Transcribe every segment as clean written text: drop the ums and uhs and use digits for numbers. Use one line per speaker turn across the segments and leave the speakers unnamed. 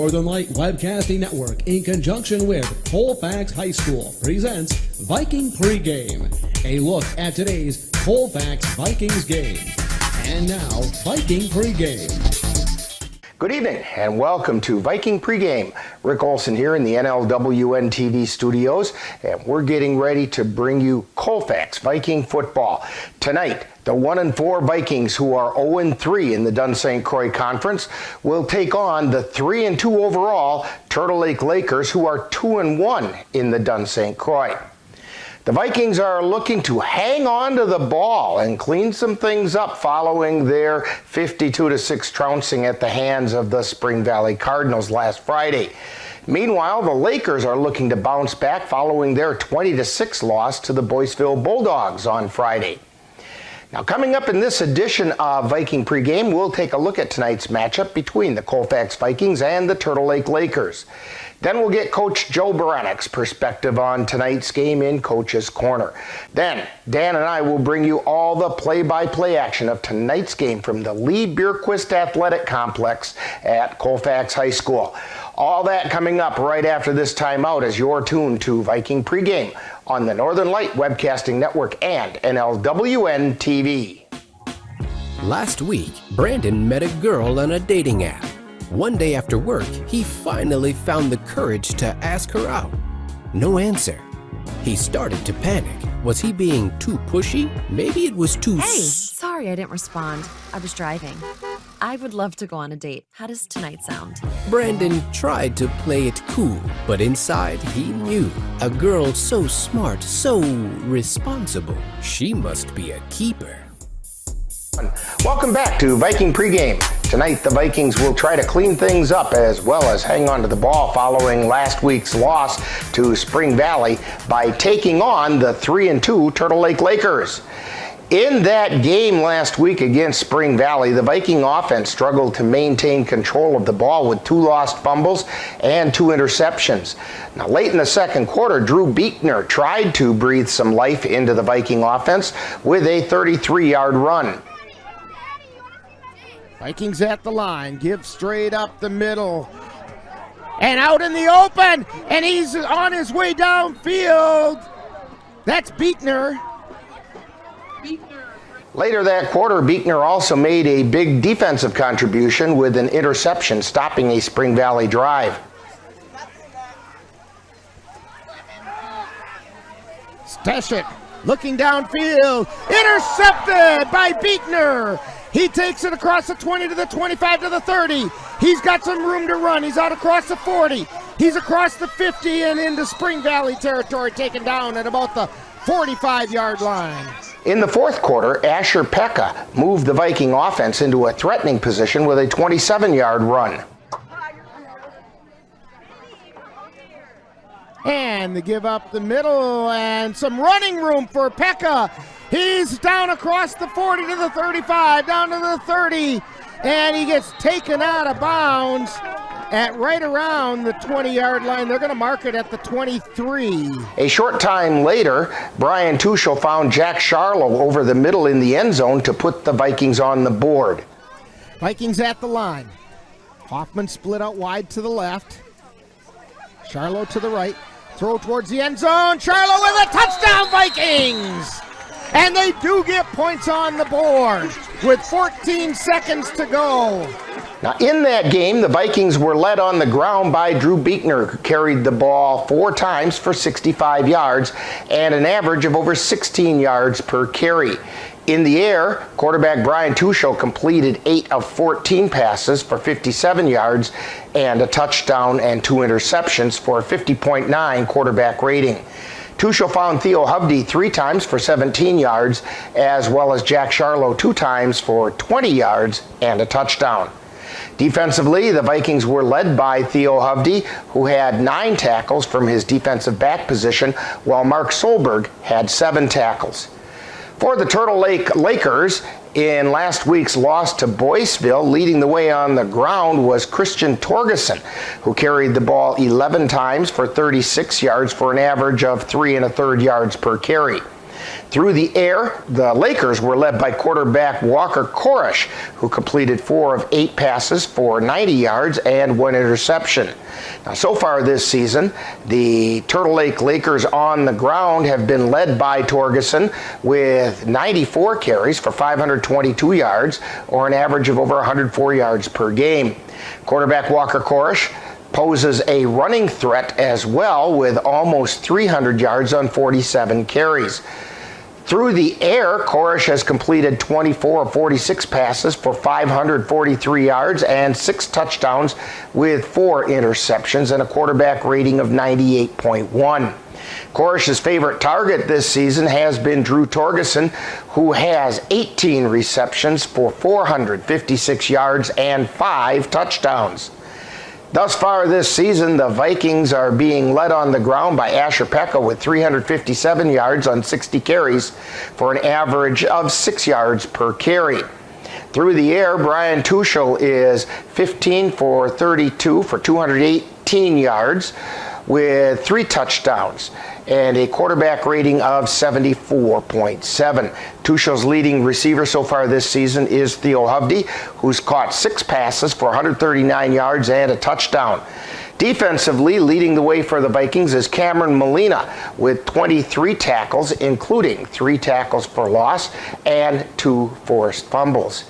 Northern Light Webcasting Network, in conjunction with Colfax High School, presents Viking Pregame, a look at today's Colfax Vikings game. And now, Viking Pregame.
Good evening and welcome to Viking Pregame. Rick Olson here in the NLWN-TV studios, and we're getting ready to bring you Colfax Viking football. Tonight, the 1-4 Vikings, who are 0-3 in the Dun-St. Croix Conference, will take on the 3-2 overall Turtle Lake Lakers, who are 2-1 in the Dun-St. Croix. The Vikings are looking to hang on to the ball and clean some things up following their 52-6 trouncing at the hands of the Spring Valley Cardinals last Friday. Meanwhile, the Lakers are looking to bounce back following their 20-6 loss to the Boyceville Bulldogs on Friday. Now, coming up in this edition of Viking Pregame, we'll take a look at tonight's matchup between the Colfax Vikings and the Turtle Lake Lakers. Then we'll get Coach Joe Baranek's perspective on tonight's game in Coach's Corner. Then, Dan and I will bring you all the play-by-play action of tonight's game from the Lee Bierquist Athletic Complex at Colfax High School. All that coming up right after this timeout as you're tuned to Viking Pregame on the Northern Light Webcasting Network and NLWN-TV.
Last week, Brandon met a girl on a dating app. One day after work, he finally found the courage to ask her out. No answer. He started to panic. Was he being too pushy? Maybe it was too...
Hey, sorry I didn't respond. I was driving. I would love to go on a date. How does tonight sound?
Brandon tried to play it cool, but inside he knew. A girl so smart, so responsible. She must be a keeper.
Welcome back to Viking Pregame. Tonight, the Vikings will try to clean things up as well as hang on to the ball following last week's loss to Spring Valley by taking on the 3-2 Turtle Lake Lakers. In that game last week against Spring Valley, the Viking offense struggled to maintain control of the ball with 2 lost fumbles and 2 interceptions. Now, late in the second quarter, Drew Beekner tried to breathe some life into the Viking offense with a 33-yard run.
Vikings at the line, give straight up the middle, and out in the open, and he's on his way downfield. That's Beekner.
Later that quarter, Beekner also made a big defensive contribution with an interception, stopping a Spring Valley drive.
Steshik looking downfield, intercepted by Beekner. He takes it across the 20 to the 25 to the 30. He's got some room to run. He's out across the 40. He's across the 50 and into Spring Valley territory, taken down at about the 45-yard line.
In the fourth quarter, Asher Pekka moved the Viking offense into a threatening position with a 27-yard run.
And they give up the middle and some running room for Pekka. He's down across the 40 to the 35, down to the 30, and he gets taken out of bounds at right around the 20-yard line. They're going to mark it at the 23.
A short time later, Brian Tuchel found Jack Charlo over the middle in the end zone to put the Vikings on the board.
Vikings at the line. Hoffman split out wide to the left. Charlo to the right. Throw towards the end zone. Charlo with a touchdown, Vikings! And they do get points on the board with 14 seconds to go.
Now, in that game, the Vikings were led on the ground by Drew Beekner, who carried the ball 4 times for 65 yards and an average of over 16 yards per carry. In the air, quarterback Brian Tuchel completed 8 of 14 passes for 57 yards and a touchdown and 2 interceptions for a 50.9 quarterback rating. Tuchel found Theo Hovde 3 times for 17 yards, as well as Jack Charlo 2 times for 20 yards and a touchdown. Defensively, the Vikings were led by Theo Hovde, who had 9 tackles from his defensive back position, while Mark Solberg had 7 tackles. For the Turtle Lake Lakers, in last week's loss to Boyceville, leading the way on the ground was Christian Torgerson, who carried the ball 11 times for 36 yards for an average of 3 1/3 yards per carry. Through the air, the Lakers were led by quarterback Walker Korish, who completed 4 of 8 passes for 90 yards and 1 interception. Now, so far this season, the Turtle Lake Lakers on the ground have been led by Torgerson with 94 carries for 522 yards, or an average of over 104 yards per game. Quarterback Walker Korish poses a running threat as well with almost 300 yards on 47 carries. Through the air, Korish has completed 24 of 46 passes for 543 yards and 6 touchdowns with 4 interceptions and a quarterback rating of 98.1. Korish's favorite target this season has been Drew Torgerson, who has 18 receptions for 456 yards and 5 touchdowns. Thus far this season, the Vikings are being led on the ground by Asher Pekka with 357 yards on 60 carries for an average of 6 yards per carry. Through the air, Brian Tuchel is 15 for 32 for 218 yards with 3 touchdowns and a quarterback rating of 74.7. Tuchel's leading receiver so far this season is Theo Hovde, who's caught 6 passes for 139 yards and a touchdown. Defensively, leading the way for the Vikings is Cameron Molina with 23 tackles, including 3 tackles for loss and 2 forced fumbles.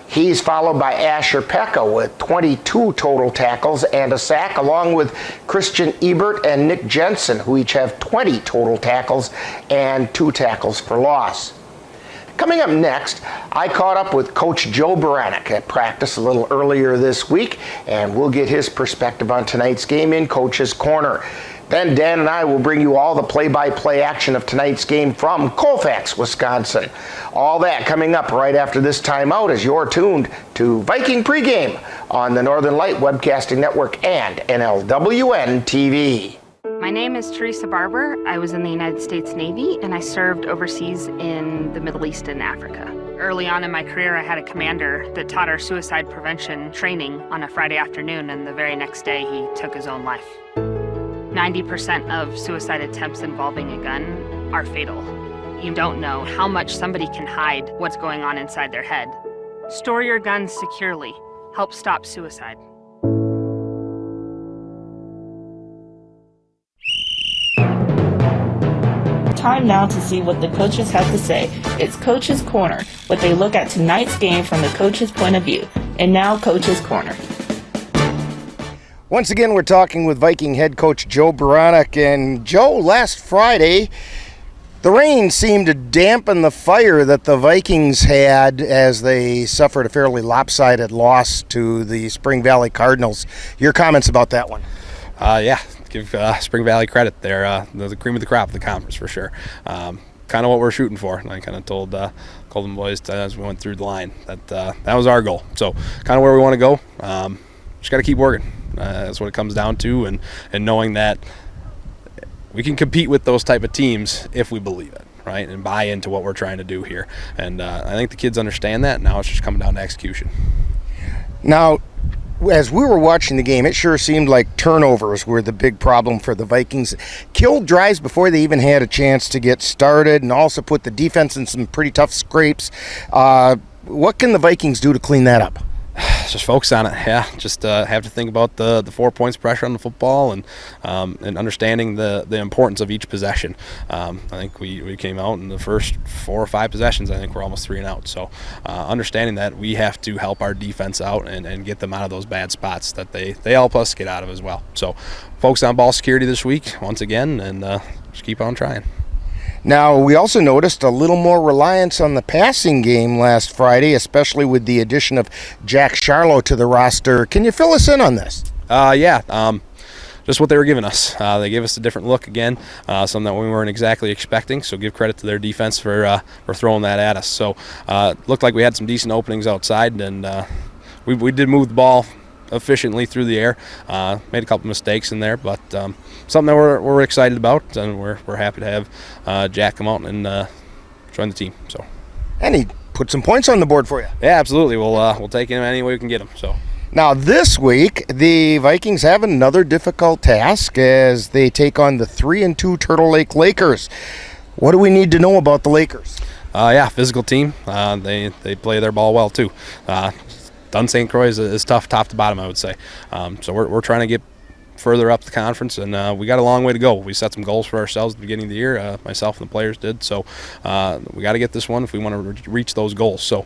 He's followed by Asher Pekka with 22 total tackles and a sack, along with Christian Ebert and Nick Jensen, who each have 20 total tackles and 2 tackles for loss. Coming up next, I caught up with Coach Joe Baranek at practice a little earlier this week, and we'll get his perspective on tonight's game in Coach's Corner. Then Dan and I will bring you all the play-by-play action of tonight's game from Colfax, Wisconsin. All that coming up right after this timeout as you're tuned to Viking Pregame on the Northern Light Webcasting Network and NLWN-TV.
My name is Teresa Barber. I was in the United States Navy, and I served overseas in the Middle East and Africa. Early on in my career, I had a commander that taught our suicide prevention training on a Friday afternoon, and the very next day he took his own life. 90% of suicide attempts involving a gun are fatal. You don't know how much somebody can hide what's going on inside their head. Store your guns securely. Help stop suicide.
Time now to see what the coaches have to say. It's Coach's Corner, what they look at tonight's game from the coach's point of view. And now, Coach's Corner.
Once again, we're talking with Viking head coach Joe Baranek. And Joe, last Friday, the rain seemed to dampen the fire that the Vikings had as they suffered a fairly lopsided loss to the Spring Valley Cardinals. Your comments about that one?
Yeah, give Spring Valley credit. They're the cream of the crop of the conference for sure. Kind of what we're shooting for. And I kind of told them boys as we went through the line that was our goal. So kind of where we want to go. Just got to keep working. That's what it comes down to, and knowing that we can compete with those type of teams if we believe it, right, and buy into what we're trying to do here. And I think the kids understand that. Now it's just coming down to execution.
Now, as we were watching the game, it sure seemed like turnovers were the big problem for the Vikings. Killed drives before they even had a chance to get started, and also put the defense in some pretty tough scrapes. What can the Vikings do to clean that up?
Just focus on it. Yeah, just have to think about the 4 points pressure on the football and understanding the importance of each possession. I think we came out in the first 4 or 5 possessions. I think we're almost 3 and out. So understanding that we have to help our defense out and get them out of those bad spots that they help us get out of as well. So focus on ball security this week once again, and just keep on trying.
Now, we also noticed a little more reliance on the passing game last Friday, especially with the addition of Jack Charlo to the roster. Can you fill us in on this?
Yeah, just what they were giving us. They gave us a different look again, something that we weren't exactly expecting, so give credit to their defense for throwing that at us. So looked like we had some decent openings outside, and we did move the ball efficiently through the air. Made a couple mistakes in there, but something that we're excited about, and we're happy to have Jack come out and join the team. So,
and he put some points on the board for you.
Yeah, absolutely. We'll take him any way we can get him. So.
Now this week, the Vikings have another difficult task as they take on the 3-2 Turtle Lake Lakers. What do we need to know about the Lakers?
Physical team. They play their ball well too. Dunn St. Croix is tough top to bottom, I would say. So we're trying to get further up the conference, and we got a long way to go. We set some goals for ourselves at the beginning of the year. Myself and the players did. So we got to get this one if we want to reach those goals. So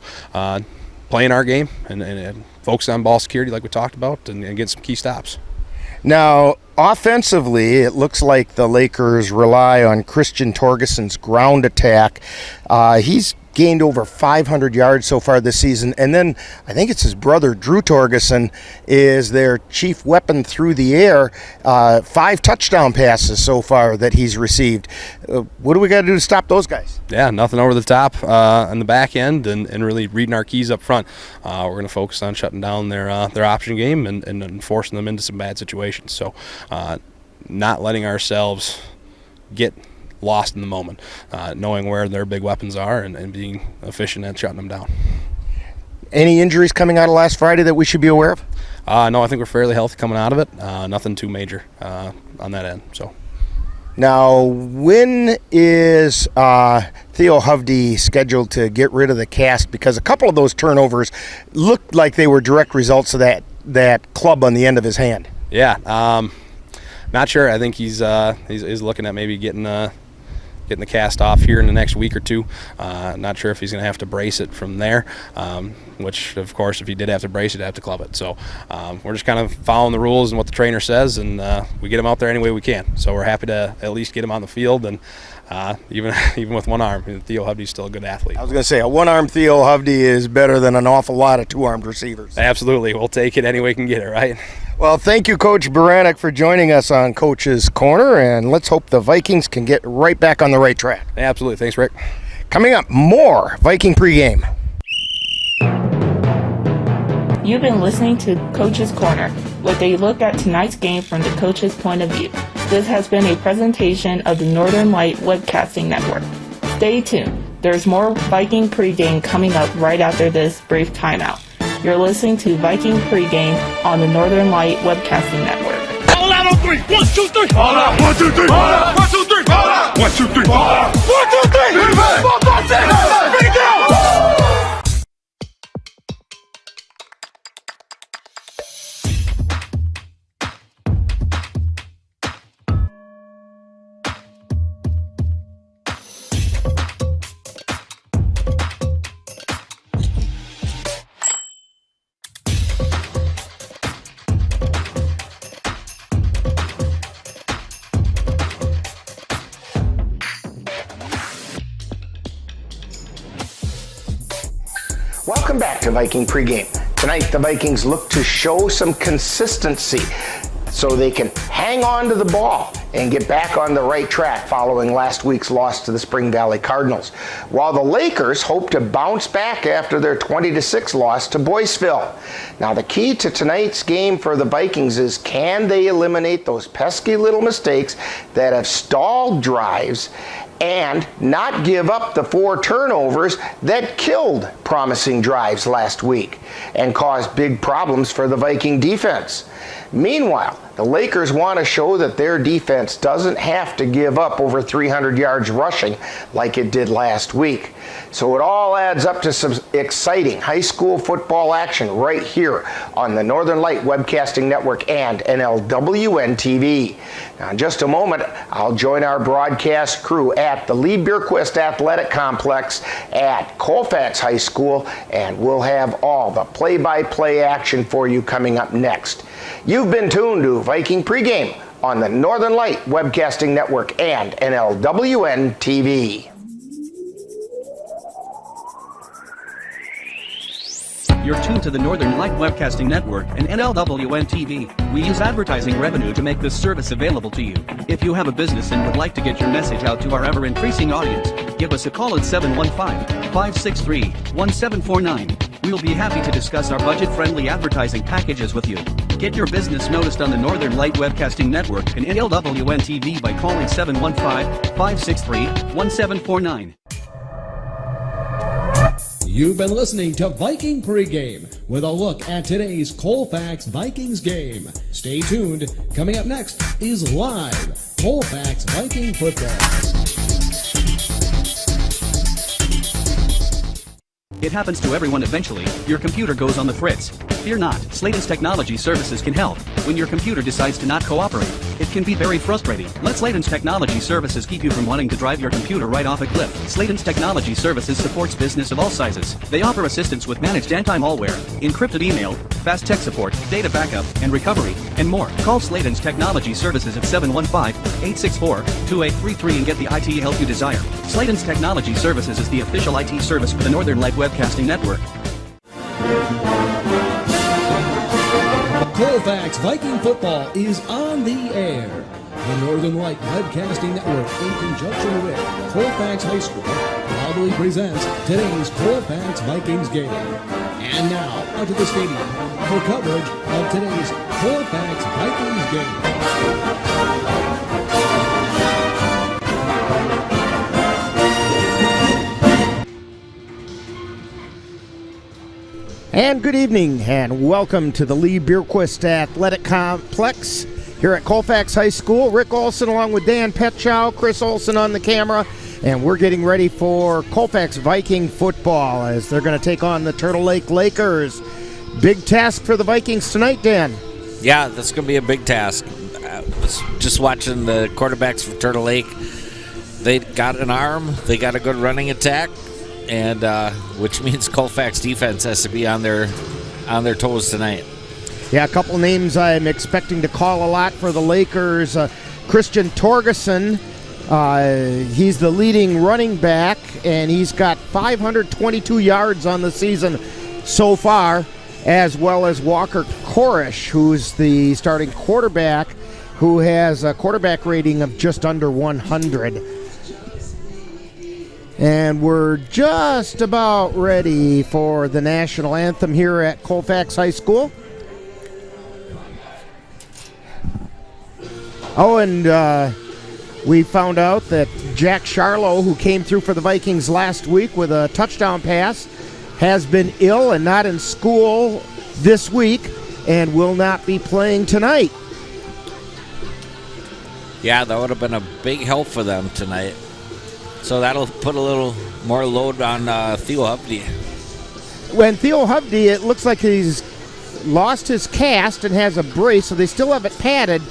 playing our game and focus on ball security like we talked about, and get some key stops.
Now, offensively, it looks like the Lakers rely on Christian Torgerson's ground attack. He's gained over 500 yards so far this season, and then I think it's his brother Drew Torgerson is their chief weapon through the air. 5 touchdown passes so far that he's received. What do we got to do to stop those guys?
Yeah, nothing over the top on the back end, and really reading our keys up front. We're going to focus on shutting down their option game and forcing them into some bad situations. So not letting ourselves get lost in the moment, knowing where their big weapons are and being efficient at shutting them down.
Any injuries coming out of last Friday that we should be aware of?
No, I think we're fairly healthy coming out of it. Nothing too major on that end. So.
Now, when is Theo Hovde scheduled to get rid of the cast? Because a couple of those turnovers looked like they were direct results of that club on the end of his hand.
Yeah, not sure. I think he's looking at maybe getting the cast off here in the next week or two. Not sure if he's going to have to brace it from there, which, of course, if he did have to brace it, he'd have to club it. So we're just kind of following the rules and what the trainer says, and we get him out there any way we can. So we're happy to at least get him on the field, and even with one arm, Theo Hovde's still a good athlete.
I was going to say, a one-armed Theo Hovde is better than an awful lot of two-armed receivers.
Absolutely. We'll take it any way we can get it, right?
Well, thank you, Coach Baranek, for joining us on Coach's Corner, and let's hope the Vikings can get right back on the right track.
Absolutely. Thanks, Rick.
Coming up, more Viking pregame.
You've been listening to Coach's Corner, with a look at tonight's game from the coach's point of view. This has been a presentation of the Northern Light Webcasting Network. Stay tuned. There's more Viking pregame coming up right after this brief timeout. You're listening to Viking Pregame on the Northern Light Webcasting Network.
All out on 3. 1, 2, 3. All out. 1, 2, 3. All out. 1, 2, 3. All out. 1, 2, 3. All out. 1, 2, 3. 4, 5, 6. Bring it down.
Welcome back to Viking Pregame. Tonight, the Vikings look to show some consistency so they can hang on to the ball and get back on the right track following last week's loss to the Spring Valley Cardinals, while the Lakers hope to bounce back after their 20-6 loss to Boyceville. Now, the key to tonight's game for the Vikings is, can they eliminate those pesky little mistakes that have stalled drives and not give up the 4 turnovers that killed promising drives last week and caused big problems for the Viking defense? Meanwhile, the Lakers want to show that their defense doesn't have to give up over 300 yards rushing like it did last week. So it all adds up to some exciting high school football action right here on the Northern Light Webcasting Network and NLWN-TV. Now, in just a moment, I'll join our broadcast crew at the Lee Bierquist Athletic Complex at Colfax High School, and we'll have all the play-by-play action for you coming up next. You've been tuned to Viking Pregame on the Northern Light Webcasting Network and NLWN-TV.
You're tuned to the Northern Light Webcasting Network and NLWN-TV. We use advertising revenue to make this service available to you. If you have a business and would like to get your message out to our ever-increasing audience, give us a call at 715-563-1749. We'll be happy to discuss our budget-friendly advertising packages with you. Get your business noticed on the Northern Light Webcasting Network and NLWN-TV by calling 715-563-1749.
You've been listening to Viking Pregame with a look at today's Colfax Vikings game. Stay tuned. Coming up next is live Colfax Viking football.
It happens to everyone eventually. Your computer goes on the fritz. Fear not, Slayton's Technology Services can help. When your computer decides to not cooperate, it can be very frustrating. Let Slayton's Technology Services keep you from wanting to drive your computer right off a cliff. Slayton's Technology Services supports business of all sizes. They offer assistance with managed anti-malware, encrypted email, fast tech support, data backup, and recovery, and more. Call Slayton's Technology Services at 715-864-2833 and get the IT help you desire. Slayton's Technology Services is the official IT service for the Northern Light Webcasting Network.
Colfax Viking football is on the air. The Northern Light Webcasting Network, in conjunction with Colfax High School, proudly presents today's Colfax Vikings game. And now, onto the stadium for coverage of today's Colfax Vikings game.
And good evening, and welcome to the Lee Bierquist Athletic Complex here at Colfax High School. Rick Olson along with Dan Petchow, Chris Olson on the camera, and we're getting ready for Colfax Viking football as they're going to take on the Turtle Lake Lakers. Big task for the Vikings tonight, Dan.
Yeah, that's going to be a big task. Just watching the quarterbacks for Turtle Lake, they got an arm, they got a good running attack, and which means Colfax defense has to be on their toes tonight.
Yeah, a couple names I'm expecting to call a lot for the Lakers. Christian Torgerson, he's the leading running back, and he's got 522 yards on the season so far, as well as Walker Korish, who's the starting quarterback, who has a quarterback rating of just under 100. And we're just about ready for the national anthem here at Colfax High School. Oh, and we found out that Jack Charlo, who came through for the Vikings last week with a touchdown pass, has been ill and not in school this week and will not be playing tonight.
Yeah, that would have been a big help for them tonight. So that'll put a little more load on Theo Hovde.
When Theo Hovde, it looks like he's lost his cast and has a brace, so they still have it padded,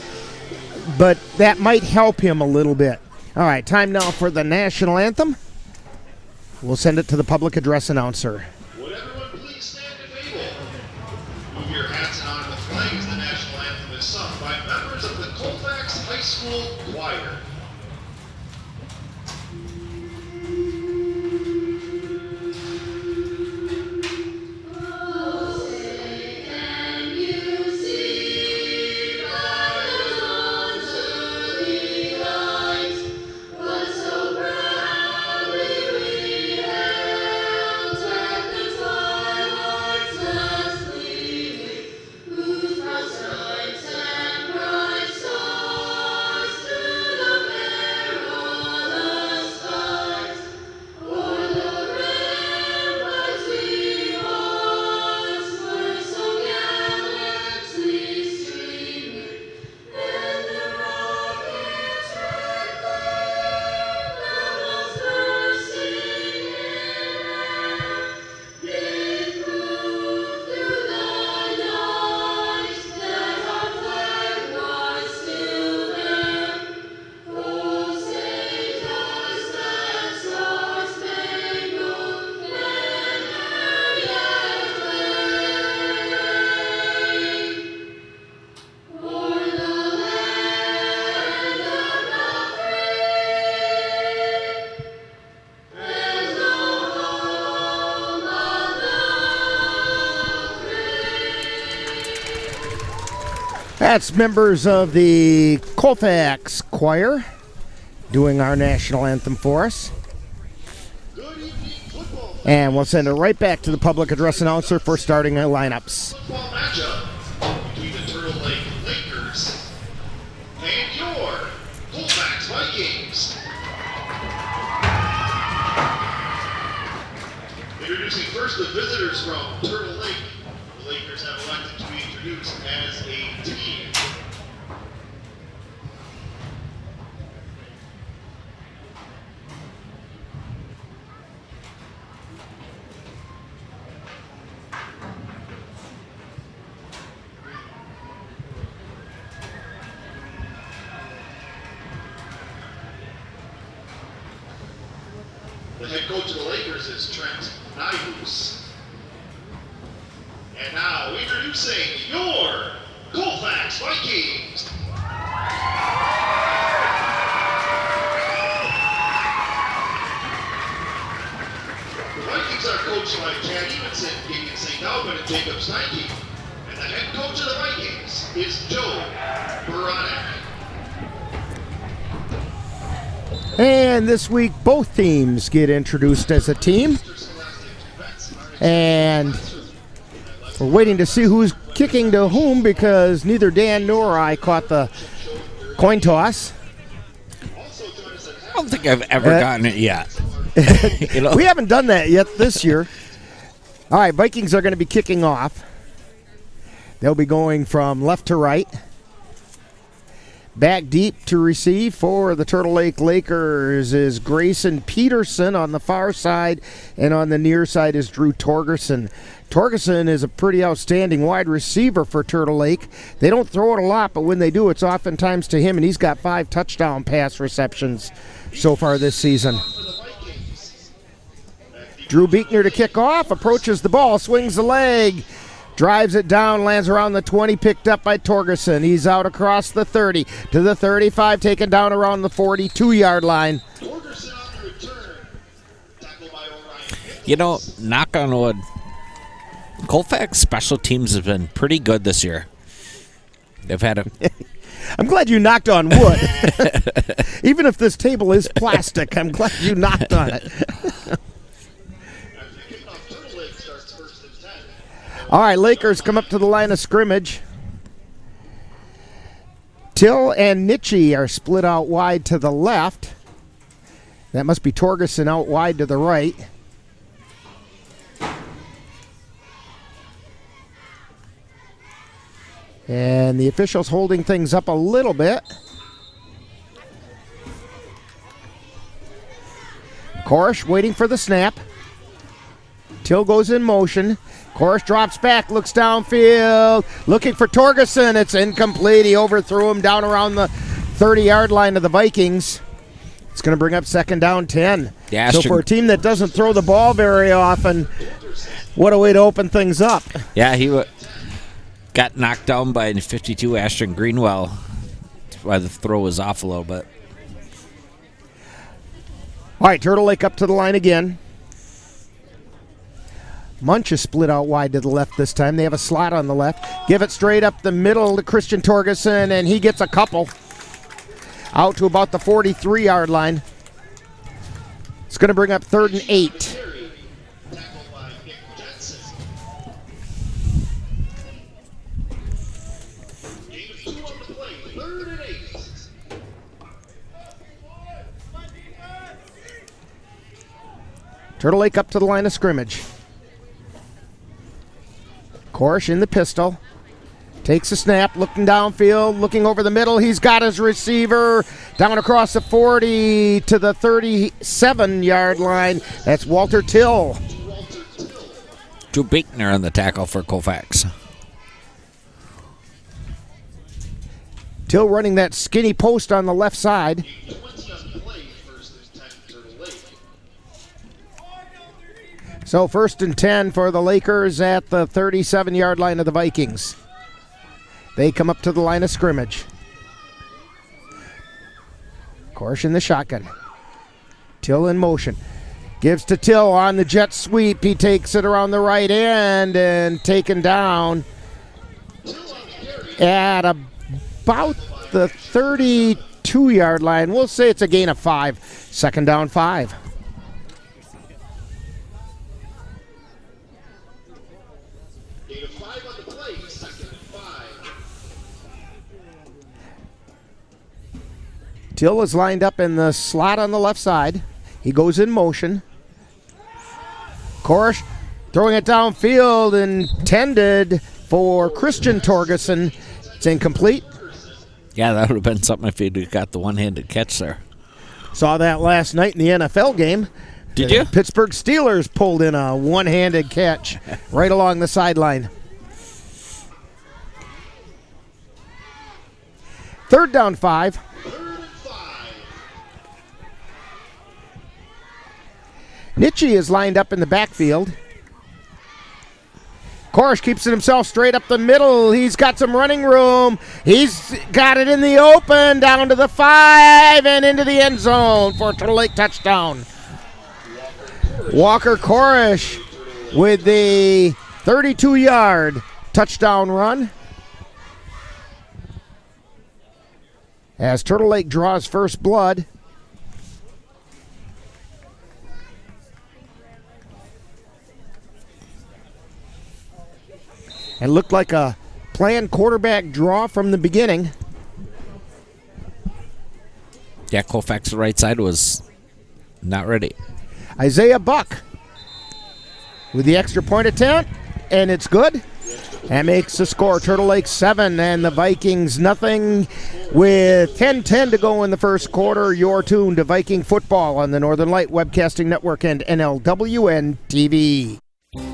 but that might help him a little bit. All right, time now for the national anthem. We'll send it to the public address announcer.
Would everyone please stand and wave? Move your hats and honor the flag as the national anthem is sung by members of the Colfax High School Choir.
That's members of the Colfax Choir doing our national anthem for us. And we'll send it right back to the public address announcer for starting our lineups.
Football matchup between the Turtle Lake Lakers and your Colfax Vikings. Introducing first the visitors from Turtle Lake. The Lakers have elected to be introduced as a team.
The head coach of the Lakers is Trent Nyhus. And now introducing your Colfax Vikings. The Vikings are coached by Chad Evenson, Gideon St. Albin, and Jacob Steinke. And the head coach of the Vikings is Joe Baranek.
And this week, both teams get introduced as a team. And we're waiting to see who's kicking to whom because neither Dan nor I caught the coin toss.
I don't think I've ever gotten it yet.
You know? We haven't done that yet this year. All right, Vikings are going to be kicking off. They'll be going from left to right. Back deep to receive for the Turtle Lake Lakers is Grayson Peterson on the far side, and on the near side is Drew Torgerson. Torgerson is a pretty outstanding wide receiver for Turtle Lake. They don't throw it a lot, but when they do, it's oftentimes to him, and he's got 5 touchdown pass receptions so far this season. Drew Beekner to kick off, approaches the ball, swings the leg, drives it down, lands around the 20, picked up by Torgerson. He's out across the 30 to the 35, taken down around the 42-yard line.
You know, knock on wood, Colfax special teams have been pretty good this year. They've had a...
I'm glad you knocked on wood. Even if this table is plastic, I'm glad you knocked on it. All right, Lakers come up to the line of scrimmage. Till and Nitchie are split out wide to the left. That must be Torgerson out wide to the right. And the officials holding things up a little bit. Korish waiting for the snap. Till goes in motion. Korish drops back, looks downfield, looking for Torgerson. It's incomplete. He overthrew him down around the 30-yard line of the Vikings. It's going to bring up second down 10.
Yeah,
so for a team that doesn't throw the ball very often, what a way to open things up.
Yeah, he got knocked down by 52 Ashton Greenwell. That's why the throw was off a little bit.
All right, Turtle Lake up to the line again. Munch is split out wide to the left this time. They have a slot on the left. Give it straight up the middle to Christian Torgerson, and he gets a couple. Out to about the 43-yard line. It's going to bring up 3rd and 8. Turtle Lake up to the line of scrimmage. Korish in the pistol. Takes a snap, looking downfield, looking over the middle. He's got his receiver down across the 40 to the 37-yard line. That's Walter Till.
Drew Beekner on the tackle for Colfax.
Till running that skinny post on the left side. So 1st and 10 for the Lakers at the 37-yard line of the Vikings. They come up to the line of scrimmage. Korish in the shotgun. Till in motion. Gives to Till on the jet sweep. He takes it around the right end and taken down at about the 32-yard line. We'll say it's a gain of 5. 2nd down 5. Till is lined up in the slot on the left side. He goes in motion. Korish throwing it downfield, intended for Christian Torgerson. It's incomplete.
Yeah, that would have been something if he'd got the one-handed catch there.
Saw that last night in the NFL game.
Did you?
Pittsburgh Steelers pulled in a one-handed catch right along the sideline. 3rd down 5. Nitchie is lined up in the backfield. Korish keeps it himself straight up the middle. He's got some running room. He's got it in the open, down to the 5 and into the end zone for a Turtle Lake touchdown. Walker Korish with the 32-yard touchdown run. As Turtle Lake draws first blood. It looked like a planned quarterback draw from the beginning.
Yeah, Colfax right side was not ready.
Isaiah Buck with the extra point attempt, and it's good. That makes the score Turtle Lake 7 and the Vikings nothing with 10:10 to go in the first quarter. You're tuned to Viking football on the Northern Light Webcasting Network and NLWN-TV.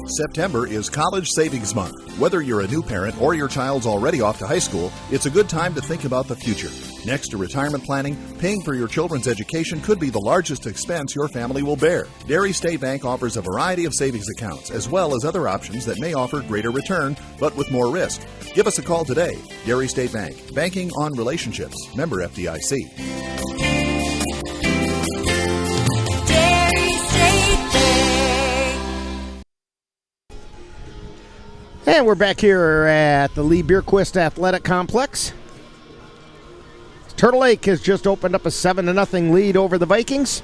September is College Savings Month. Whether you're a new parent or your child's already off to high school, it's a good time to think about the future. Next to retirement planning, paying for your children's education could be the largest expense your family will bear. Dairy State Bank offers a variety of savings accounts, as well as other options that may offer greater return, but with more risk. Give us a call today. Dairy State Bank, banking on relationships. Member FDIC.
And we're back here at the Lee Bierquist Athletic Complex. Turtle Lake has just opened up a 7-0 lead over the Vikings.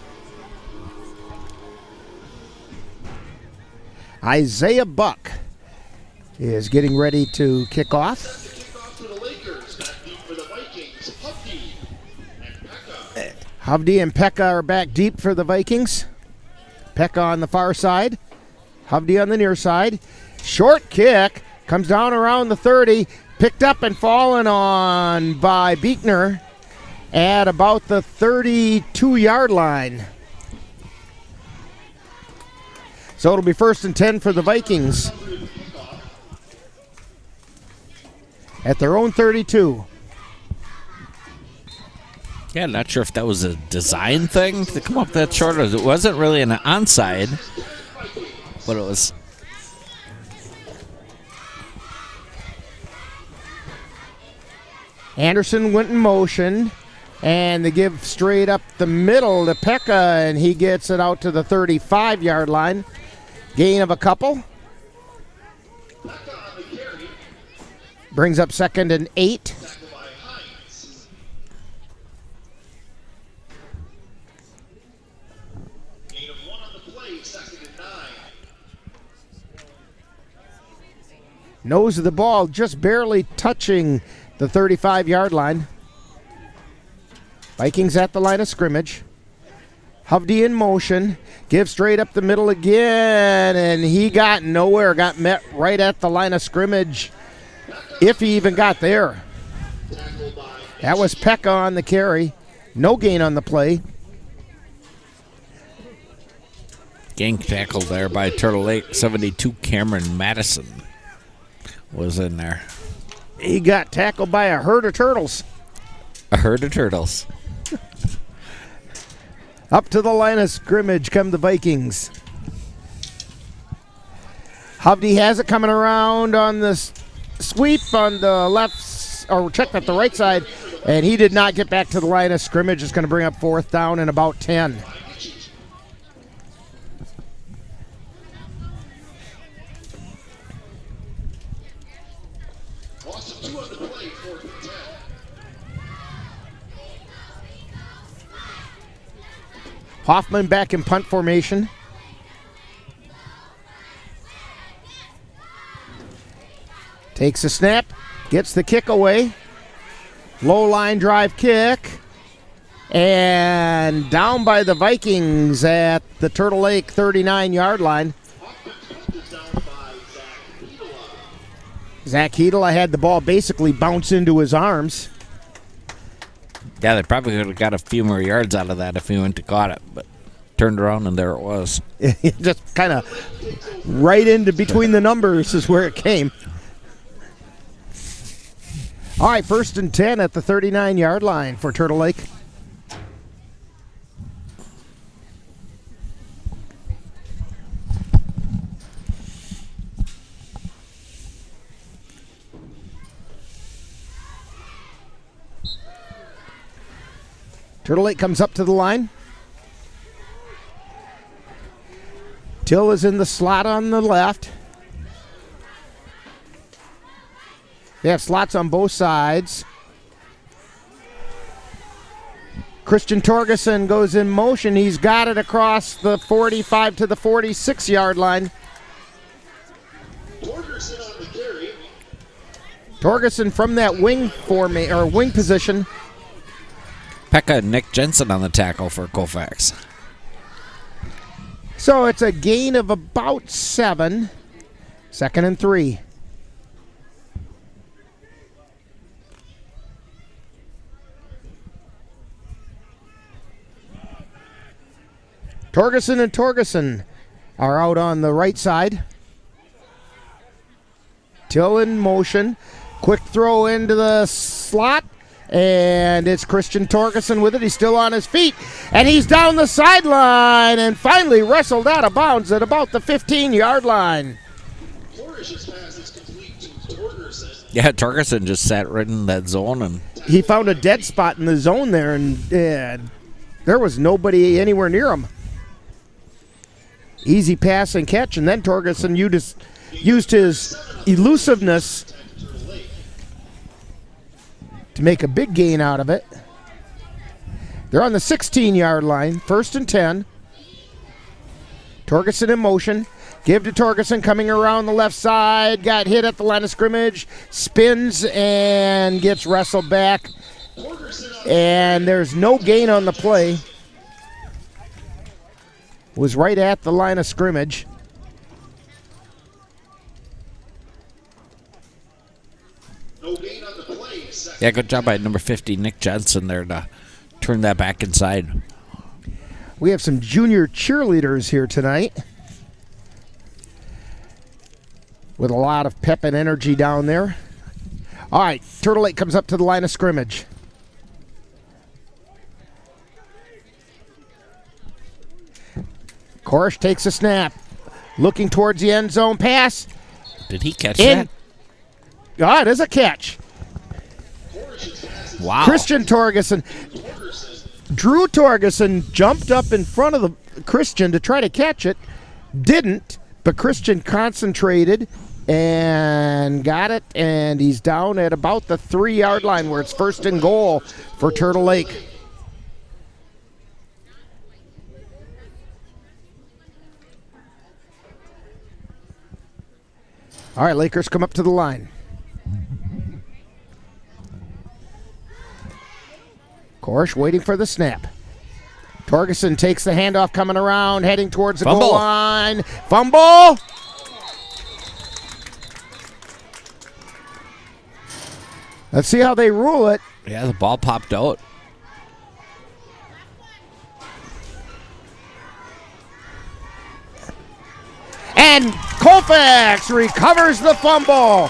Isaiah Buck is getting ready to kick off. Hovde and Pekka are back deep for the Vikings. Pekka on the far side. Hovde on the near side. Short kick, comes down around the 30, picked up and fallen on by Beekner at about the 32-yard line. So it'll be 1st and 10 for the Vikings at their own 32.
Yeah, not sure if that was a design thing to come up that short. It wasn't really an onside, but it was.
Anderson went in motion, and they give straight up the middle to Pekka, and he gets it out to the 35-yard line. Gain of a couple. Brings up 2nd and 8. Nose of the ball just barely touching the 35-yard line. Vikings at the line of scrimmage. Hovde in motion. Gives straight up the middle again, and he got nowhere. Got met right at the line of scrimmage, if he even got there. That was Pekka on the carry. No gain on the play.
Gang tackled there by Turtle Lake. 72 Cameron Madison was in there.
He got tackled by a herd of turtles.
A herd of turtles.
Up to the line of scrimmage come the Vikings. Hovde has it coming around on the sweep on the left, or check at the right side, and he did not get back to the line of scrimmage. It's going to bring up 4th down and about 10. Hoffman back in punt formation. Takes a snap, gets the kick away. Low line drive kick. And down by the Vikings at the Turtle Lake 39-yard line. Zach Hedela had the ball basically bounce into his arms.
Yeah, they probably could have got a few more yards out of that if he went to caught it, but turned around and there it was.
Just kind of right into between the numbers is where it came. All right, 1st and 10 at the 39-yard line for Turtle Lake. Turtle Lake comes up to the line. Till is in the slot on the left. They have slots on both sides. Christian Torgerson goes in motion. He's got it across the 45 to the 46-yard line.
Torgerson on the carry.
Torgerson from that wing wing position.
Pekka and Nick Jensen on the tackle for Colfax.
So it's a gain of about 7. 2nd and 3. Torgerson and Torgerson are out on the right side. Till in motion. Quick throw into the slot. And it's Christian Torgerson with it. He's still on his feet. And he's down the sideline and finally wrestled out of bounds at about the 15-yard line.
Florish's pass is complete to Torgerson.
Yeah, Torgerson just sat right in that zone. And
he found a dead spot in the zone there, and there was nobody anywhere near him. Easy pass and catch, and then Torgerson used his elusiveness to make a big gain out of it. They're on the 16-yard line, 1st and 10. Torgerson in motion. Give to Torgerson coming around the left side. Got hit at the line of scrimmage. Spins and gets wrestled back. And there's no gain on the play. Was right at the line of scrimmage.
No gain on the play.
yeah, good job by number 50, Nick Jensen, there to turn that back inside.
We have some junior cheerleaders here tonight with a lot of pep and energy down there. All right, Turtle Lake comes up to the line of scrimmage. Korish takes a snap. Looking towards the end zone. Pass.
Did he catch that?
Oh, it is a catch.
Wow.
Christian Torgerson. Drew Torgerson jumped up in front of the Christian to try to catch it. Didn't, but Christian concentrated and got it, and he's down at about the 3-yard line where it's 1st and goal for Turtle Lake. All right, Lakers come up to the line. Korish waiting for the snap. Torgerson takes the handoff coming around, heading towards the goal line. Fumble! Let's see how they rule it.
Yeah, the ball popped out.
And Colfax recovers the fumble.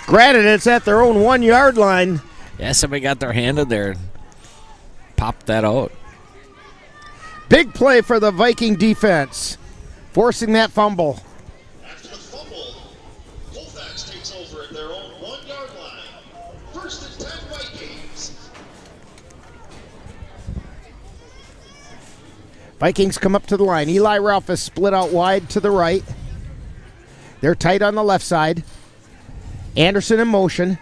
Granted, it's at their own 1-yard line.
Yeah, somebody got their hand in there and popped that out.
Big play for the Viking defense, forcing that fumble.
After the fumble, Colfax takes over at their own 1-yard line. 1st and 10 Vikings.
Vikings come up to the line. Eli Ralph is split out wide to the right. They're tight on the left side. Anderson in motion.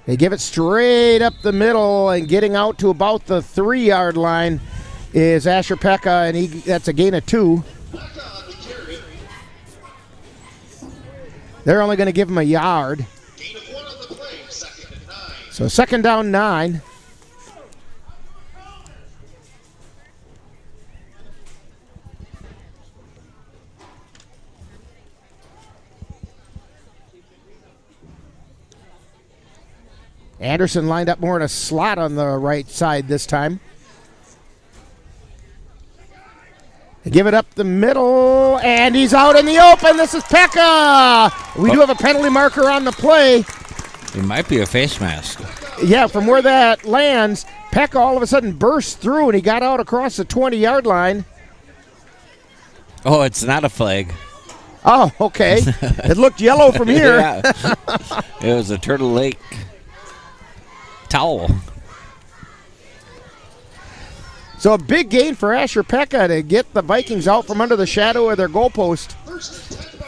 They give it straight up the middle, and getting out to about the 3-yard line is Asher Pekka, and that's a gain of 2. They're only going to give him a yard.
Gain of 1 on the play, 2nd and 9.
So 2nd down 9. Anderson lined up more in a slot on the right side this time. They give it up the middle, and he's out in the open. This is Pekka. We do have a penalty marker on the play.
It might be a face mask.
Yeah, from where that lands, Pekka all of a sudden bursts through, and he got out across the 20-yard line.
Oh, it's not a flag.
Oh, okay. It looked yellow from here.
Yeah. It was a Turtle Lake. towel.
So a big gain for Asher Pekka to get the Vikings out from under the shadow of their goalpost.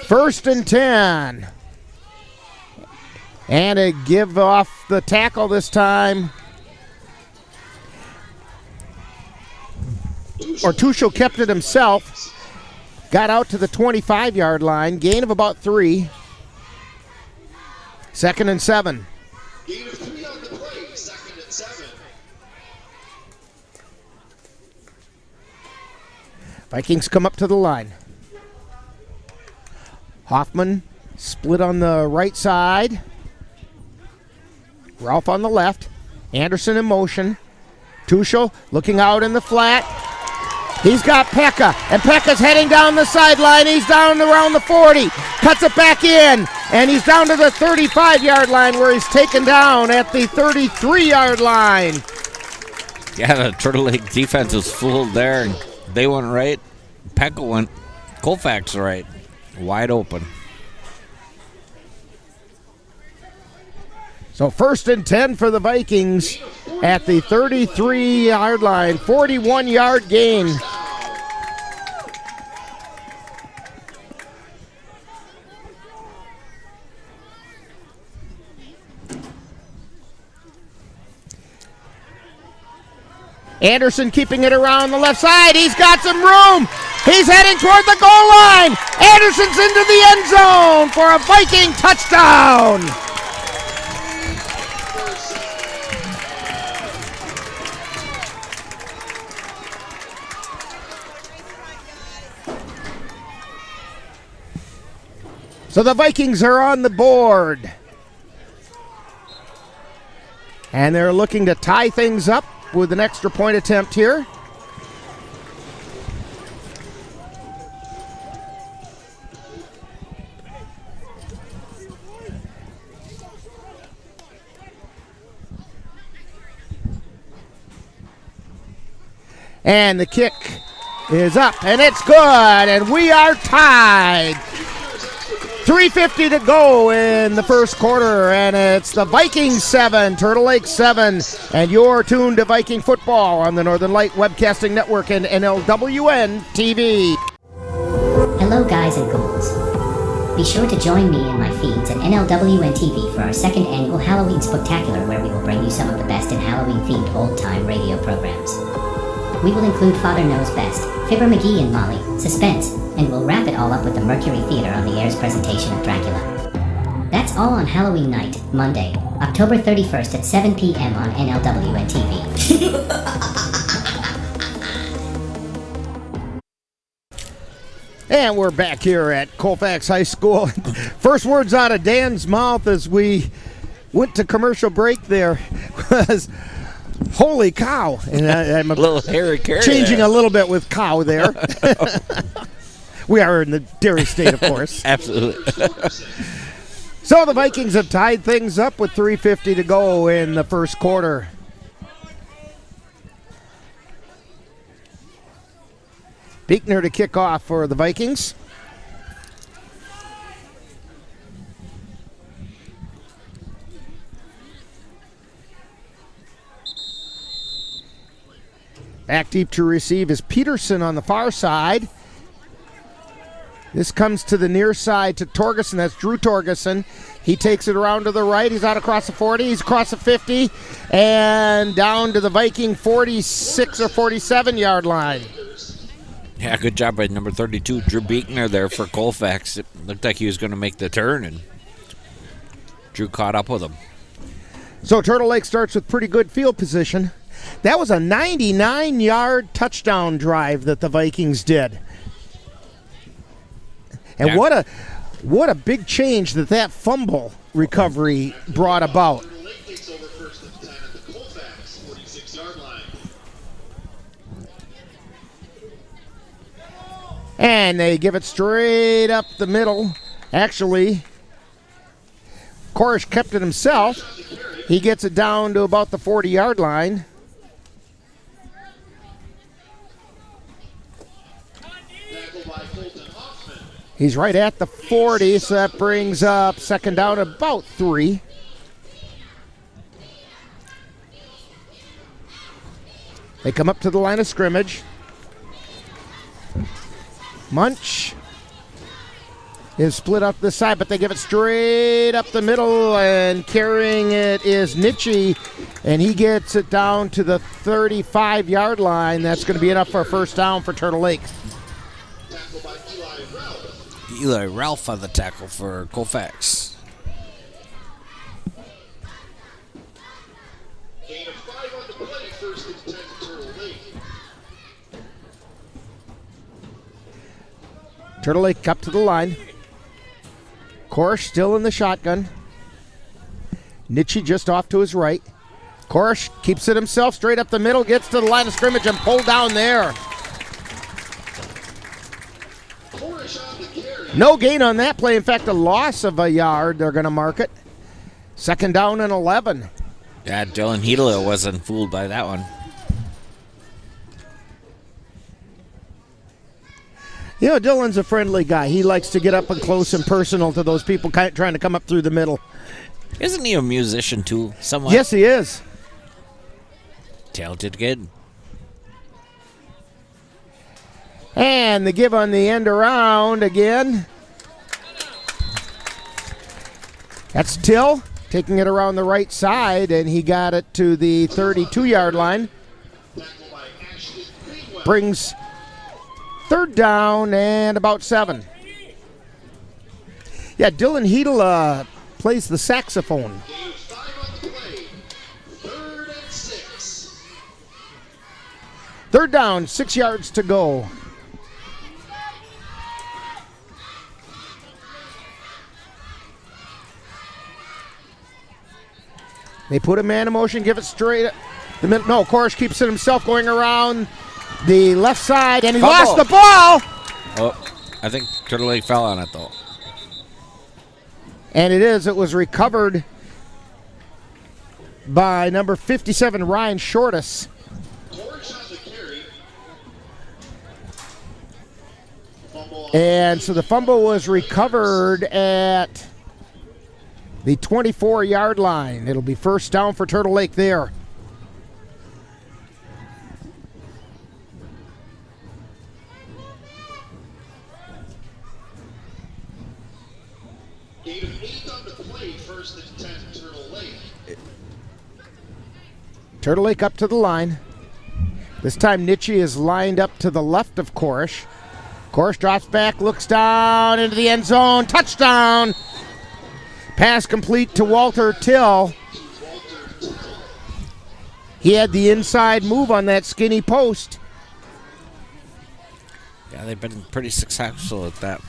1st and 10. And to give off the tackle this time. Ortucho kept it himself. Got out to the 25-yard line. Gain of about 3. 2nd and 7.
Gain of 3 on the play, 2nd and 7.
Vikings come up to the line. Hoffman split on the right side. Ralph on the left. Anderson in motion. Tuchel looking out in the flat. He's got Pekka, and Pekka's heading down the sideline. He's down around the 40. Cuts it back in, and he's down to the 35-yard line where he's taken down at the 33-yard line.
Yeah, the Turtle Lake defense was fooled there, and they went right. Pekka went Colfax right. Wide open.
So 1st and 10 for the Vikings at the 33-yard line. 41-yard gain. Anderson keeping it around the left side. He's got some room. He's heading toward the goal line. Anderson's into the end zone for a Viking touchdown. So the Vikings are on the board. And they're looking to tie things up with an extra point attempt here. And the kick is up, and it's good, and we are tied. 3:50 to go in the first quarter, and it's the Vikings 7, Turtle Lake 7, and you're tuned to Viking football on the Northern Light Webcasting Network and NLWN-TV.
Hello, guys and ghouls. Be sure to join me in my feeds at NLWN-TV for our second annual Halloween Spectacular, where we will bring you some of the best in Halloween-themed old-time radio programs. We will include Father Knows Best, Fibber McGee and Molly, Suspense, and we'll wrap it all up with the Mercury Theater on the air's presentation of Dracula. That's all on Halloween night, Monday, October 31st at 7 p.m. on NLWN-TV.
And we're back here at Colfax High School. First words out of Dan's mouth as we went to commercial break there was, holy cow. And I'm
a little hairy carry
changing
there.
A little bit with cow there. We are in the dairy state, of course.
Absolutely.
So the Vikings have tied things up with 3:50 to go in the first quarter. Beekner to kick off for the Vikings. Back deep to receive is Peterson on the far side. This comes to the near side to Torgerson. That's Drew Torgerson. He takes it around to the right. He's out across the 40. He's across the 50. And down to the Viking 46 or 47-yard line.
Yeah, good job by number 32, Drew Beekner there for Colfax. It looked like he was going to make the turn, and Drew caught up with him.
So Turtle Lake starts with pretty good field position. That was a 99-yard touchdown drive that the Vikings did. And
yeah.
what a big change that fumble recovery brought about. And they give it straight up the middle. Actually, Korish kept it himself. He gets it down to about the 40-yard line. He's right at the 40, so that brings up second down about 3. They come up to the line of scrimmage. Munch is split up the side, but they give it straight up the middle, and carrying it is Nitchie, and he gets it down to the 35-yard line. That's going to be enough for a first down for Turtle Lake.
Eli Ralph on the tackle for Colfax.
Gain of 5 on the play, first and 10 to Turtle Lake.
Turtle Lake up to the line. Korish still in the shotgun. Nitchie just off to his right. Korish keeps it himself straight up the middle, gets to the line of scrimmage and pulled down there. No gain on that play. In fact, a loss of a yard. They're going to mark it. Second down and 11.
Yeah, Dylan Hedela wasn't fooled by that one.
You know, Dylan's a friendly guy. He likes to get up and close and personal to those people trying to come up through the middle.
Isn't he a musician too, somewhat?
Yes, he is.
Talented kid.
And the give on the end around again. That's Till taking it around the right side, and he got it to the 32-yard line. Brings third down and about 7. Yeah, Dylan Hedel plays the saxophone. Third down, 6 yards to go. They put a man in motion, give it straight. No, Korish keeps it himself going around the left side, and he lost the ball.
Oh, I think Turtle Lake fell on it, though.
And it was recovered by number 57, Ryan Shortus. And so the fumble was recovered at the 24-yard line. It'll be first down for Turtle Lake there.
Gain of 8 on the play, first and 10 Turtle Lake.
Turtle Lake up to the line. This time Nitchie is lined up to the left of Korish. Korish drops back, looks down into the end zone. Touchdown! Pass complete to Walter Till. He had the inside move on that skinny post.
Yeah, they've been pretty successful at that.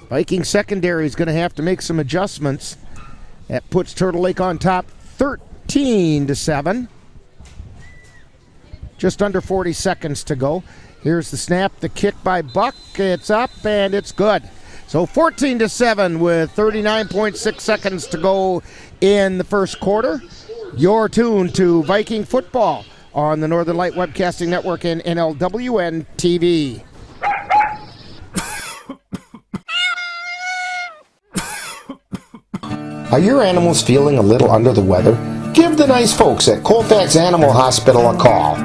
Viking secondary is going to have to make some adjustments. That puts Turtle Lake on top 13-7. Just under 40 seconds to go. Here's the snap, the kick by Buck. It's up and it's good. So 14-7 with 39.6 seconds to go in the first quarter. You're tuned to Viking football on the Northern Light Webcasting Network and NLWN-TV.
Are your animals feeling a little under the weather? Give the nice folks at Colfax Animal Hospital a call.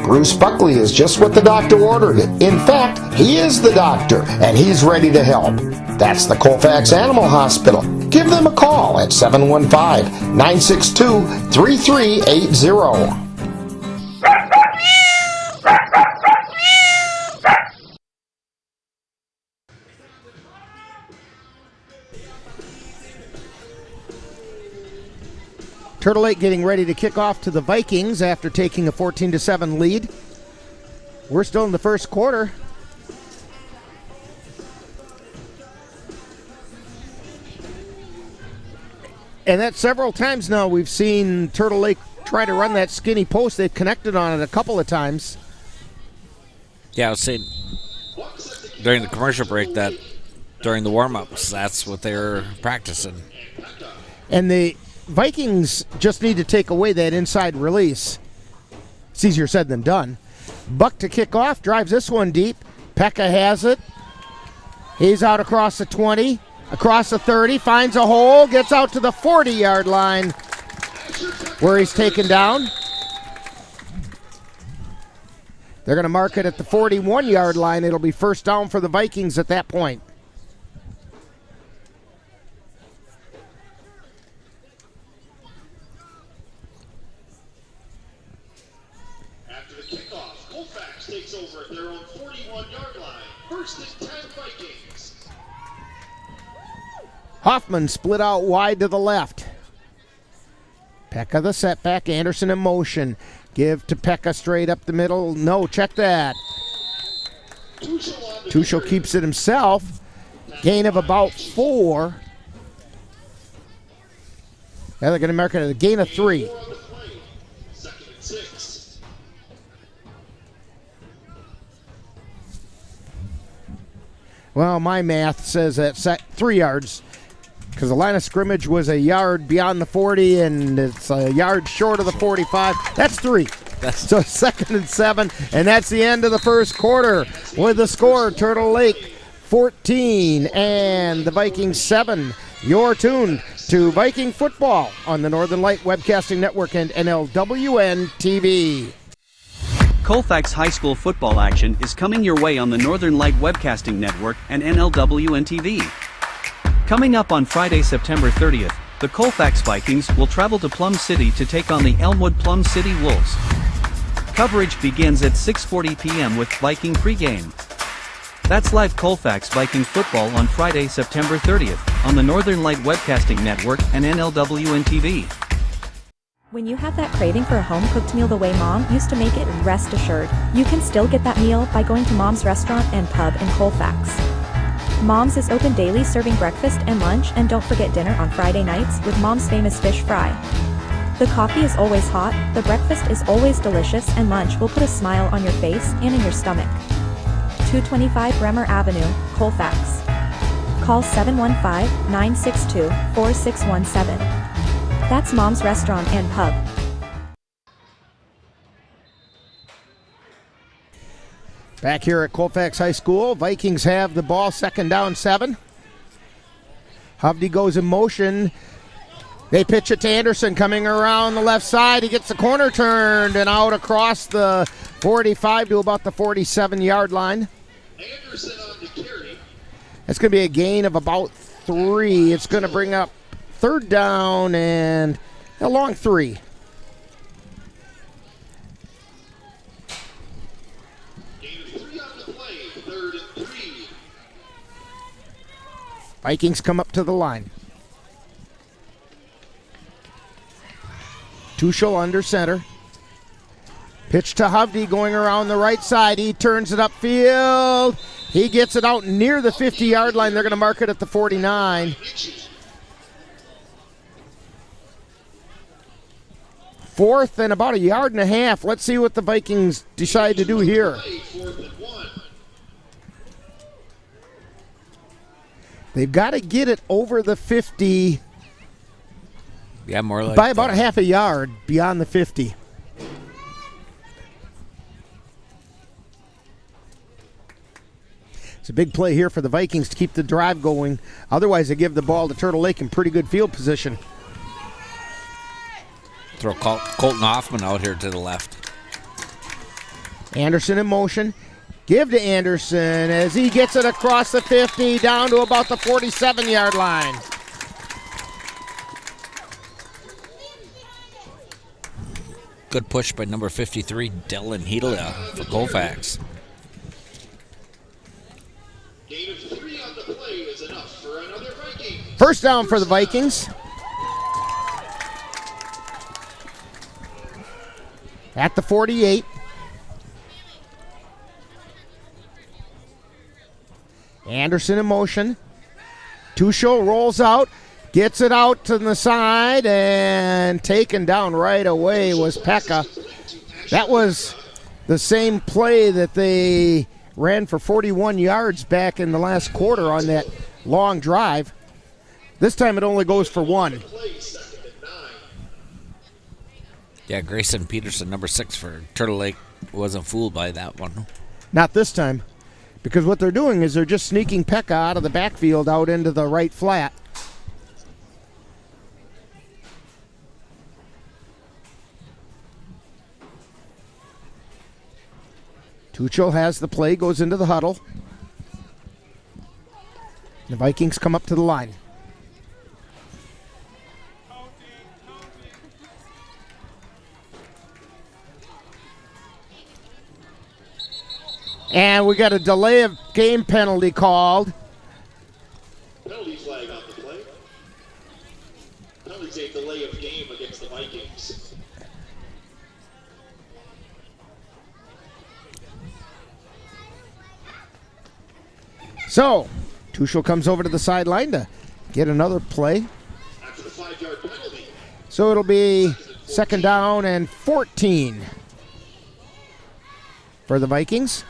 Bruce Buckley is just what the doctor ordered. In fact, he is the doctor, and he's ready to help. That's the Colfax Animal Hospital. Give them a call at 715-962-3380.
Turtle Lake getting ready to kick off to the Vikings after taking a 14-7 lead. We're still in the first quarter. And that several times now we've seen Turtle Lake try to run that skinny post. They've connected on it a couple of times.
Yeah, I was saying during the commercial break that during the warm-ups, that's what they were practicing.
And the Vikings just need to take away that inside release. It's easier said than done. Buck to kick off, drives this one deep. Pekka has it. He's out across the 20, across the 30, finds a hole, gets out to the 40-yard line. where he's taken down. They're going to mark it at the 41-yard line. It'll be first down for the Vikings at that point.
After the kickoff, Colfax takes over at their own 41-yard line. First and 10 Vikings.
Hoffman split out wide to the left. Pekka the setback, Anderson in motion. Give to Pekka straight up the middle. No, check that. Tuchel keeps it himself. Gain of about 4. Yeah, they're going to mark it at a gain of 3.
Second and 6.
Well, my math says that's 3 yards because the line of scrimmage was a yard beyond the 40 and it's a yard short of the 45. That's 3. So second and 7, and that's the end of the first quarter with the score, Turtle Lake 14 and the Vikings 7. You're tuned to Viking football on the Northern Light Webcasting Network and NLWN-TV.
Colfax High School football action is coming your way on the Northern Light Webcasting Network and NLWN-TV. Coming up on Friday, September 30th, the Colfax Vikings will travel to Plum City to take on the Elmwood Plum City Wolves. Coverage begins at 6:40 p.m. with Viking Pregame. That's live Colfax Viking football on Friday, September 30th, on the Northern Light Webcasting Network and NLWN-TV.
When you have that craving for a home-cooked meal the way Mom used to make it, rest assured, you can still get that meal by going to Mom's Restaurant and Pub in Colfax. Mom's is open daily, serving breakfast and lunch, and don't forget dinner on Friday nights with Mom's famous fish fry. The coffee is always hot, the breakfast is always delicious, and lunch will put a smile on your face and in your stomach. 225 Bremer Avenue, Colfax. Call 715-962-4617. That's Mom's Restaurant and Pub.
Back here at Colfax High School, Vikings have the ball, second down 7. Hovde goes in motion. They pitch it to Anderson coming around the left side. He gets the corner turned and out across the 45 to about the 47-yard line.
Anderson on the carry.
It's going to be a gain of about 3. It's going to bring up third down and a long 3. Vikings come up to the line. Tuchel under center. Pitch to Hovde going around the right side. He turns it upfield. He gets it out near the 50-yard line. They're going to mark it at the 49. 4th and about a yard and a half. Let's see what the Vikings decide to do here. They've got to get it over the 50.
Yeah, more like
by about a half a yard beyond the 50. It's a big play here for the Vikings to keep the drive going. Otherwise, they give the ball to Turtle Lake in pretty good field position.
Throw Colton Hoffman out here to the left.
Anderson in motion. Give to Anderson as he gets it across the 50 down to about the 47-yard line.
Good push by number 53, Dylan Hedela for Colfax.
Gain of 3 on the play is enough for another Viking.
First down for the Vikings. At the 48. Anderson in motion. Tuchel rolls out, gets it out to the side, and taken down right away was Pekka. That was the same play that they ran for 41 yards back in the last quarter on that long drive. This time it only goes for 1.
Yeah, Grayson Peterson, number 6 for Turtle Lake, wasn't fooled by that one.
Not this time. Because what they're doing is they're just sneaking Pekka out of the backfield out into the right flat. Tuchel has the play, goes into the huddle. The Vikings come up to the line. And we got a delay of game penalty called.
Penalty flag on the play. Penalty's a delay of game against the Vikings.
So, Tuchel comes over to the sideline to get another play.
After the 5-yard penalty.
So it'll be 2nd down and 14 for the Vikings.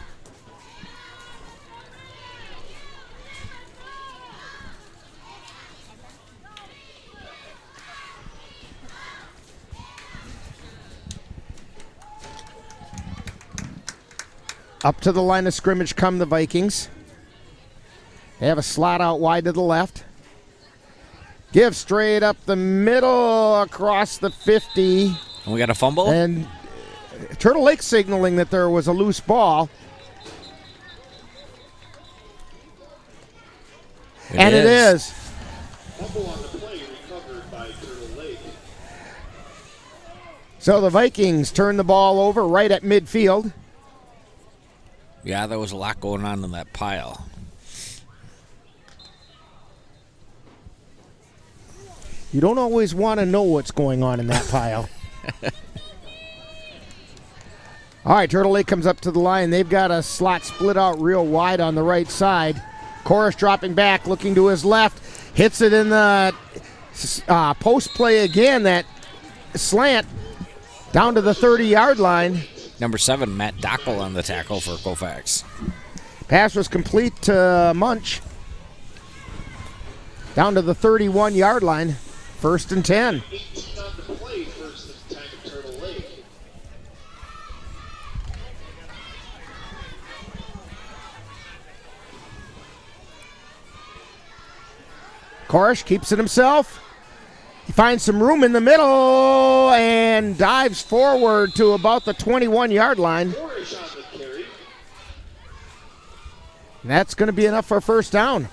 Up to the line of scrimmage come the Vikings. They have a slot out wide to the left. Give straight up the middle across the 50.
And we got a fumble?
And Turtle Lake signaling that there was a loose ball. It is.
Fumble on the play recovered by Turtle Lake.
So the Vikings turn the ball over right at midfield.
Yeah, there was a lot going on in that pile.
You don't always want to know what's going on in that pile. All right, Turtle Lake comes up to the line. They've got a slot split out real wide on the right side. Chorus dropping back, looking to his left. Hits it in the post play again, that slant down to the 30-yard line.
Number 7, Matt Dockel on the tackle for Colfax.
Pass was complete to Munch. Down to the 31-yard line. 1st and 10.
18 on the play, 1st and 10 at Turtle Lake.
Korish keeps it himself. He finds some room in the middle and dives forward to about the 21-yard line.
Korish on the carry.
And that's going to be enough for a 1st down.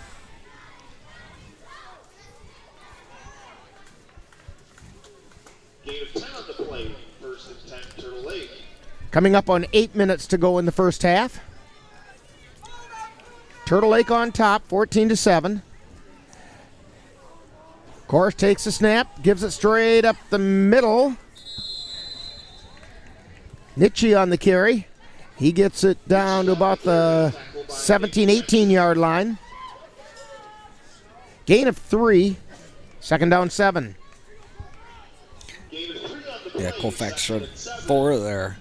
Gain of 10 on the play, 1st and 10 at Turtle Lake.
Coming up on 8 minutes to go in the first half. Turtle Lake on top, 14-7. Korish takes a snap, gives it straight up the middle. Nitchie on the carry. He gets it down to about the 17, 18-yard line. Gain of 3. 2nd down 7.
Yeah, Colfax showed 4 there.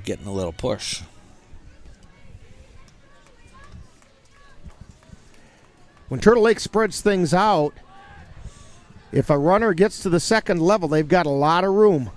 Getting a little push.
When Turtle Lake spreads things out, if a runner gets to the 2nd level, they've got a lot of room.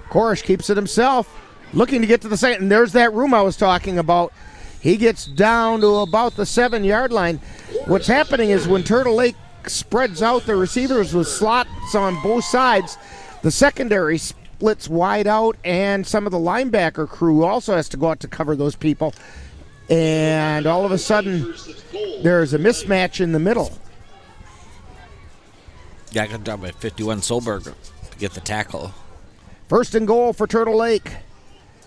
Korish keeps it himself, looking to get to the 2nd. And there's that room I was talking about. He gets down to about the 7-yard line. What's happening is when Turtle Lake spreads out the receivers with slots on both sides, the secondary splits wide out, and some of the linebacker crew also has to go out to cover those people. And all of a sudden, there's a mismatch in the middle.
Yeah, good job by 51 Solberg to get the tackle.
1st and goal for Turtle Lake.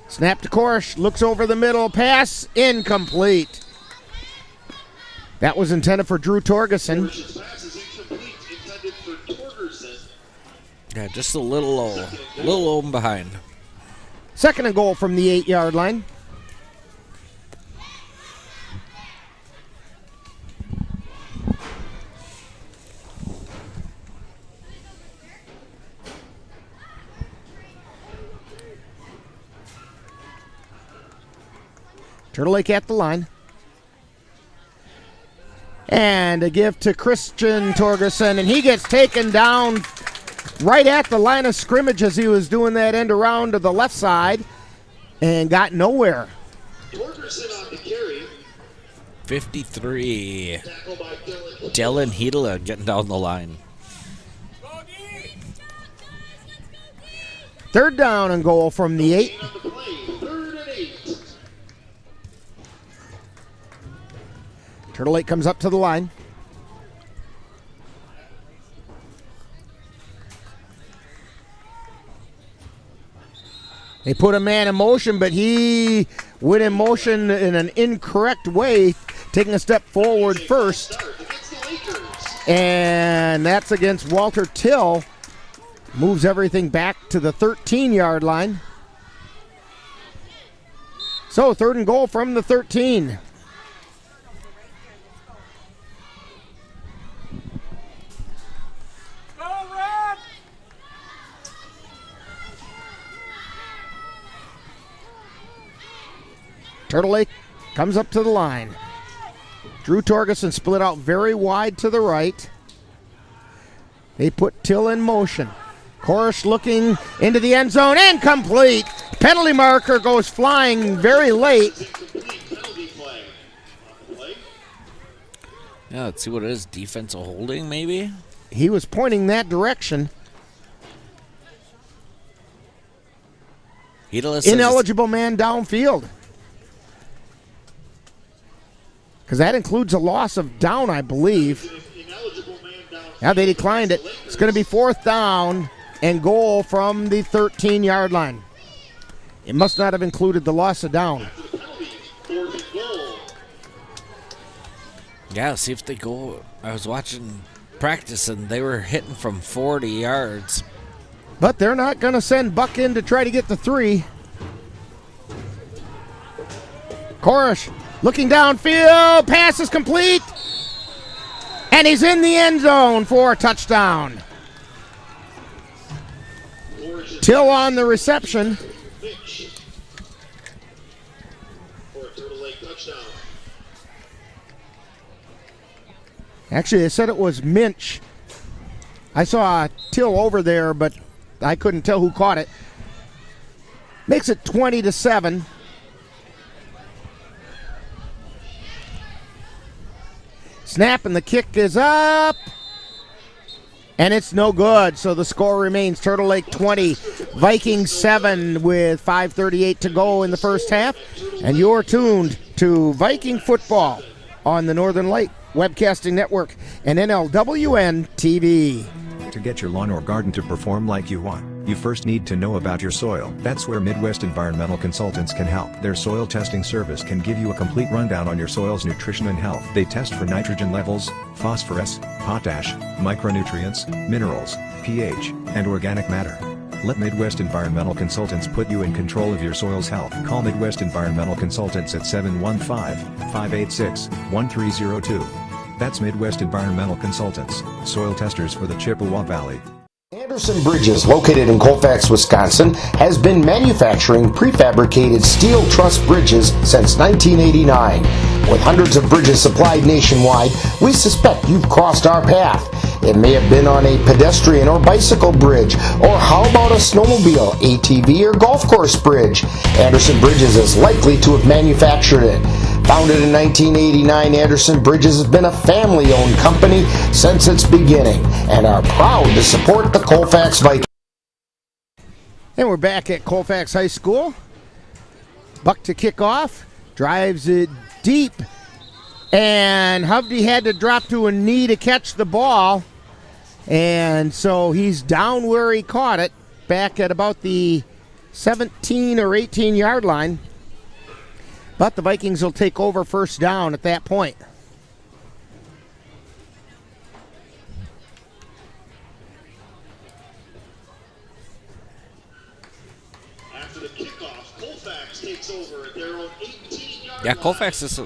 Snap to Korish, looks over the middle, pass incomplete. That was intended for Drew Torgerson.
Yeah, just a little low behind.
2nd and goal from the 8-yard line. Turtle Lake at the line. And a give to Christian Torgerson, and he gets taken down right at the line of scrimmage as he was doing that end around to the left side and got nowhere.
Torgerson on the carry.
53. Dylan Hedela getting down the line.
3rd down and goal from the 8.
3rd
Turtle Lake comes up to the line. They put a man in motion, but he went in motion in an incorrect way, taking a step forward first. And that's against Walter Till. Moves everything back to the 13-yard line. So 3rd and goal from the 13. Turtle Lake comes up to the line. Drew Torgerson split out very wide to the right. They put Till in motion. Korish looking into the end zone, incomplete. Penalty marker goes flying very late.
Yeah, let's see what it is. Defensive holding, maybe?
He was pointing that direction. Ineligible man downfield. Because that includes a loss of down, I believe. Yeah, they declined it. It's going to be 4th down and goal from the 13-yard line. It must not have included the loss of down.
Yeah, see if they go. I was watching practice, and they were hitting from 40 yards.
But they're not going to send Buck in to try to get the 3. Korish looking downfield, pass is complete, and he's in the end zone for a touchdown. Till on the reception. Actually, they said it was Minch. I saw Till over there, but I couldn't tell who caught it. Makes it 20-7. Snap, and the kick is up. And it's no good, so the score remains Turtle Lake 20, Vikings 7 with 5:38 to go in the first half. And you're tuned to Viking football on the Northern Light Webcasting Network and NLWN-TV.
To get your lawn or garden to perform like you want, you first need to know about your soil. That's where Midwest Environmental Consultants can help. Their soil testing service can give you a complete rundown on your soil's nutrition and health. They test for nitrogen levels, phosphorus, potash, micronutrients, minerals, pH, and organic matter. Let Midwest Environmental Consultants put you in control of your soil's health. Call Midwest Environmental Consultants at 715-586-1302. That's Midwest Environmental Consultants, soil testers for the Chippewa Valley.
Anderson Bridges, located in Colfax, Wisconsin, has been manufacturing prefabricated steel truss bridges since 1989. With hundreds of bridges supplied nationwide, we suspect you've crossed our path. It may have been on a pedestrian or bicycle bridge, or how about a snowmobile, ATV, or golf course bridge? Anderson Bridges is likely to have manufactured it. Founded in 1989, Anderson Bridges has been a family-owned company since its beginning and are proud to support the Colfax Vikings.
And we're back at Colfax High School. Buck to kick off, drives it deep, and Hovde had to drop to a knee to catch the ball, and so he's down where he caught it, back at about the 17 or 18-yard line. But the Vikings will take over first down at that point.
After the kickoff, Colfax takes over at their own 18-yard
Yeah, Colfax has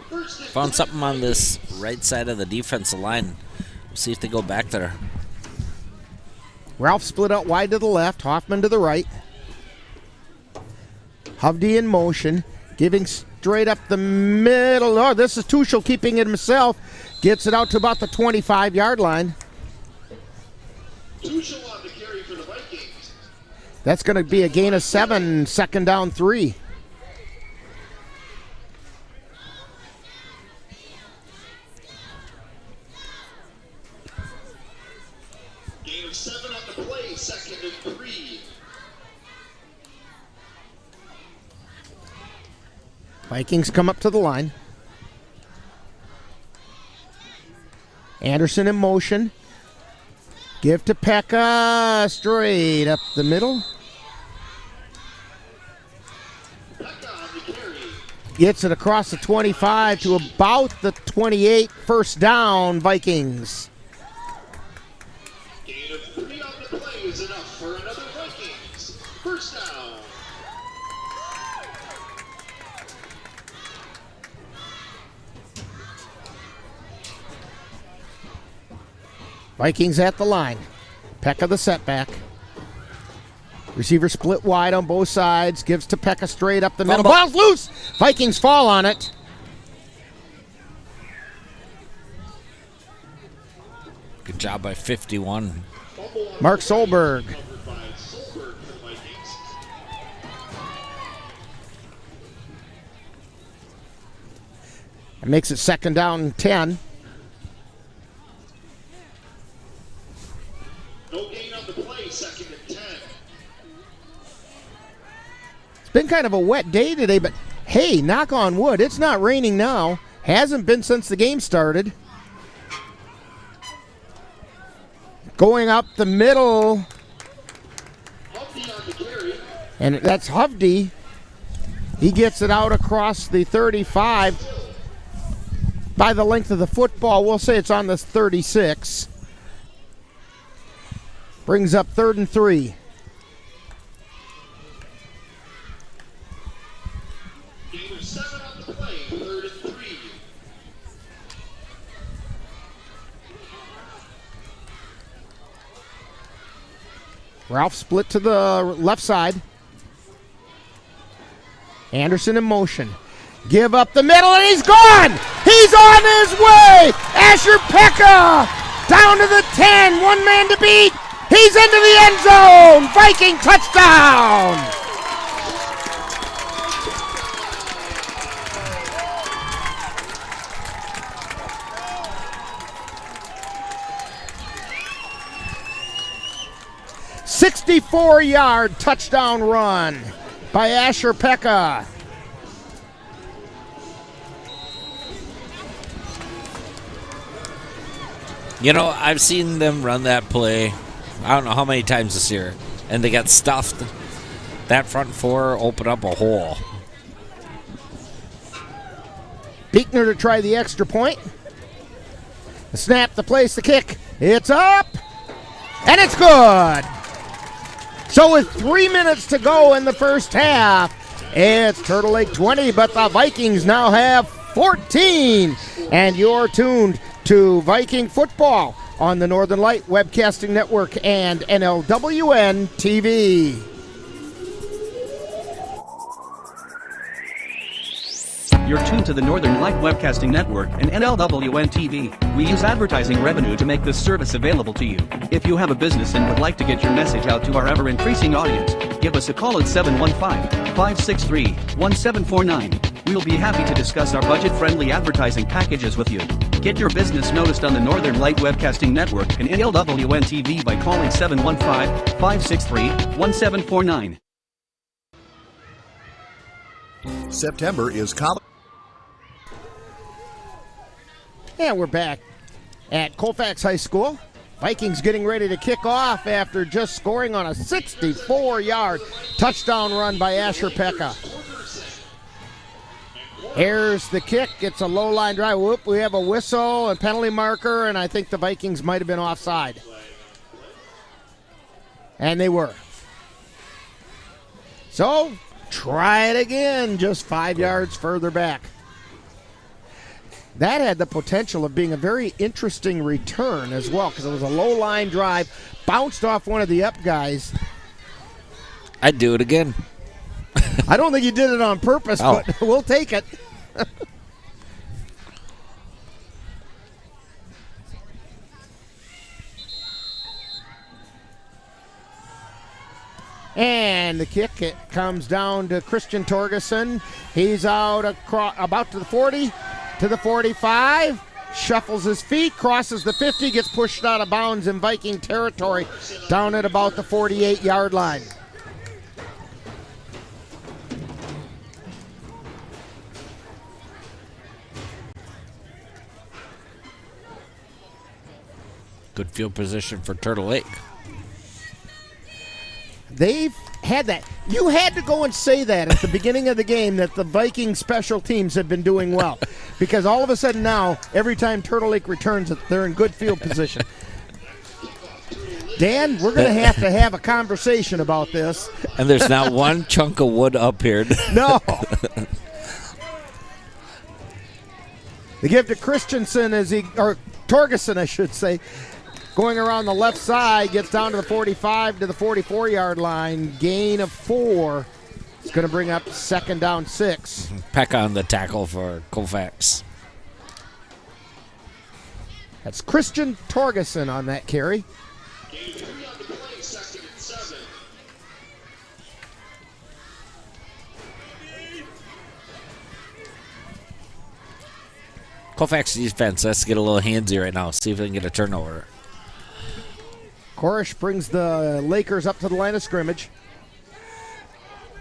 found something on this right side of the defensive line. We'll see if they go back there.
Ralph split out wide to the left, Hoffman to the right. Hovde in motion, giving straight up the middle. Oh, this is Tuchel keeping it himself. Gets it out to about the 25-yard line.
Tuchel on the carry for the Vikings.
That's going to be a gain of 7, second down 3.
Gain of 7 on the play, second and 3.
Vikings come up to the line. Anderson in motion. Give to Pekka, straight up the middle. Gets it across the 25 to about the 28. First down, Vikings.
Gain of 3 on the play is enough for another Vikings. First down.
Vikings at the line. Pekka the setback. Receiver split wide on both sides. Gives to Pekka straight up the middle. Ball's loose. Vikings fall on it.
Good job by 51.
Mark Solberg. It makes it second down and 10.
No gain on the play, second and 10.
It's been kind of a wet day today, but hey, knock on wood, it's not raining now. Hasn't been since the game started. Going up the middle. And that's Hovde. He gets it out across the 35 by the length of the football. We'll say it's on the 36. Brings up 3rd and 3.
Gain of 7 on the play, 3rd and 3.
Ralph split to the left side. Anderson in motion. Give up the middle, and he's gone! He's on his way! Asher Pekka down to the 10. One man to beat. He's into the end zone. Viking touchdown! "64-yard touchdown run by Asher Pekka."
You know, I've seen them run that play, I don't know how many times this year, and they got stuffed. That front four opened up a hole.
Beekner to try the extra point. The snap, the place, the kick. It's up, and it's good. So with 3 minutes to go in the first half, it's Turtle Lake 20, but the Vikings now have 14. And you're tuned to Viking football on the Northern Light Webcasting Network and NLWN-TV.
You're tuned to the Northern Light Webcasting Network and NLWN-TV. We use advertising revenue to make this service available to you. If you have a business and would like to get your message out to our ever-increasing audience, give us a call at 715-563-1749. We'll be happy to discuss our budget-friendly advertising packages with you. Get your business noticed on the Northern Light Webcasting Network and NLWN-TV by calling 715-563-1749.
September is college.
And we're back at Colfax High School. Vikings getting ready to kick off after just scoring on a 64-yard touchdown run by Asher Pekka. Here's the kick. It's a low-line drive. Whoop, we have a whistle and penalty marker, and I think the Vikings might have been offside. And they were. So, try it again, just 5 yards further back. That had the potential of being a very interesting return as well, because it was a low-line drive, bounced off one of the up guys.
I'd do it again.
I don't think you did it on purpose, but we'll take it. And the kick, it comes down to Christian Torgerson. He's out across, about to the 40, to the 45, shuffles his feet, crosses the 50, gets pushed out of bounds in Viking territory, down at about the 48-yard line.
Good field position for Turtle Lake.
They've had that. You had to go and say that at the beginning of the game that the Viking special teams have been doing well. Because all of a sudden now, every time Turtle Lake returns, they're in good field position. Dan, we're going to have a conversation about this.
And there's not one chunk of wood up here.
No. They give to Christensen or Torgerson, I should say, going around the left side, gets down to the 45 to the 44-yard line. Gain of 4. It's going to bring up 2nd down 6.
Peck on the tackle for Colfax.
That's Christian Torgerson on that carry.
Gain 3 on the play, 2nd and 7.
Colfax defense, let's get a little handsy right now. See if we can get a turnover.
Korish brings the Lakers up to the line of scrimmage.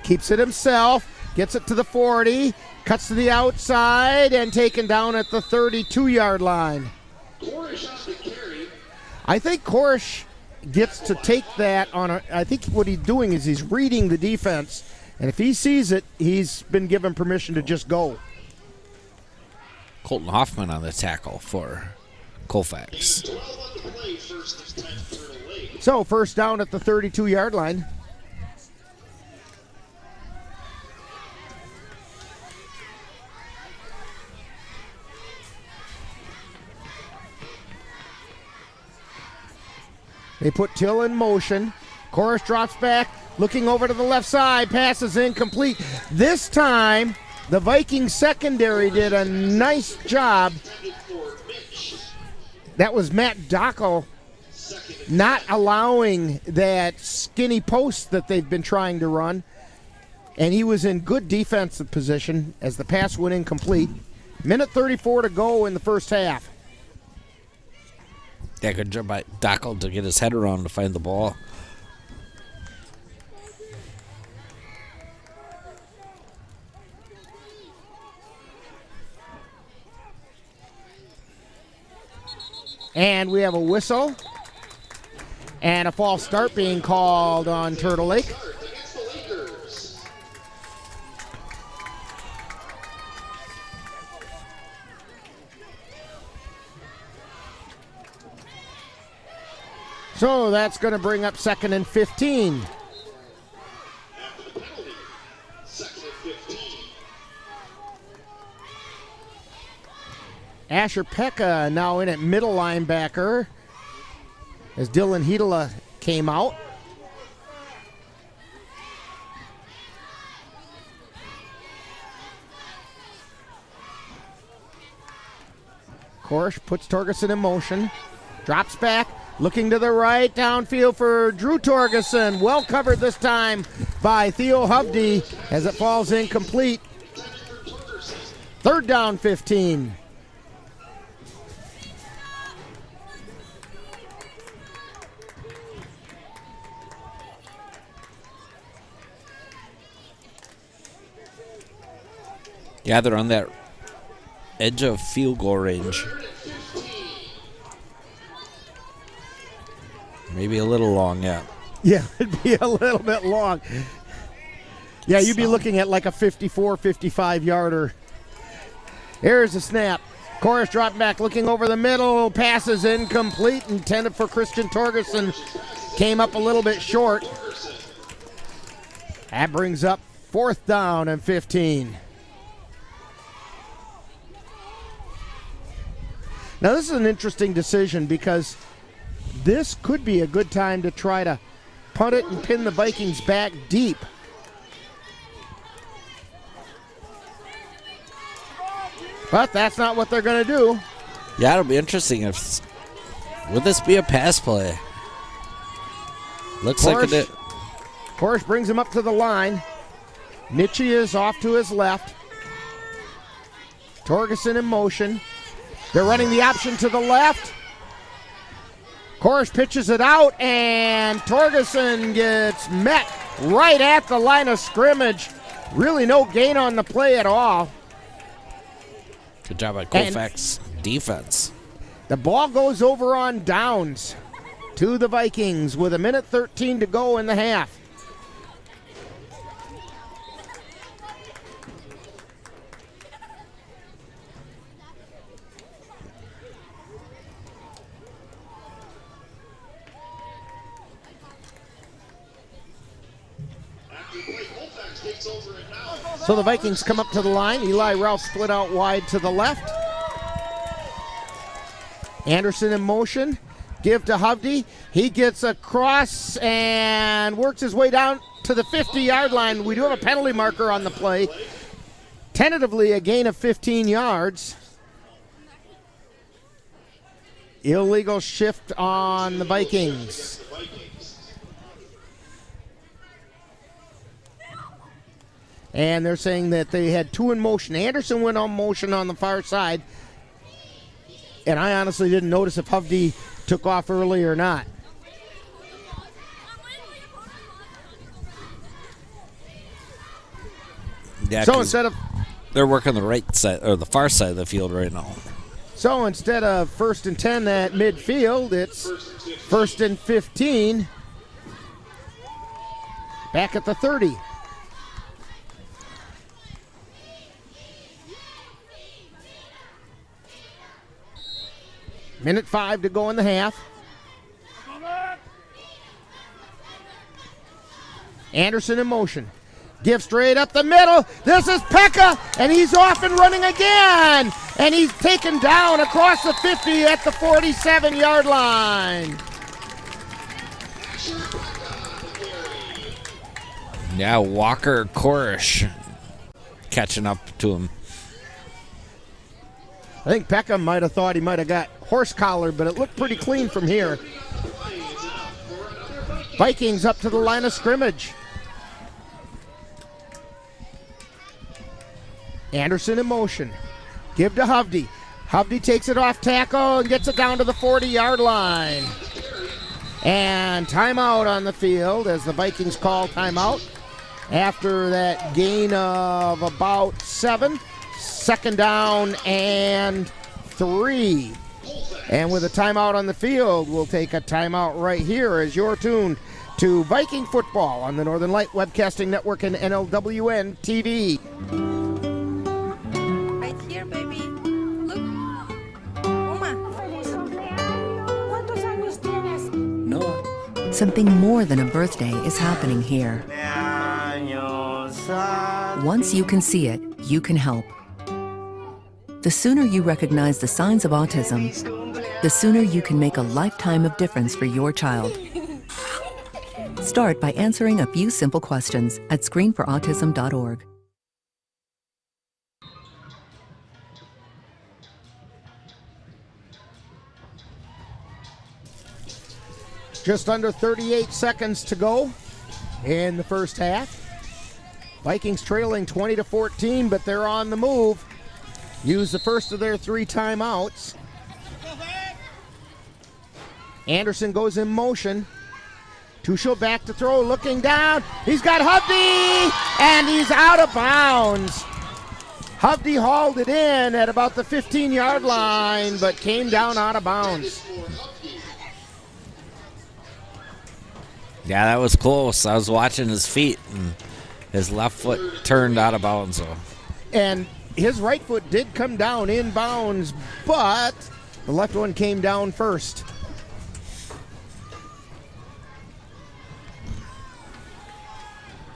Keeps it himself. Gets it to the 40. Cuts to the outside and taken down at the 32-yard line.
Korish on the carry.
I think Korish gets to take that on I think what he's doing is he's reading the defense. And if he sees it, he's been given permission to just go.
Colton Hoffman on the tackle for Colfax.
12 on the play, 1st and 10 Turtle Lake.
So 1st down at the 32-yard line. They put Till in motion. Korish drops back, looking over to the left side. Passes incomplete. This time, the Viking secondary did a nice job. That was Matt Dockel not allowing that skinny post that they've been trying to run. And he was in good defensive position as the pass went incomplete. Minute 34 to go in the first half.
Yeah, good job by Dockel to get his head around to find the ball.
And we have a whistle and a false start being called on Turtle Lake. So that's going to bring up 2nd and 15. Asher Pekka now in at middle linebacker as Dylan Hedela came out. Korish puts Torgerson in motion, drops back, looking to the right, downfield for Drew Torgerson. Well covered this time by Theo Hovde as it falls incomplete. 3rd down 15.
Yeah, they're on that edge of field goal range. Maybe a little long, yeah.
Yeah, it'd be a little bit long. Yeah, you'd be looking at like a 54, 55-yarder. Here's the snap. Korish dropped back, looking over the middle. Passes incomplete, intended for Christian Torgerson. Came up a little bit short. That brings up 4th down and 15. Now, this is an interesting decision because this could be a good time to try to punt it and pin the Vikings back deep. But that's not what they're going to do.
Yeah, it'll be interesting. Would this be a pass play? Looks like it.
Korish brings him up to the line. Nietzsche is off to his left. Torgerson in motion. They're running the option to the left. Korish pitches it out, and Torgerson gets met right at the line of scrimmage. Really no gain on the play at all.
Good job by Colfax defense.
The ball goes over on downs to the Vikings with 1:13 to go in the half. So the Vikings come up to the line. Eli Ralph split out wide to the left. Anderson in motion. Give to Hovde. He gets across and works his way down to the 50-yard line. We do have a penalty marker on the play. Tentatively a gain of 15 yards. Illegal shift on the Vikings. And they're saying that they had two in motion. Anderson went on motion on the far side. And I honestly didn't notice if Hovde took off early or not.
Yeah,
so instead of
they're working the right side or the far side of the field right now.
So instead of 1st and 10 at midfield, it's 1st and 15. Back at the 30. Minute 5 to go in the half. Anderson in motion. Give straight up the middle. This is Pekka, and he's off and running again. And he's taken down across the 50 at the 47-yard line.
Yeah, Walker Korish catching up to him.
I think Pekka might have thought he might have got horse collared, but it looked pretty clean from here. Vikings up to the line of scrimmage. Anderson in motion. Give to Hovde. Hovde takes it off tackle and gets it down to the 40-yard line. And timeout on the field as the Vikings call timeout after that gain of about 7. 2nd down and 3. And with a timeout on the field, we'll take a timeout right here as you're tuned to Viking football on the Northern Light Webcasting Network and NLWN-TV.
Right here, baby. Look. Uma.
No. Something more than a birthday is happening here. Once you can see it, you can help. The sooner you recognize the signs of autism, the sooner you can make a lifetime of difference for your child. Start by answering a few simple questions at screenforautism.org.
Just under 38 seconds to go in the first half. Vikings trailing 20-14, but they're on the move. Use the first of their 3 timeouts. Anderson goes in motion. Tuchel back to throw, looking down. He's got Hovde, and he's out of bounds. Hovde hauled it in at about the 15-yard line, but came down out of bounds.
Yeah, that was close. I was watching his feet, and his left foot turned out of bounds. So.
And his right foot did come down in bounds, but the left one came down first.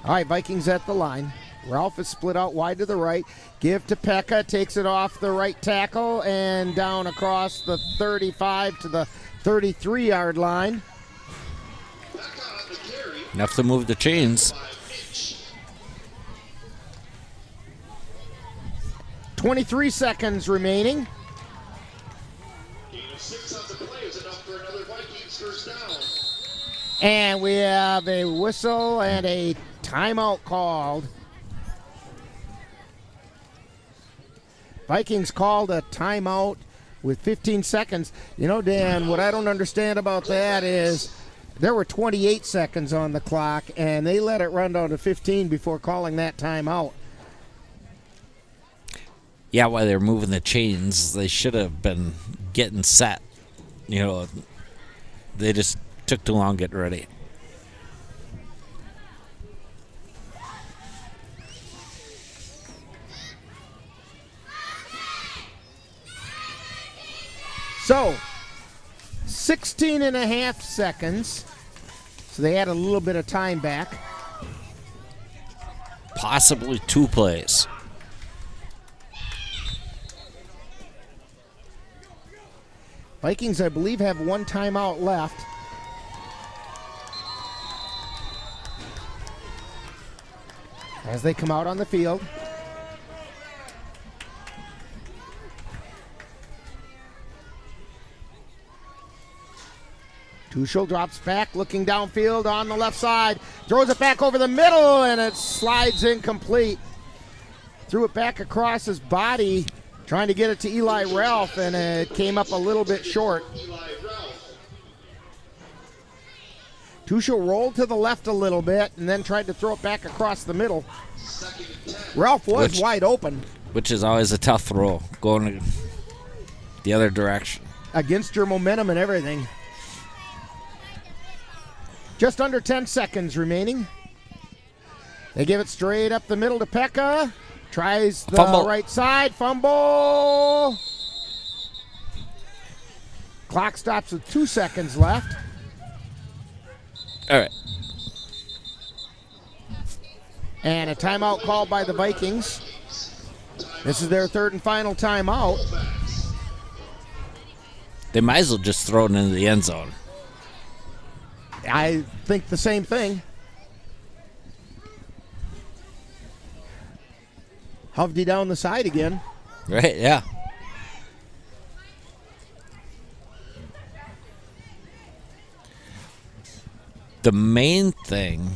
All right, Vikings at the line. Ralph is split out wide to the right. Give to Pekka, takes it off the right tackle and down across the 35 to the 33-yard line.
Enough to move the chains.
23 seconds remaining. And we have a whistle and a timeout called. Vikings called a timeout with 15 seconds. You know, Dan, what I don't understand about that is there were 28 seconds on the clock, and they let it run down to 15 before calling that timeout.
Yeah, while they're moving the chains, they should have been getting set. You know, they just took too long getting ready.
So, 16 and a half seconds. So they had a little bit of time back.
Possibly 2 plays.
Vikings, I believe, have 1 timeout left. As they come out on the field. Tuchel drops back, looking downfield on the left side. Throws it back over the middle, and it slides incomplete. Threw it back across his body, trying to get it to Eli Ralph, and it came up a little bit short. Tuchel rolled to the left a little bit and then tried to throw it back across the middle. Ralph was wide open.
Which is always a tough throw, going the other direction.
Against your momentum and everything. Just under 10 seconds remaining. They give it straight up the middle to Pekka. Tries the right side. Fumble. Clock stops with 2 seconds left.
All right.
And a timeout called by the Vikings. This is their 3rd and final timeout.
They might as well just throw it into the end zone.
I think the same thing. Hovde down the side again.
Right, yeah. The main thing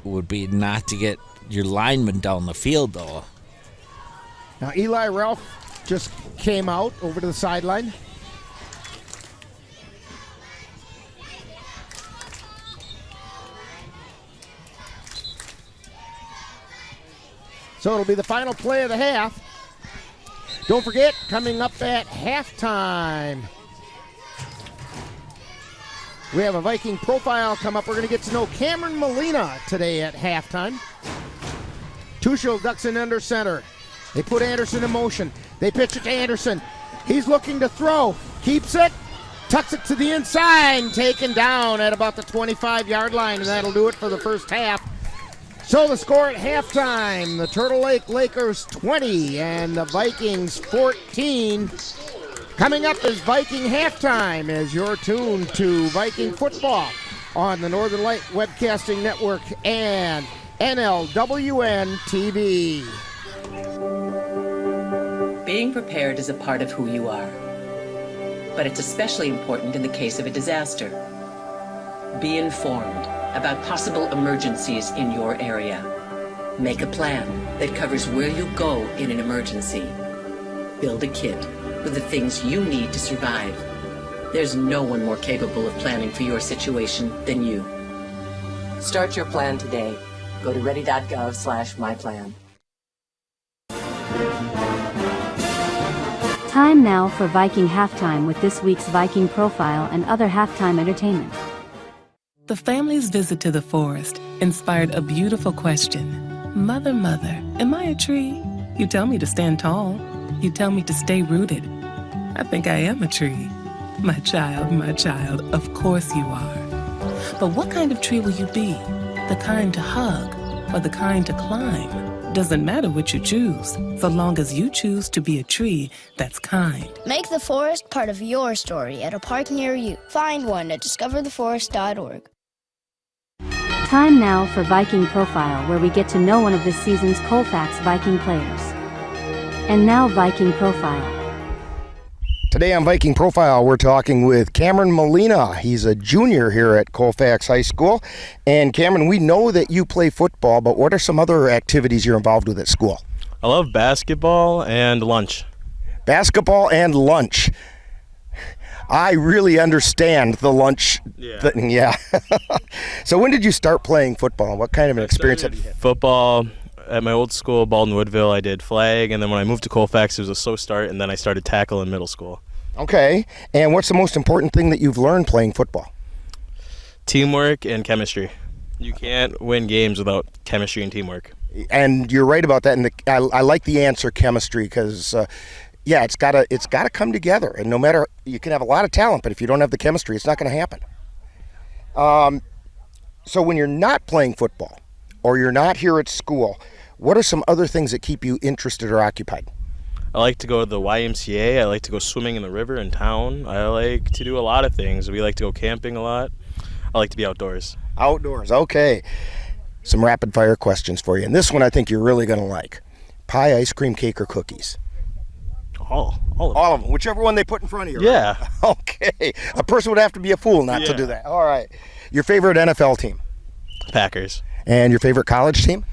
would be not to get your lineman down the field, though.
Now, Eli Ralph just came out over to the sideline. So it'll be the final play of the half. Don't forget, coming up at halftime, we have a Viking profile come up. We're going to get to know Cameron Molina today at halftime. Tuchel ducks in under center. They put Anderson in motion. They pitch it to Anderson. He's looking to throw. Keeps it. Tucks it to the inside. And taken down at about the 25-yard line. And that'll do it for the first half. So the score at halftime, the Turtle Lake Lakers 20 and the Vikings 14. Coming up is Viking Halftime as you're tuned to Viking football on the Northern Light Webcasting Network and NLWN-TV.
Being prepared is a part of who you are, but it's especially important in the case of a disaster. Be informed about possible emergencies in your area. Make a plan that covers where you go in an emergency. Build a kit with the things you need to survive. There's no one more capable of planning for your situation than you. Start your plan today. Go to ready.gov/myplan.
Time now for Viking Halftime with this week's Viking profile and other halftime entertainment.
The family's visit to the forest inspired a beautiful question. Mother, mother, am I a tree? You tell me to stand tall. You tell me to stay rooted. I think I am a tree. My child, of course you are. But what kind of tree will you be? The kind to hug or the kind to climb? Doesn't matter what you choose, so long as you choose to be a tree that's kind.
Make the forest part of your story at a park near you. Find one at discovertheforest.org.
Time now for Viking Profile, where we get to know one of this season's Colfax Viking players. And now Viking Profile.
Today on Viking Profile, we're talking with Cameron Molina. He's a junior here at Colfax High School. And Cameron, we know that you play football, but what are some other activities you're involved with at school?
I love basketball and lunch.
Basketball and lunch. I really understand the lunch thing, yeah. So when did you start playing football? What kind of an experience have you had?
Football at my old school, Baldwin Woodville, I did flag, and then when I moved to Colfax, it was a slow start, and then I started tackle in middle school.
Okay. And what's the most important thing that you've learned playing football?
Teamwork and chemistry. You can't win games without chemistry and teamwork.
And you're right about that. And I like the answer, chemistry, because it's gotta come together. And no matter, you can have a lot of talent, but if you don't have the chemistry, it's not going to happen. So when you're not playing football or you're not here at school, what are some other things that keep you interested or occupied?
I like to go to the YMCA. I like to go swimming in the river in town. I like to do a lot of things. We like to go camping a lot. I like to be outdoors. Outdoors,
okay. Some rapid fire questions for you. And this one I think you're really going to like. Pie, ice cream, cake, or cookies?
All
of them. Whichever one they put in front of you.
Yeah.
Right? Okay. A person would have to be a fool not to do that. All right. Your favorite NFL team?
Packers.
And your favorite college team?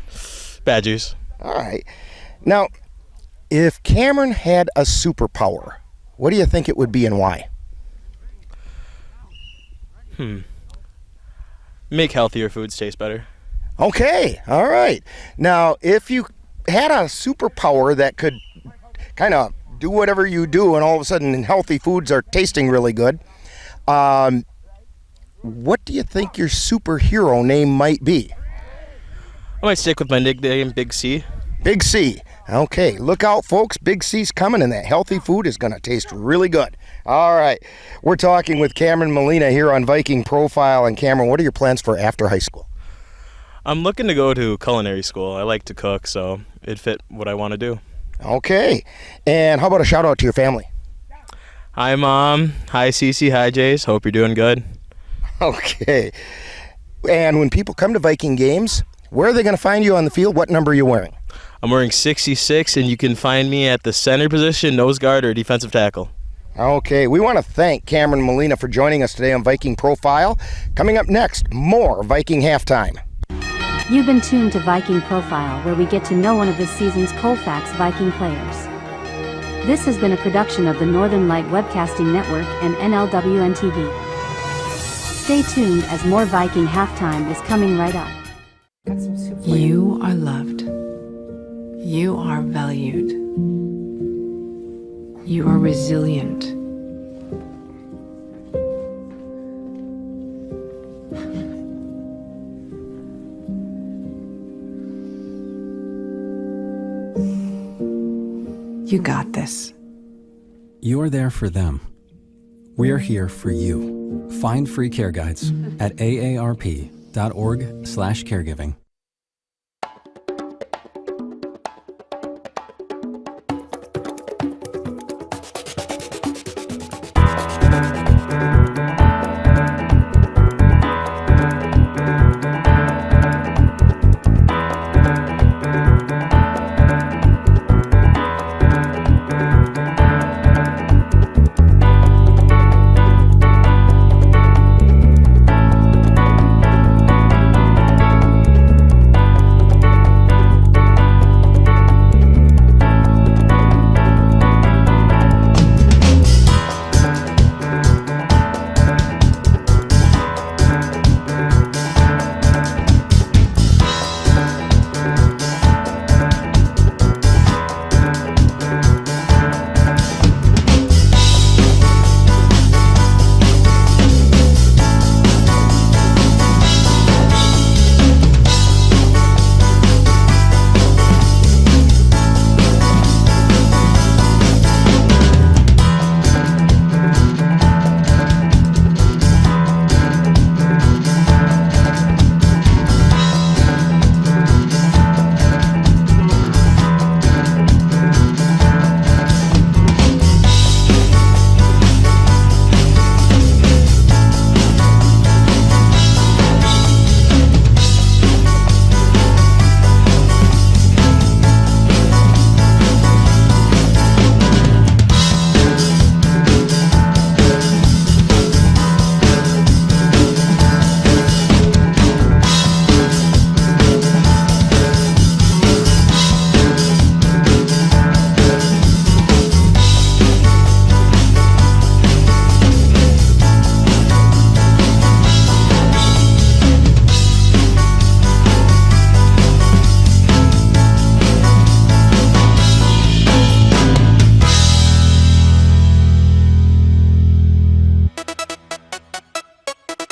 Badgers.
All right. Now, if Cameron had a superpower, what do you think it would be and why?
Make healthier foods taste better.
Okay. All right. Now, if you had a superpower that could kind of do whatever you do and all of a sudden healthy foods are tasting really good, what do you think your superhero name might be?
I might stick with my nickname, Big C.
Big C. Okay, look out, folks. Big C's coming, and that healthy food is going to taste really good. All right. We're talking with Cameron Molina here on Viking Profile. And Cameron, what are your plans for after high school?
I'm looking to go to culinary school. I like to cook, so it'd fit what I want to do.
Okay. And how about a shout out to your family?
Hi, Mom. Hi, Cece. Hi, Jace. Hope you're doing good.
Okay. And when people come to Viking games, where are they going to find you on the field? What number are you wearing?
I'm wearing 66, and you can find me at the center position, nose guard, or defensive tackle.
Okay, we want to thank Cameron Molina for joining us today on Viking Profile. Coming up next, more Viking Halftime.
You've been tuned to Viking Profile, where we get to know one of this season's Colfax Viking players. This has been a production of the Northern Light Webcasting Network and NLWN-TV. Stay tuned as more Viking Halftime is coming right up.
You are loved. You are valued. You are resilient. You got this.
You're there for them. We're here for you. Find free care guides at aarp.org/caregiving.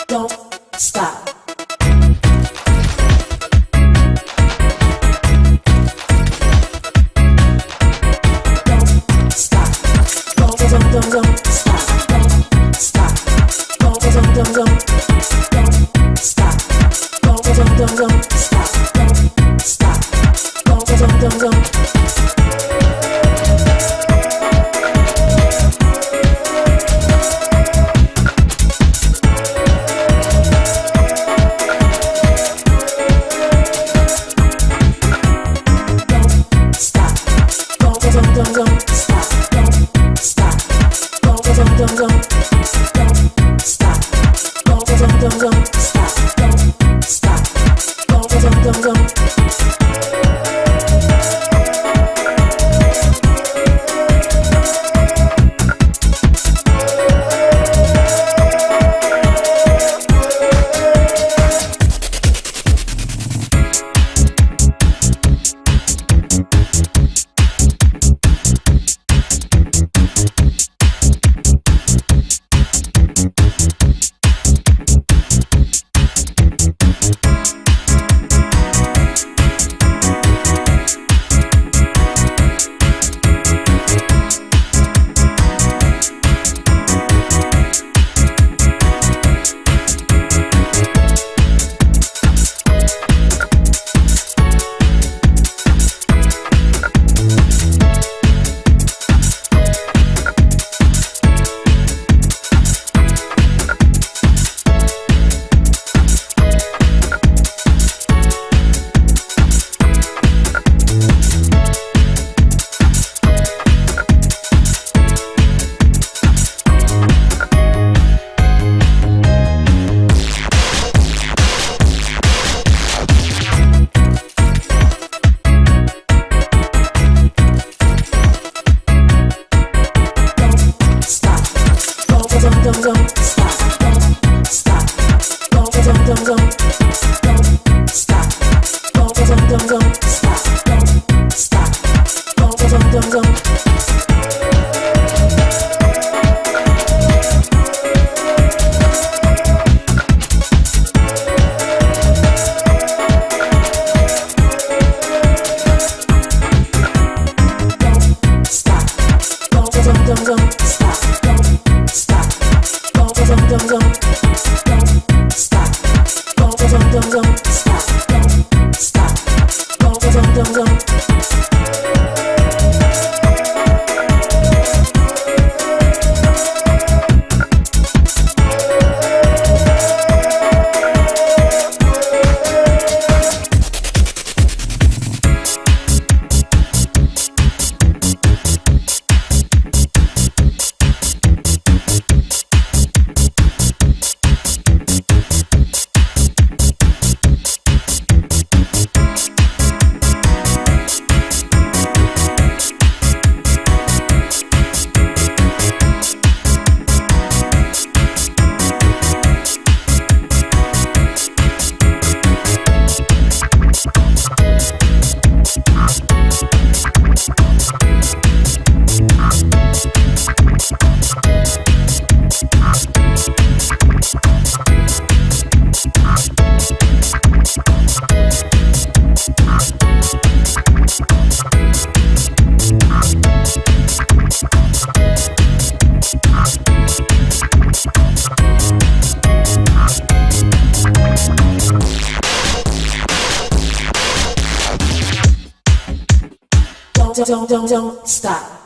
don't stop. Don't stop.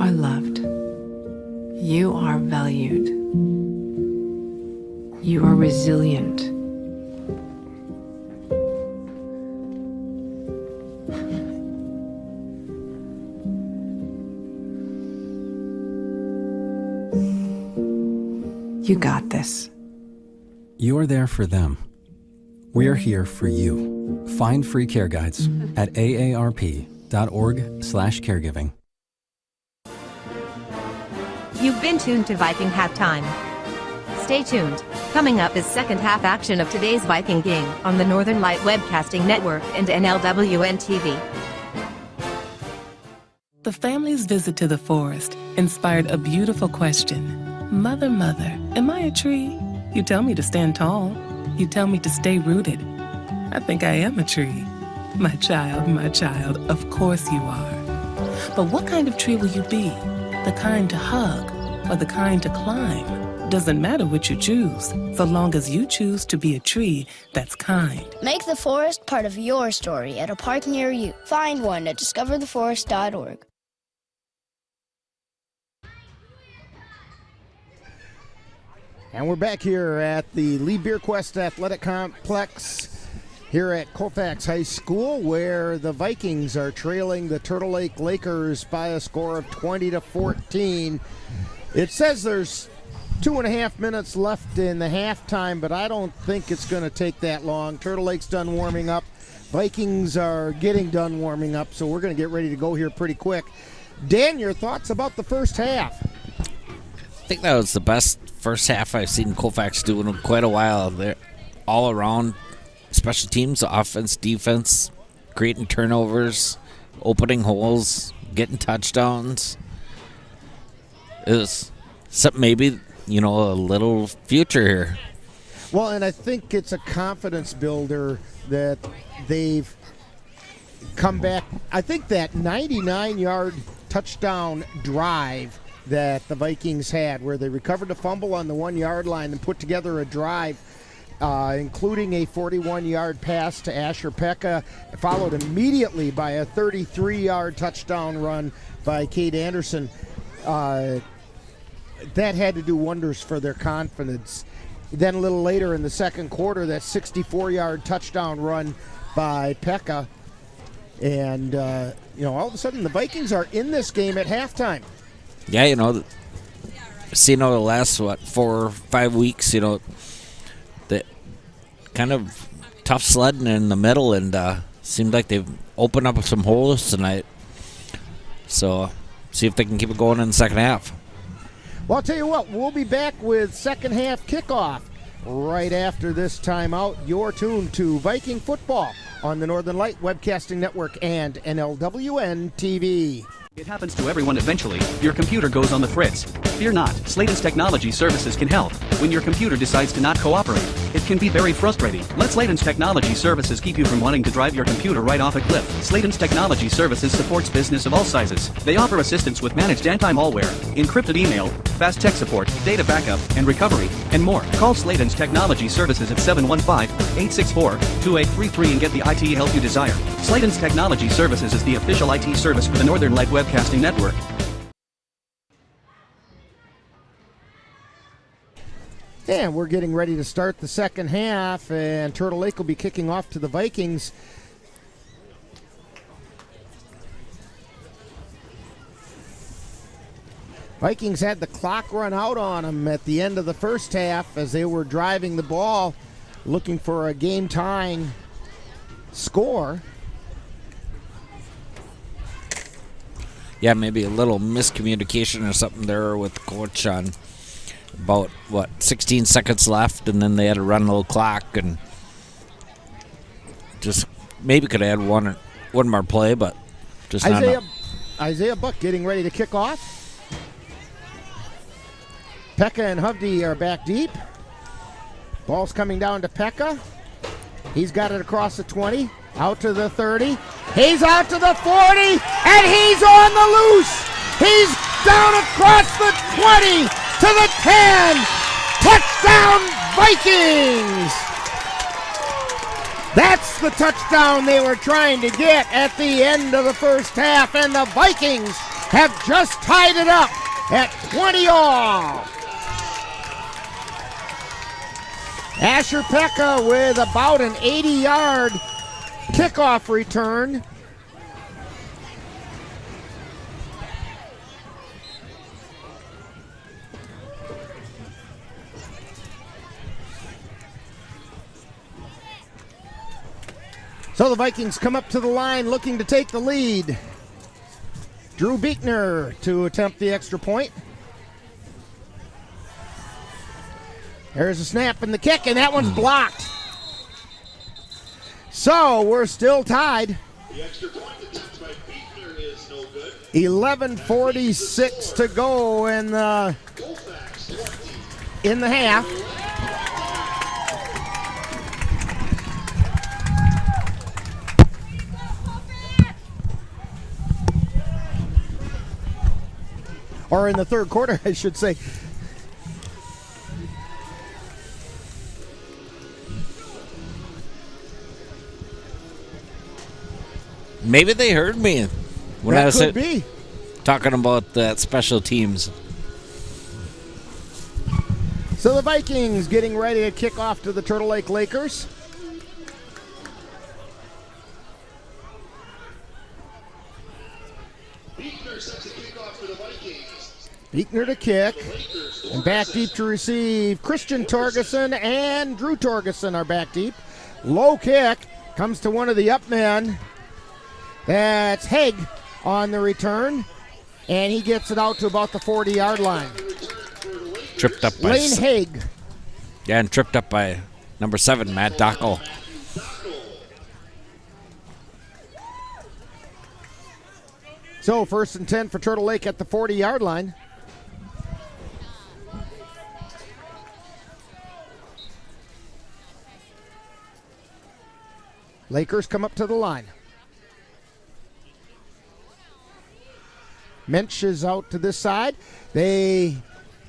are loved. You are valued. You are resilient. You got this.
You're there for them. We're here for you. Find free care guides at aarp.org/caregiving.
You've been tuned to Viking Halftime. Stay tuned. Coming up is second half action of today's Viking game on the Northern Light Webcasting Network and NLWN-TV.
The family's visit to the forest inspired a beautiful question. Mother, mother, am I a tree? You tell me to stand tall. You tell me to stay rooted. I think I am a tree. My child, of course you are. But what kind of tree will you be? The kind to hug or the kind to climb? Doesn't matter what you choose, so long as you choose to be a tree that's kind.
Make the forest part of your story at a park near you. Find one at discovertheforest.org.
And we're back here at the Lee Beerquest Athletic Complex here at Colfax High School, where the Vikings are trailing the Turtle Lake Lakers by a score of 20-14. It says there's 2.5 minutes left in the halftime, but I don't think it's going to take that long. Turtle Lake's done warming up. Vikings are getting done warming up, so we're going to get ready to go here pretty quick. Dan, your thoughts about the first half?
I think that was the best first half I've seen Colfax do in quite a while. They're all around special teams, offense, defense, creating turnovers, opening holes, getting touchdowns. It was something maybe, a little future here.
Well, and I think it's a confidence builder that they've come back. I think that 99-yard touchdown drive that the Vikings had, where they recovered a fumble on the 1-yard line and put together a drive, including a 41-yard pass to Asher Pekka, followed immediately by a 33-yard touchdown run by Cade Anderson. That had to do wonders for their confidence. Then a little later in the second quarter, that 64-yard touchdown run by Pekka. And, all of a sudden the Vikings are in this game at halftime.
Yeah, seen over the last, 4 or 5 weeks, the kind of tough sledding in the middle, and seemed like they've opened up some holes tonight. So, see if they can keep it going in the second half.
Well, I'll tell you what, we'll be back with second half kickoff right after this timeout. You're tuned to Viking football on the Northern Light Webcasting Network and NLWN-TV.
It happens to everyone eventually. Your computer goes on the fritz. Fear not, Slayton's Technology Services can help. When your computer decides to not cooperate, it can be very frustrating. Let Slayton's Technology Services keep you from wanting to drive your computer right off a cliff. Slayton's Technology Services supports business of all sizes. They offer assistance with managed anti-malware, encrypted email, fast tech support, data backup, and recovery, and more. Call Slayton's Technology Services at 715-864-2833 and get the IT help you desire. Slayton's Technology Services is the official IT service for the Northern Light Webcasting Network.
And we're getting ready to start the second half, and Turtle Lake will be kicking off to the Vikings. Vikings had the clock run out on them at the end of the first half as they were driving the ball, looking for a game-tying score.
Yeah, maybe a little miscommunication or something there with the coach on about, 16 seconds left, and then they had to run a little clock and just maybe could have had one more play, but just not enough.
Isaiah Buck getting ready to kick off. Pekka and Hovde are back deep. Ball's coming down to Pekka. He's got it across the 20, out to the 30. He's out to the 40, and he's on the loose. He's down across the 20 to the 10. Touchdown, Vikings! That's the touchdown they were trying to get at the end of the first half, and the Vikings have just tied it up at 20 all. Asher Pekka with about an 80-yard kickoff return. So the Vikings come up to the line looking to take the lead. Drew Beekner to attempt the extra point. There's a snap and the kick, and that one's blocked. So we're still tied.
The extra point attempt by Beekner is no good.
11:46 to go in the half. Or in the third quarter, I should say.
Maybe they heard me when
That
I was
could be.
talking about that special teams.
So the Vikings getting ready to kick off to the Turtle Lake Lakers.
Beekner sets the kickoff for the Vikings.
Beekner to kick. And back deep to receive. Christian Torgerson and Drew Torgerson are back deep. Low kick comes to one of the up men. That's Haig on the return. And he gets it out to about the 40-yard line.
Tripped up by
Lane Haig.
Yeah, and tripped up by number 7, Matt Dockel.
So 1st and 10 for Turtle Lake at the 40-yard line. Lakers come up to the line. Mensch is out to this side. They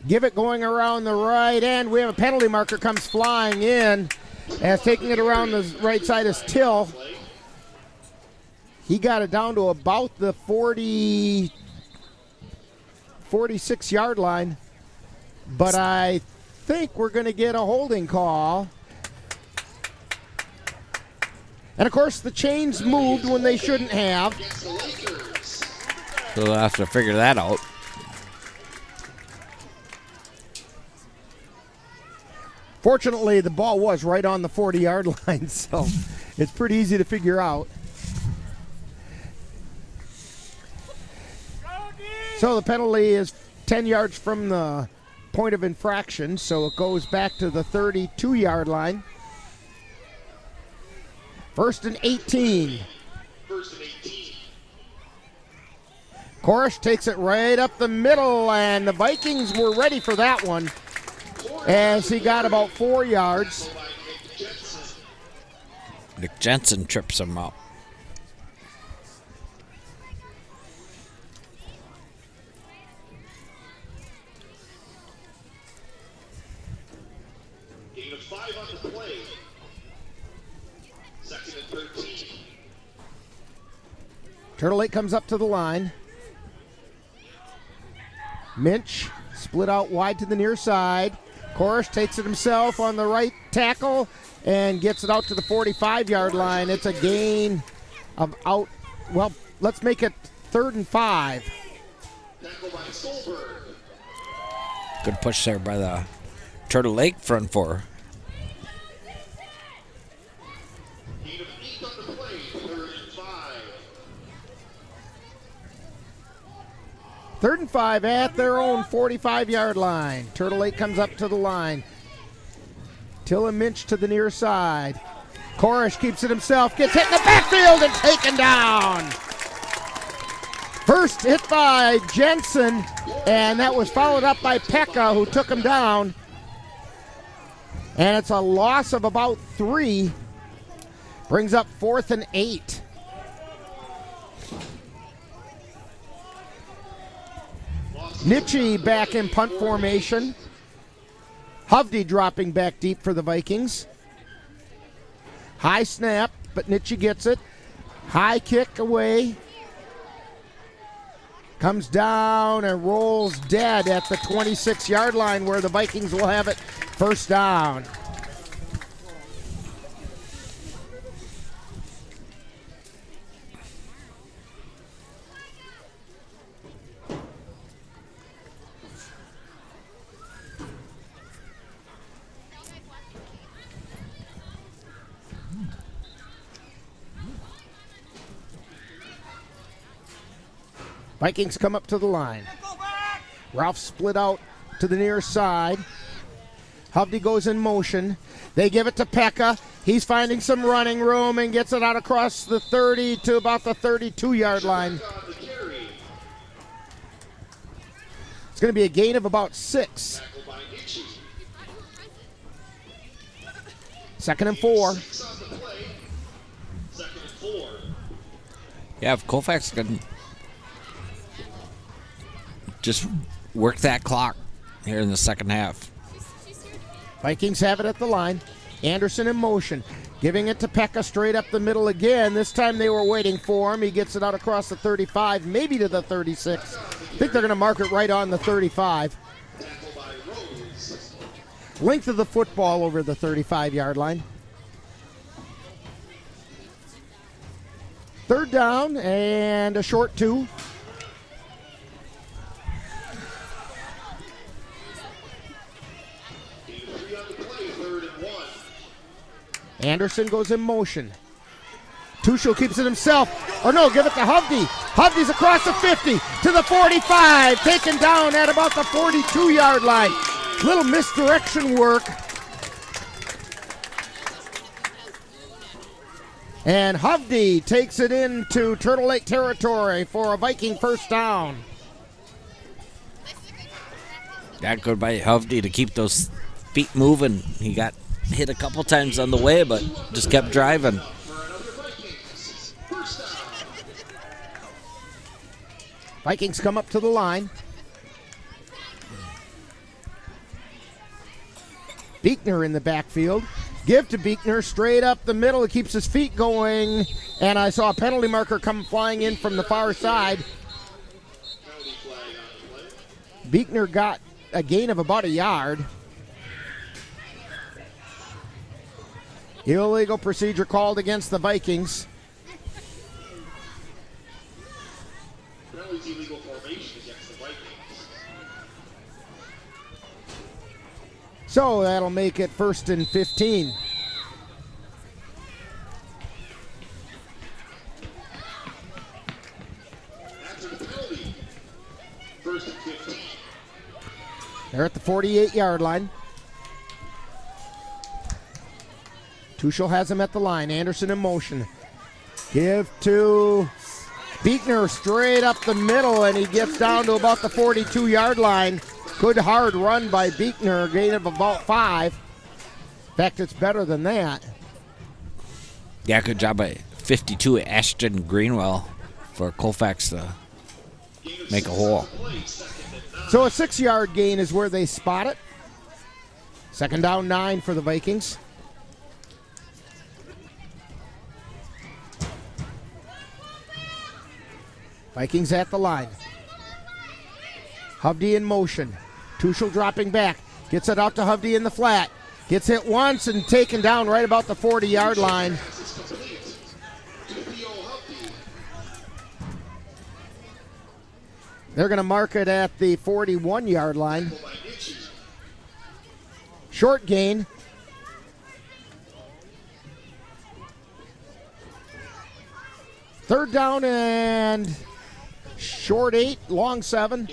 give it going around the right end. We have a penalty marker comes flying in as taking it around the right side is Till. He got it down to about the 46-yard line. But I think we're going to get a holding call. And, of course, the chains moved when they shouldn't have.
So they'll have to figure that out.
Fortunately, the ball was right on the 40-yard line, so it's pretty easy to figure out. So the penalty is 10 yards from the point of infraction, so it goes back to the 32-yard line. 1st and 18. Korish takes it right up the middle, and the Vikings were ready for that one as he got about 4 yards.
Nick Jensen trips him up.
Gain of 5 on the play. 2nd and 13.
Turtle Lake comes up to the line. Minch split out wide to the near side. Korish takes it himself on the right tackle and gets it out to the 45-yard line. It's a gain of out. Well, let's make it 3rd and 5.
Good push there by the Turtle Lake front four.
Gain of 8 on the play. 3rd and 5.
3rd and 5 at their own 45-yard line. Turtle Lake comes up to the line. Till and Minch to the near side. Korish keeps it himself, gets hit in the backfield and taken down. First hit by Jensen, and that was followed up by Pekka, who took him down. And it's a loss of about 3. Brings up 4th and 8. Nitchie back in punt formation. Hovde dropping back deep for the Vikings. High snap, but Nitchie gets it. High kick away. Comes down and rolls dead at the 26-yard line where the Vikings will have it first down. Vikings come up to the line. Ralph split out to the near side. Hovde goes in motion. They give it to Pekka. He's finding some running room and gets it out across the 30 to about the 32-yard line. It's going to be a gain of about 6. 2nd and 4.
Yeah, if Colfax can just work that clock here in the second half.
Vikings have it at the line. Anderson in motion. Giving it to Pekka straight up the middle again. This time they were waiting for him. He gets it out across the 35, maybe to the 36. I think they're going to mark it right on the 35. Length of the football over the 35-yard line. 3rd down and a short 2. Anderson goes in motion. Tuchel keeps it himself. Or no, give it to Hovde. Hovde's across the 50 to the 45. Taken down at about the 42-yard line. Little misdirection work. And Hovde takes it into Turtle Lake territory for a Viking first down.
That good by Hovde to keep those feet moving. He got hit a couple times on the way, but just kept driving.
Vikings come up to the line. Beekner in the backfield. Give to Beekner straight up the middle. He keeps his feet going, and I saw a penalty marker come flying in from the far side. Beekner got a gain of about a yard. Illegal procedure called against the Vikings.
Illegal formation against the Vikings.
So that'll make it 1st and 15.
After the penalty, 1st and 15.
They're at the 48-yard line. Tuchel has him at the line. Anderson in motion. Give to Beekner straight up the middle, and he gets down to about the 42-yard line. Good hard run by Beekner, gain of about 5. In fact, it's better than that.
Yeah, good job by 52 Ashton Greenwell for Colfax to make a hole.
So a 6-yard gain is where they spot it. 2nd down 9 for the Vikings. Vikings at the line. Hovde in motion. Tuchel dropping back. Gets it out to Hovde in the flat. Gets hit once and taken down right about the 40-yard line. They're going to mark it at the 41-yard line. Short gain. Third down and short 8, long 7.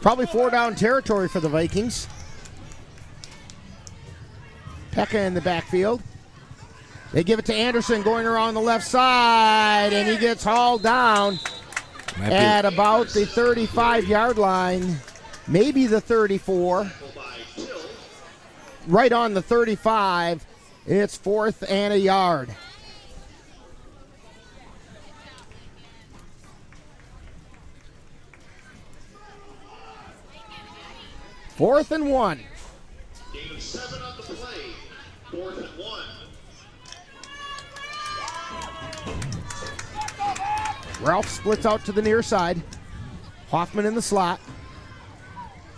Probably 4-down territory for the Vikings. Pekka in the backfield. They give it to Anderson going around the left side, and he gets hauled down at about the 35-yard line, maybe the 34. Right on the 35. It's 4th and a yard. Fourth and 1.
Gain of 7 on the play. 4th and 1.
Ralph splits out to the near side. Hoffman in the slot.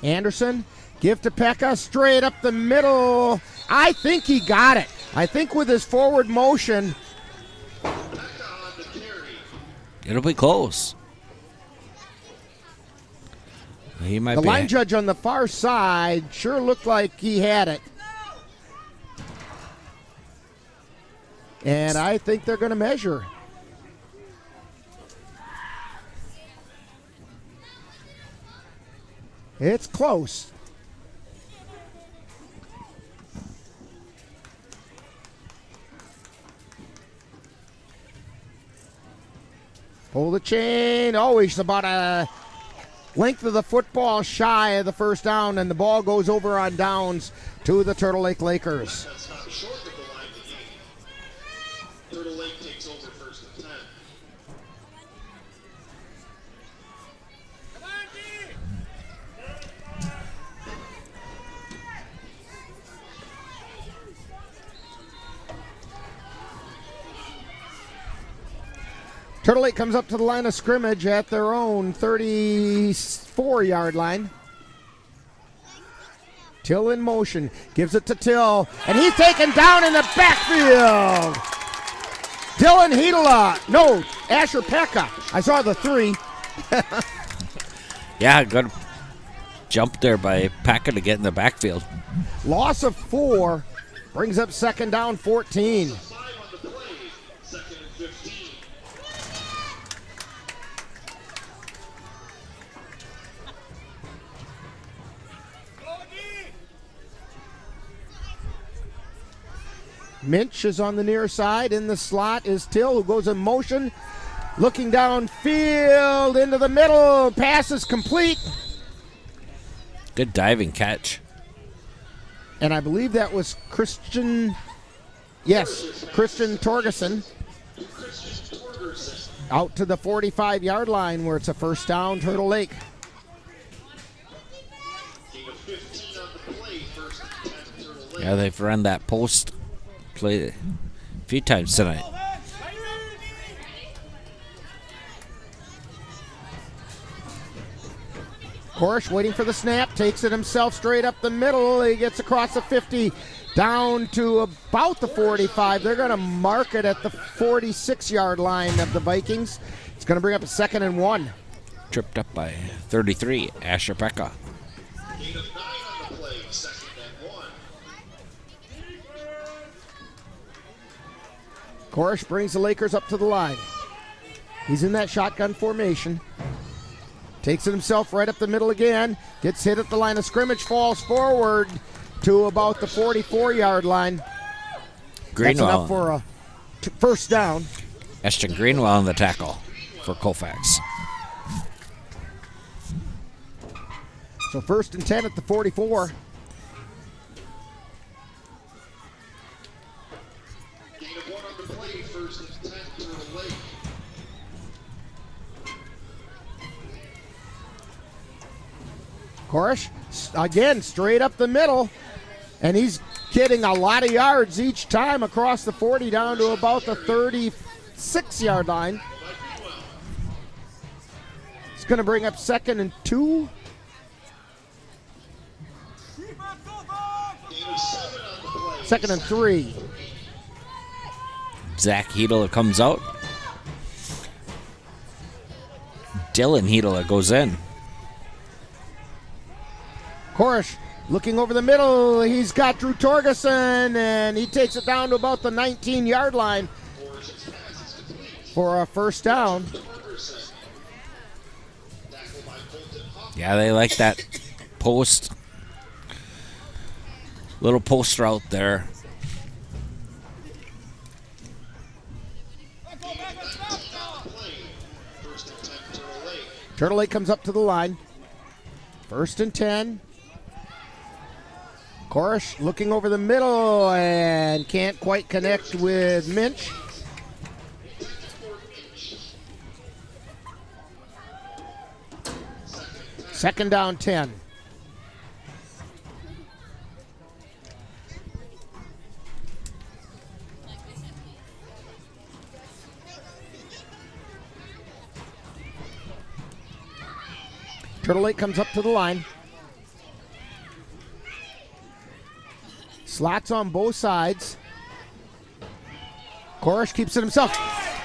Anderson, give to Pekka, straight up the middle. I think he got it. I think with his forward motion.
It'll be close. He might
the
be
line judge on the far side sure looked like he had it. And I think they're going to measure. It's close. Pull the chain. Oh, he's about a length of the football shy of the first down, and the ball goes over on downs to the Turtle Lake Lakers.
That's not short of the line to gain. Turtle Lake takes over first and 10.
Turtle Lake comes up to the line of scrimmage at their own 34-yard line. Till in motion, gives it to Till, and he's taken down in the backfield. Dylan Hedela, no, Asher Pekka. I saw the 3.
Yeah, good jump there by Pekka to get in the backfield.
Loss of 4 brings up second down 14. Minch is on the near side. In the slot is Till, who goes in motion. Looking downfield into the middle. Pass is complete.
Good diving catch.
And I believe that was Christian. Yes, Christian Torgerson. Out to the 45-yard line where it's a first down, Turtle Lake.
Yeah, they've run that post play a few times tonight.
Korish waiting for the snap, takes it himself straight up the middle. He gets across the 50 down to about the 45. They're going to mark it at the 46-yard line of the Vikings. It's going to bring up a 2nd and 1.
Tripped up by 33, Asher Pekka.
Gain of 9 on the play, 2nd and 1.
Korish brings the Lakers up to the line. He's in that shotgun formation. Takes it himself right up the middle again. Gets hit at the line of scrimmage, falls forward to about the 44-yard line.
Greenwell.
That's enough for a first down.
Ashton Greenwell on the tackle for Colfax.
So 1st and 10 at the 44.
Gain of 1 on the play, 1st and 10 to the Lake.
Korish, again, straight up the middle. And he's getting a lot of yards each time across the 40 down to about the 36-yard line. It's going to bring up 2nd and 2. Second and 3.
Zach Hedela comes out. Dylan Hedela goes in.
Korish looking over the middle. He's got Drew Torgerson, and he takes it down to about the 19-yard line for a first down.
Yeah, they like that post. Little post route there.
Turtle Lake comes up to the line. 1st and 10. Korish looking over the middle and can't quite connect with Minch. Second down 10. Turtle Lake comes up to the line. Slots on both sides. Korish keeps it himself.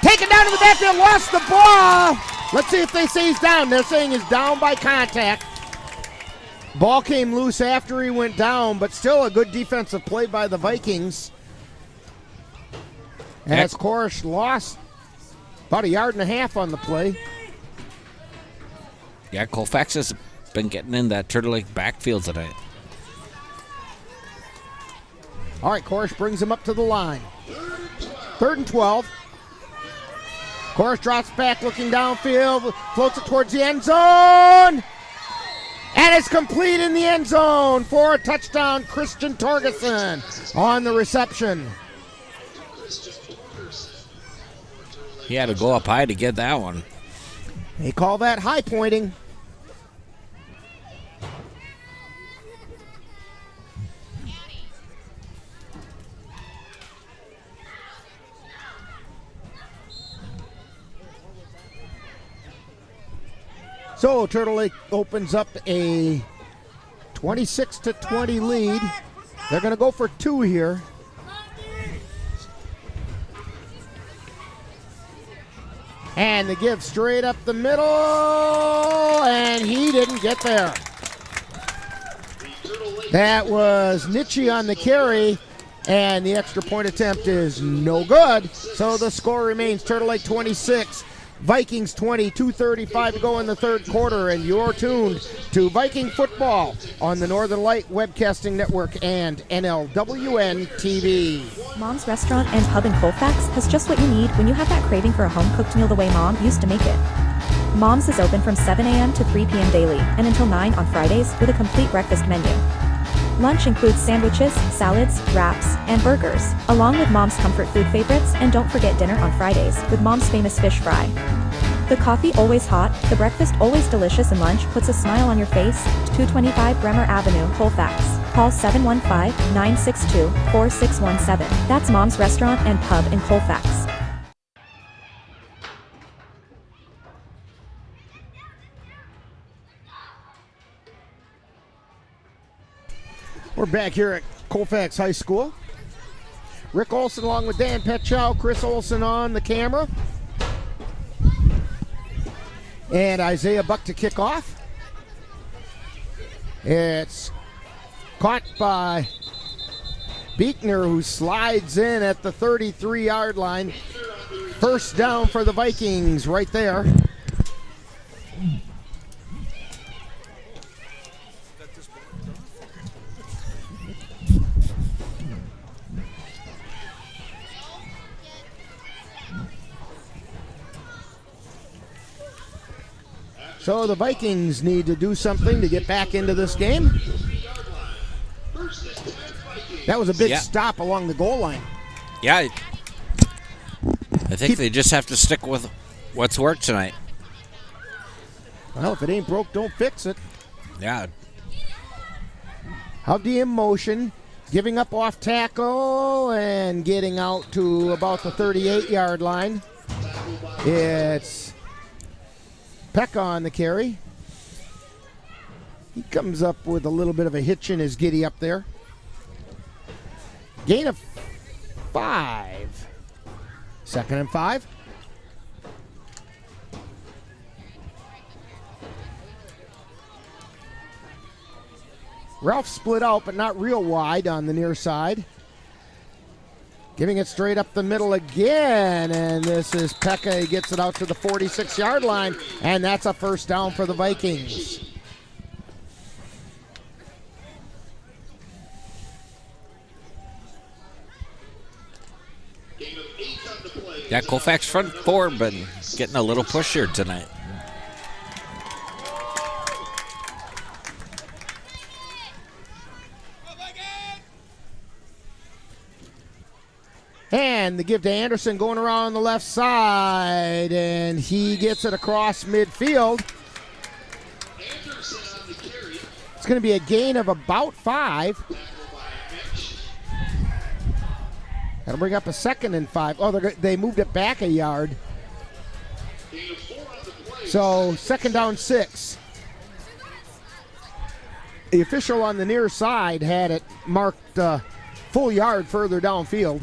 Taken down to the backfield, lost the ball. Let's see if they say he's down. They're saying he's down by contact. Ball came loose after he went down, but still a good defensive play by the Vikings. As Korish lost about 1.5 yards on the play.
Yeah, Colfax has been getting in that Turtle Lake backfield tonight.
All right, Korish brings him up to the line. 3rd and 12. Korish drops back, looking downfield, floats it towards the end zone. And it's complete in the end zone for a touchdown. Christian Torgerson on the reception.
He had to go up high to get that one.
They call that high pointing. So Turtle Lake opens up a 26-20 lead. They're going to go for 2 here. And they give straight up the middle, and he didn't get there. That was Nietzsche on the carry, and the extra point attempt is no good. So the score remains Turtle Lake 26, Vikings 20, 2:35 to go in the 3rd quarter, and you're tuned to Viking football on the Northern Light Webcasting Network and NLWN-TV.
Mom's Restaurant and Pub in Colfax has just what you need when you have that craving for a home-cooked meal the way Mom used to make it. Mom's is open from 7 a.m. to 3 p.m. daily and until 9 on Fridays with a complete breakfast menu. Lunch includes sandwiches, salads, wraps, and burgers, along with Mom's comfort food favorites, and don't forget dinner on Fridays with Mom's famous fish fry. The coffee always hot, the breakfast always delicious, and lunch puts a smile on your face. 225 Bremer Avenue, Colfax. Call 715-962-4617. That's Mom's Restaurant and Pub in Colfax.
We're back here at Colfax High School. Rick Olson along with Dan Petchow, Chris Olson on the camera. And Isaiah Buck to kick off. It's caught by Beekner, who slides in at the 33-yard line. First down for the Vikings right there. So the Vikings need to do something to get back into this game. That was a big stop along the goal line.
Yeah, I think they just have to stick with what's worked tonight.
Well, if it ain't broke, don't fix it.
Yeah.
Howdy in motion, giving up off tackle and getting out to about the 38-yard line. It's Pekka on the carry. He comes up with a little bit of a hitch in his giddy up there. Gain of 5. 2nd and 5. Ralph split out, but not real wide on the near side. Giving it straight up the middle again, and this is Pekka. He gets it out to the 46-yard line, and that's a first down for the Vikings.
Yeah, Colfax front 4 been getting a little push here tonight.
And the give to Anderson going around on the left side, and he gets it across midfield. It's going to be a gain of about 5. That'll bring up a 2nd and 5. Oh, they moved it back a yard. So 2nd down 6. The official on the near side had it marked full yard further downfield.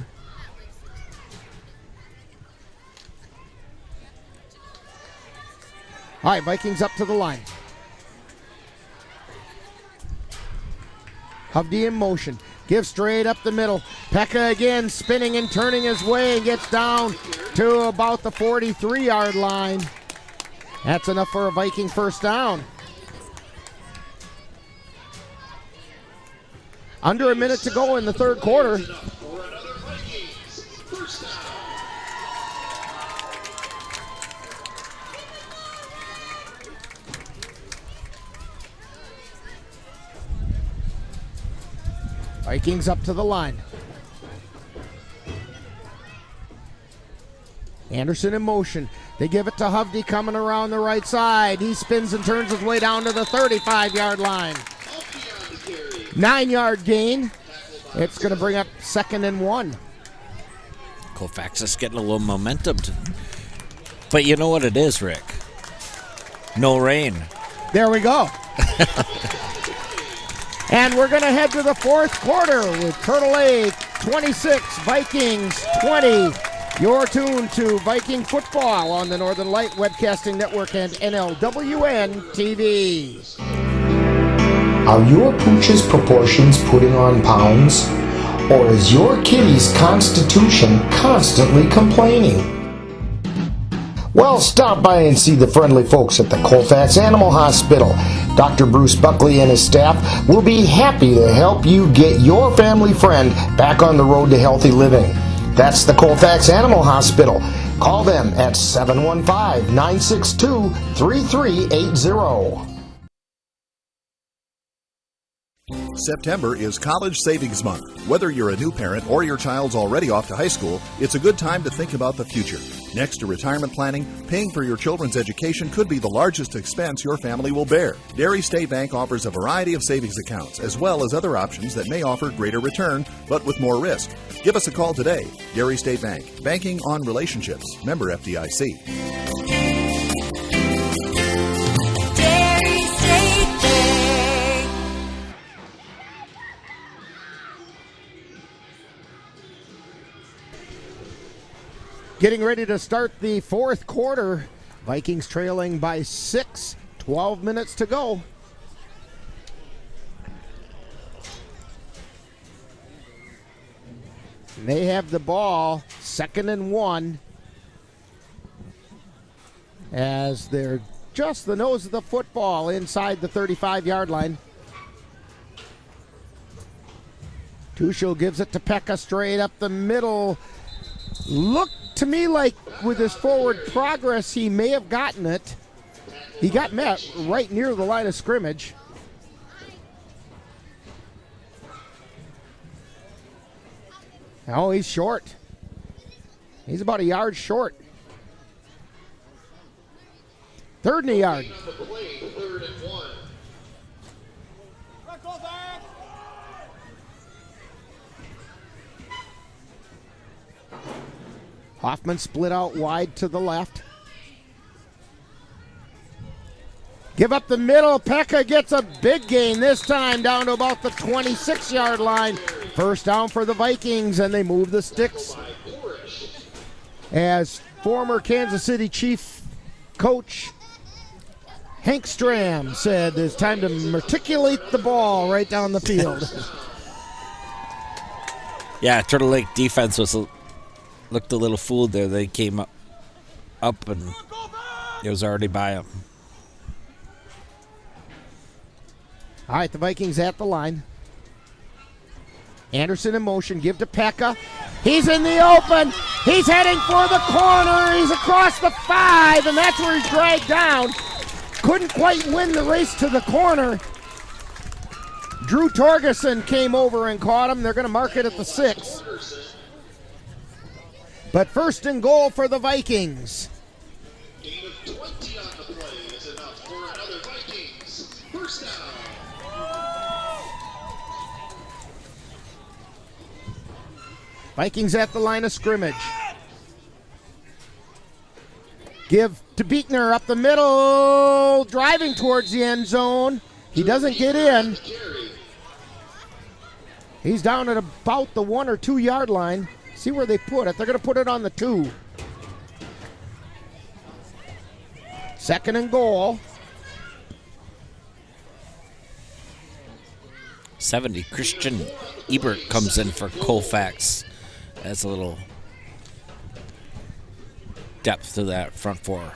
All right, Vikings up to the line. Hovde in motion. Gives straight up the middle. Pekka again spinning and turning his way and gets down to about the 43-yard line. That's enough for a Viking first down. Under a minute to go in the third quarter. Vikings up to the line. Anderson in motion. They give it to Hovde coming around the right side. He spins and turns his way down to the 35-yard line. 9-yard gain. It's going to bring up 2nd and 1.
Colfax is getting a little momentum. But you know what it is, Rick? No rain.
There we go. And we're going to head to the fourth quarter with Turtle Lake 26, Vikings 20. You're tuned to Viking football on the Northern Light Webcasting Network and NLWN-TV.
Are your pooch's proportions putting on pounds? Or is your kitty's constitution constantly complaining? Well, stop by and see the friendly folks at the Colfax Animal Hospital. Dr. Bruce Buckley and his staff will be happy to help you get your family friend back on the road to healthy living. That's the Colfax Animal Hospital. Call them at 715-962-3380.
September is College Savings Month. Whether you're a new parent or your child's already off to high school, it's a good time to think about the future. Next to retirement planning, paying for your children's education could be the largest expense your family will bear. Dairy State Bank offers a variety of savings accounts, as well as other options that may offer greater return, but with more risk. Give us a call today. Dairy State Bank. Banking on relationships. Member FDIC.
Getting ready to start the fourth quarter. Vikings trailing by 6, 12 minutes to go. They have the ball, 2nd and 1. As they're just the nose of the football inside the 35-yard line. Tuchel gives it to Pekka straight up the middle. Looked to me like with his forward progress, he may have gotten it. He got met right near the line of scrimmage. Oh, he's short. He's about a yard short. 3rd and a yard. Hoffman split out wide to the left. Give up the middle. Pekka gets a big gain this time down to about the 26-yard line. First down for the Vikings, and they move the sticks. As former Kansas City Chief coach Hank Stram said, it's time to matriculate the ball right down the field.
Yeah, Turtle Lake defense looked a little fooled there. They came up and it was already by them.
All right, the Vikings at the line. Anderson in motion, give to Pekka. He's in the open. He's heading for the corner. He's across the 5, and that's where he's dragged down. Couldn't quite win the race to the corner. Drew Torgerson came over and caught him. They're going to mark it at the 6. But 1st and goal for the Vikings.
Gain of 20 on the play is enough for another Vikings. First down.
Vikings at the line of scrimmage. Give to Beekner up the middle, driving towards the end zone. He doesn't get in. He's down at about the 1 or 2 yard line. See where they put it. They're going to put it on the 2. 2nd and goal.
70. Christian Ebert comes in for Colfax. That's a little depth to that front four.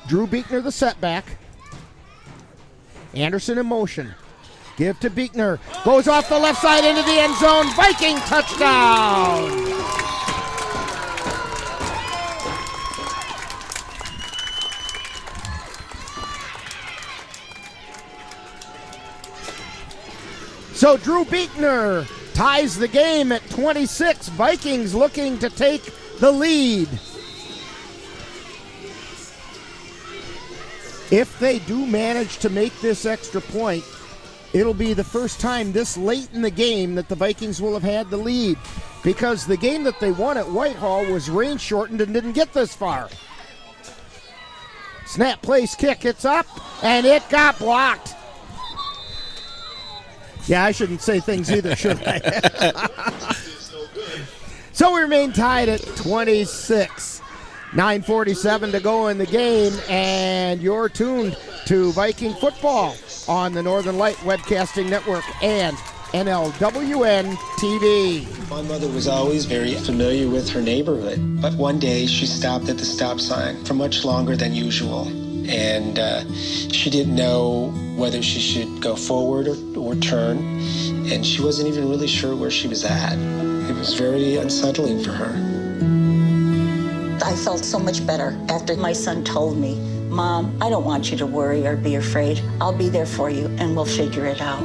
Drew Beekner, the setback. Anderson in motion. Give to Beekner. Goes off the left side into the end zone. Viking touchdown! So Drew Beekner ties the game at 26. Vikings looking to take the lead. If they do manage to make this extra point, it'll be the first time this late in the game that the Vikings will have had the lead, because the game that they won at Whitehall was rain shortened and didn't get this far. Snap, place, kick, it's up, and it got blocked. Yeah, I shouldn't say things either, should I? So we remain tied at 26. 9:47 to go in the game, and you're tuned to Viking football on the Northern Light Webcasting Network and NLWN-TV.
My mother was always very familiar with her neighborhood, but one day she stopped at the stop sign for much longer than usual, and she didn't know whether she should go forward or turn, and she wasn't even really sure where she was at. It was very unsettling for her.
I felt so much better after my son told me, "Mom, I don't want you to worry or be afraid. I'll be there for you and we'll figure it out."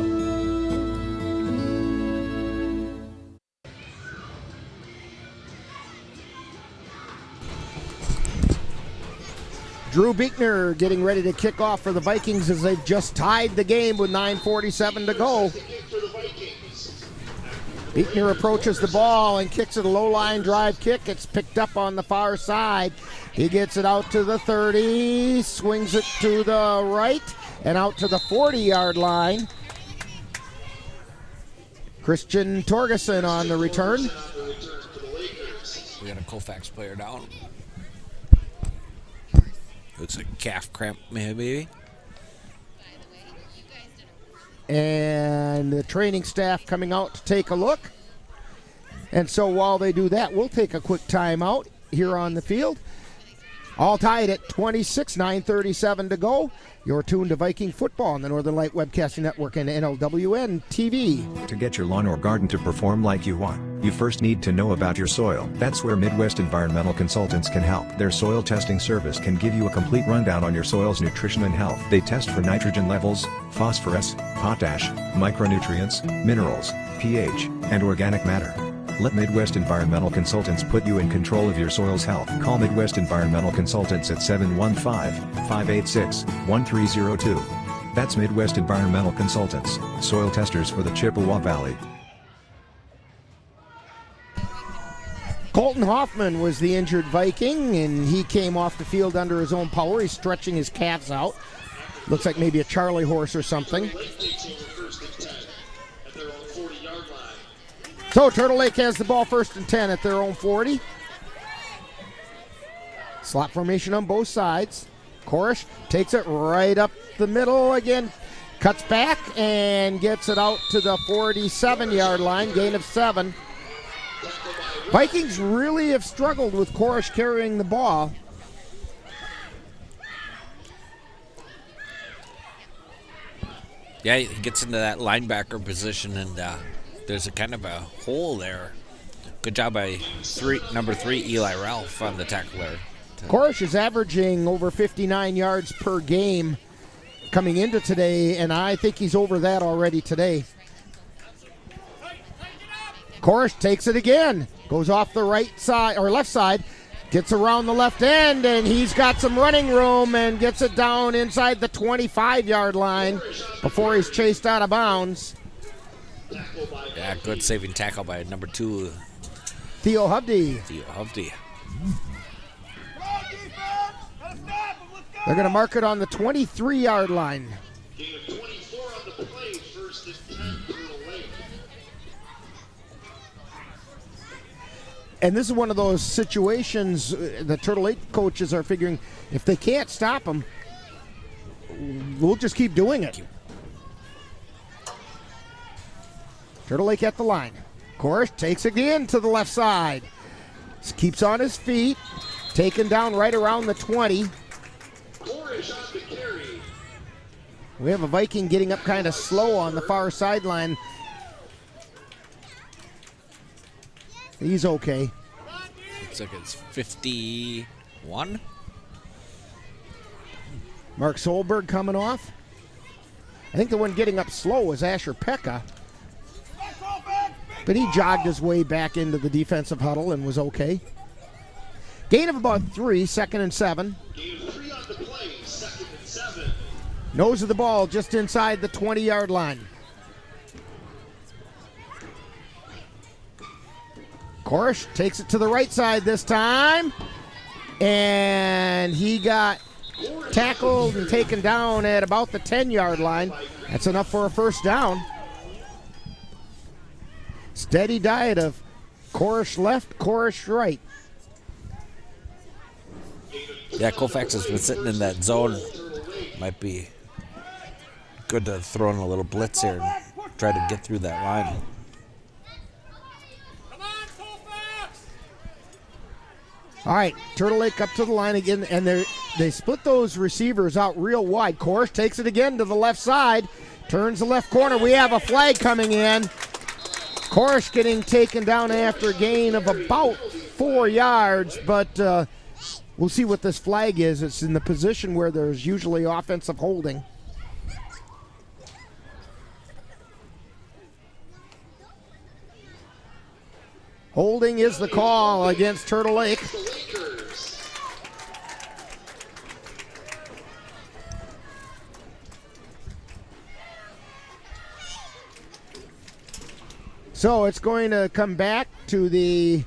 Drew Beekner getting ready to kick off for the Vikings as they've just tied the game with 9:47 to go. Beekner approaches the ball and kicks it a low-line drive kick. It's picked up on the far side. He gets it out to the 30, swings it to the right, and out to the 40-yard line. Christian Torgerson on the return.
We got a Colfax player down. Looks like calf cramp, maybe.
And the training staff coming out to take a look. And so while they do that, we'll take a quick timeout here on the field. All tied at 26, 9:37 to go. You're tuned to Viking football on the Northern Light Webcasting Network and NLWN-TV.
To get your lawn or garden to perform like you want, you first need to know about your soil. That's where Midwest Environmental Consultants can help. Their soil testing service can give you a complete rundown on your soil's nutrition and health. They test for nitrogen levels, phosphorus, potash, micronutrients, minerals, pH, and organic matter. Let Midwest Environmental Consultants put you in control of your soil's health. Call Midwest Environmental Consultants at 715-586-1302. That's Midwest Environmental Consultants, soil testers for the Chippewa Valley.
Colton Hoffman was the injured Viking, and he came off the field under his own power. He's stretching his calves out. Looks like maybe a Charlie horse or something. So Turtle Lake has the ball 1st and 10 at their own 40. Slot formation on both sides. Korish takes it right up the middle again. Cuts back and gets it out to the 47-yard line. Gain of 7. Vikings really have struggled with Korish carrying the ball.
Yeah, he gets into that linebacker position, and there's a kind of a hole there. Good job by number 3, Eli Ralph, on the tackle there.
Korish is averaging over 59 yards per game coming into today, and I think he's over that already today. Korish takes it again. Goes off the right side, or left side. Gets around the left end, and he's got some running room and gets it down inside the 25-yard line before he's chased out of bounds.
Yeah, good saving tackle by number 2.
Theo Hovde. They're going to mark it on the 23-yard line. And this is one of those situations the Turtle Lake coaches are figuring, if they can't stop them, we'll just keep doing it. Turtle Lake at the line. Korish takes it in to the left side. Keeps on his feet. Taken down right around the 20. We have a Viking getting up kind of slow on the far sideline. He's okay.
Looks like it's 51.
Mark Solberg coming off. I think the one getting up slow was Asher Pekka. But he jogged his way back into the defensive huddle and was okay. Gain of about 3, 2nd and 7.
Gain of 3 on the play, 2nd and 7.
Nose of the ball just inside the 20-yard line. Korish takes it to the right side this time. And he got tackled and taken down at about the 10-yard line. That's enough for a first down. Steady diet of Korish left, Korish right.
Yeah, Colfax has been sitting in that zone. Might be good to throw in a little blitz here and try to get through that line.
All right, Turtle Lake up to the line again, and they split those receivers out real wide. Korish takes it again to the left side, turns the left corner. We have a flag coming in. Korish getting taken down after a gain of about 4 yards, but we'll see what this flag is. It's in the position where there's usually offensive holding. Holding is the call against Turtle Lake. So it's going to come back to the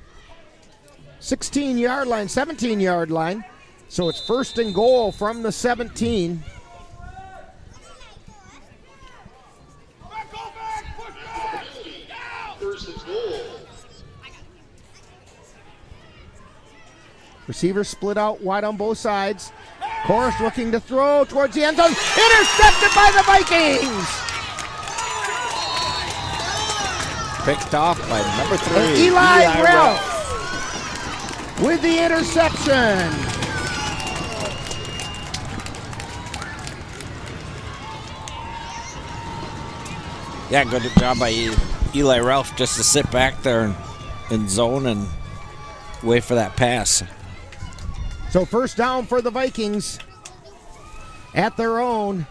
16-yard line, 17-yard line. So it's 1st and goal from the 17. Receivers split out wide on both sides. Korish looking to throw towards the end zone. Intercepted by the Vikings!
Picked off by number 3.
And Eli Ralph with the interception.
Yeah, good job by Eli Ralph just to sit back there in zone and wait for that pass.
So first down for the Vikings at their own.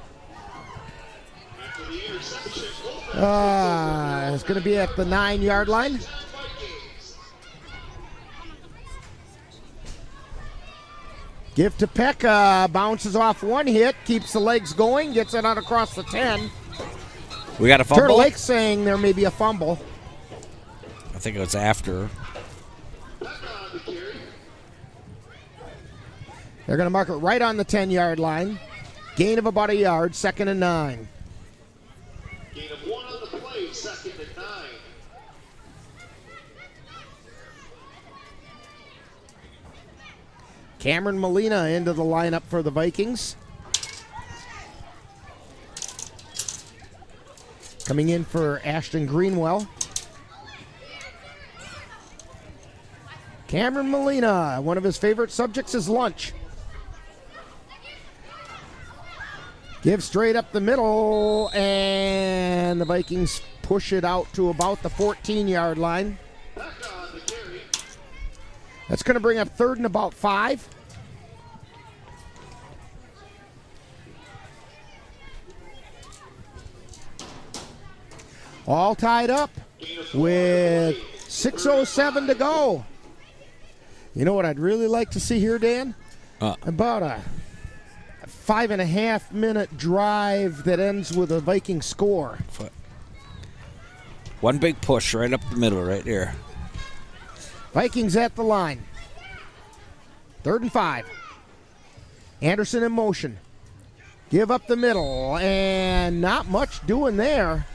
It's going to be at the 9-yard line. Give to Pekka, bounces off one hit, keeps the legs going, gets it out across the 10.
We got a fumble.
Turtle Lake saying there may be a fumble.
I think it was after.
They're going to mark it right on the 10-yard line. Gain of about a yard, 2nd and 9.
Gain of 1 on the play, 2nd and 9.
Cameron Molina into the lineup for the Vikings. Coming in for Ashton Greenwell. Cameron Molina, one of his favorite subjects is lunch. Give straight up the middle, and the Vikings push it out to about the 14-yard line. That's going to bring up 3rd and about 5. All tied up with 6:07 to go. You know what I'd really like to see here, Dan? About a 5.5-minute drive that ends with a Viking score.
One big push right up the middle right here.
Vikings at the line. 3rd and 5. Anderson in motion. Give up the middle, and not much doing there.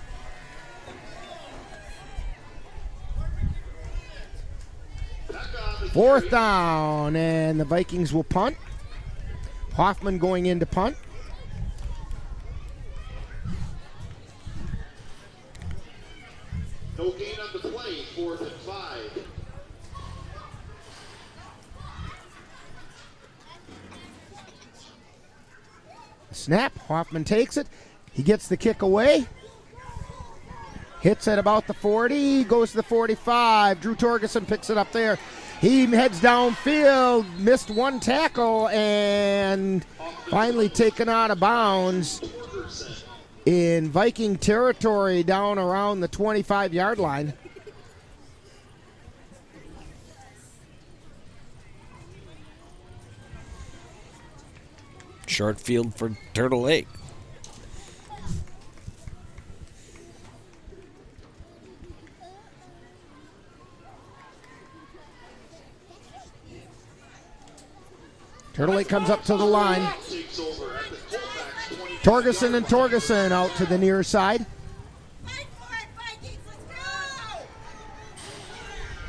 4th down, and the Vikings will punt. Hoffman going in to punt.
No gain on the play, 4th and 5.
Snap, Hoffman takes it. He gets the kick away. Hits at about the 40, goes to the 45. Drew Torgerson picks it up there. He heads downfield, missed one tackle, and finally taken out of bounds in Viking territory down around the 25-yard line.
Short field for Turtle Lake.
Turtle Lake comes up to the line. Torgerson and Torgerson out to the near side.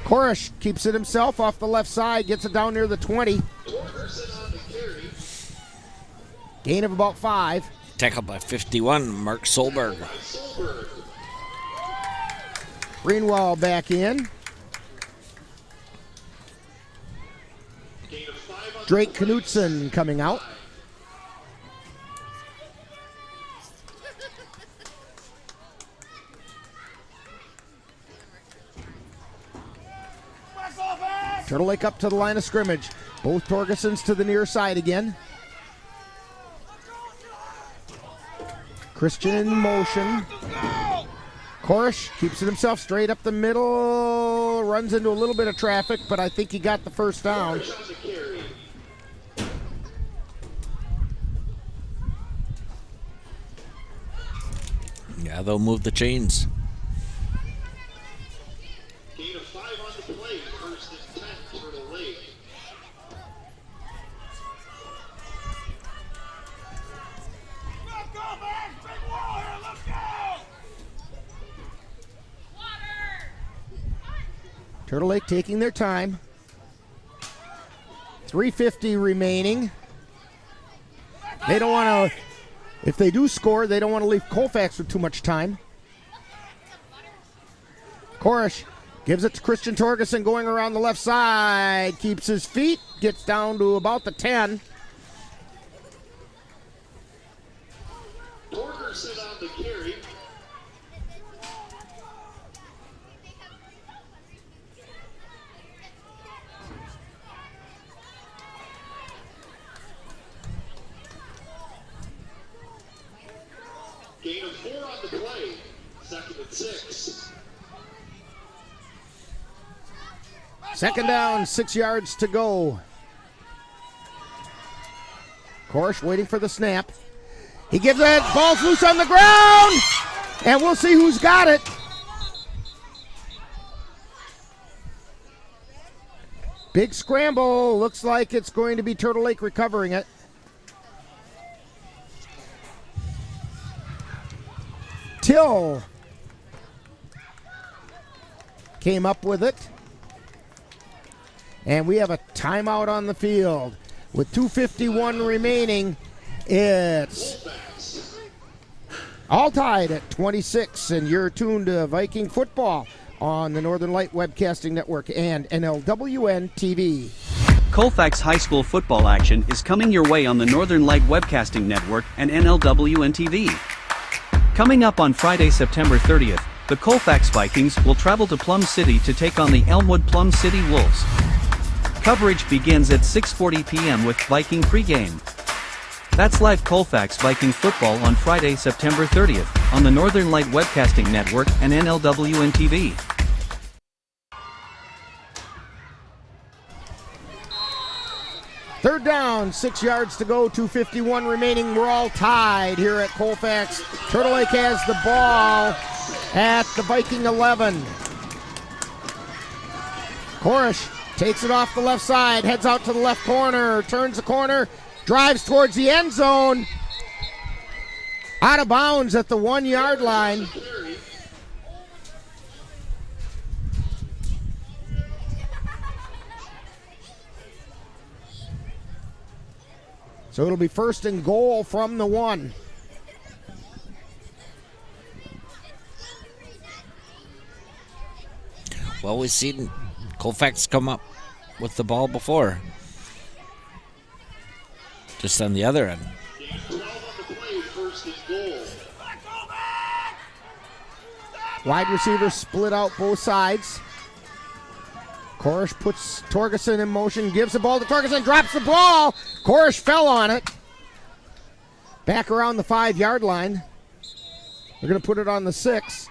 Korish keeps it himself off the left side, gets it down near the 20. Gain of about 5.
Tackled by 51, Mark Solberg.
Greenwald back in. Drake Knutson coming out. Turtle Lake up to the line of scrimmage. Both Torgersons to the near side again. Christian in motion. Korish keeps it himself straight up the middle. Runs into a little bit of traffic, but I think he got the first down.
Yeah, they'll move the chains.
Gain of 5 on the play, 1st and 10, Turtle Lake.
Turtle Lake taking their time. 3:50 remaining. They don't want to, if they do score, they don't want to leave Colfax with too much time. Korish gives it to Christian Torgerson going around the left side. Keeps his feet, gets down to about the 10.
Torgerson on the carry. Gain of 4 on the play, 2nd and 6.
Second down, 6 yards to go. Korish waiting for the snap. He gives it, ball's loose on the ground, and we'll see who's got it. Big scramble, looks like it's going to be Turtle Lake recovering it. Till came up with it. And we have a timeout on the field. With 2:51 remaining, it's all tied at 26, and you're tuned to Viking football on the Northern Light Webcasting Network and NLWN-TV.
Colfax High School football action is coming your way on the Northern Light Webcasting Network and NLWN-TV. Coming up on Friday, September 30th, the Colfax Vikings will travel to Plum City to take on the Elmwood Plum City Wolves. Coverage begins at 6:40 p.m. with Viking Pregame. That's live Colfax Viking football on Friday, September 30th, on the Northern Light Webcasting Network and NLWN-TV.
Third down, 6 yards to go, 2:51 remaining. We're all tied here at Colfax. Turtle Lake has the ball at the Viking 11. Korish takes it off the left side, heads out to the left corner, turns the corner, drives towards the end zone. Out of bounds at the 1 yard line. So it'll be 1st and goal from the 1.
Well, we've seen Colfax come up with the ball before. Just on the other end.
Wide receivers split out both sides. Korish puts Torgerson in motion, gives the ball to Torgerson, drops the ball. Korish fell on it. Back around the 5-yard line. They're going to put it on the 6.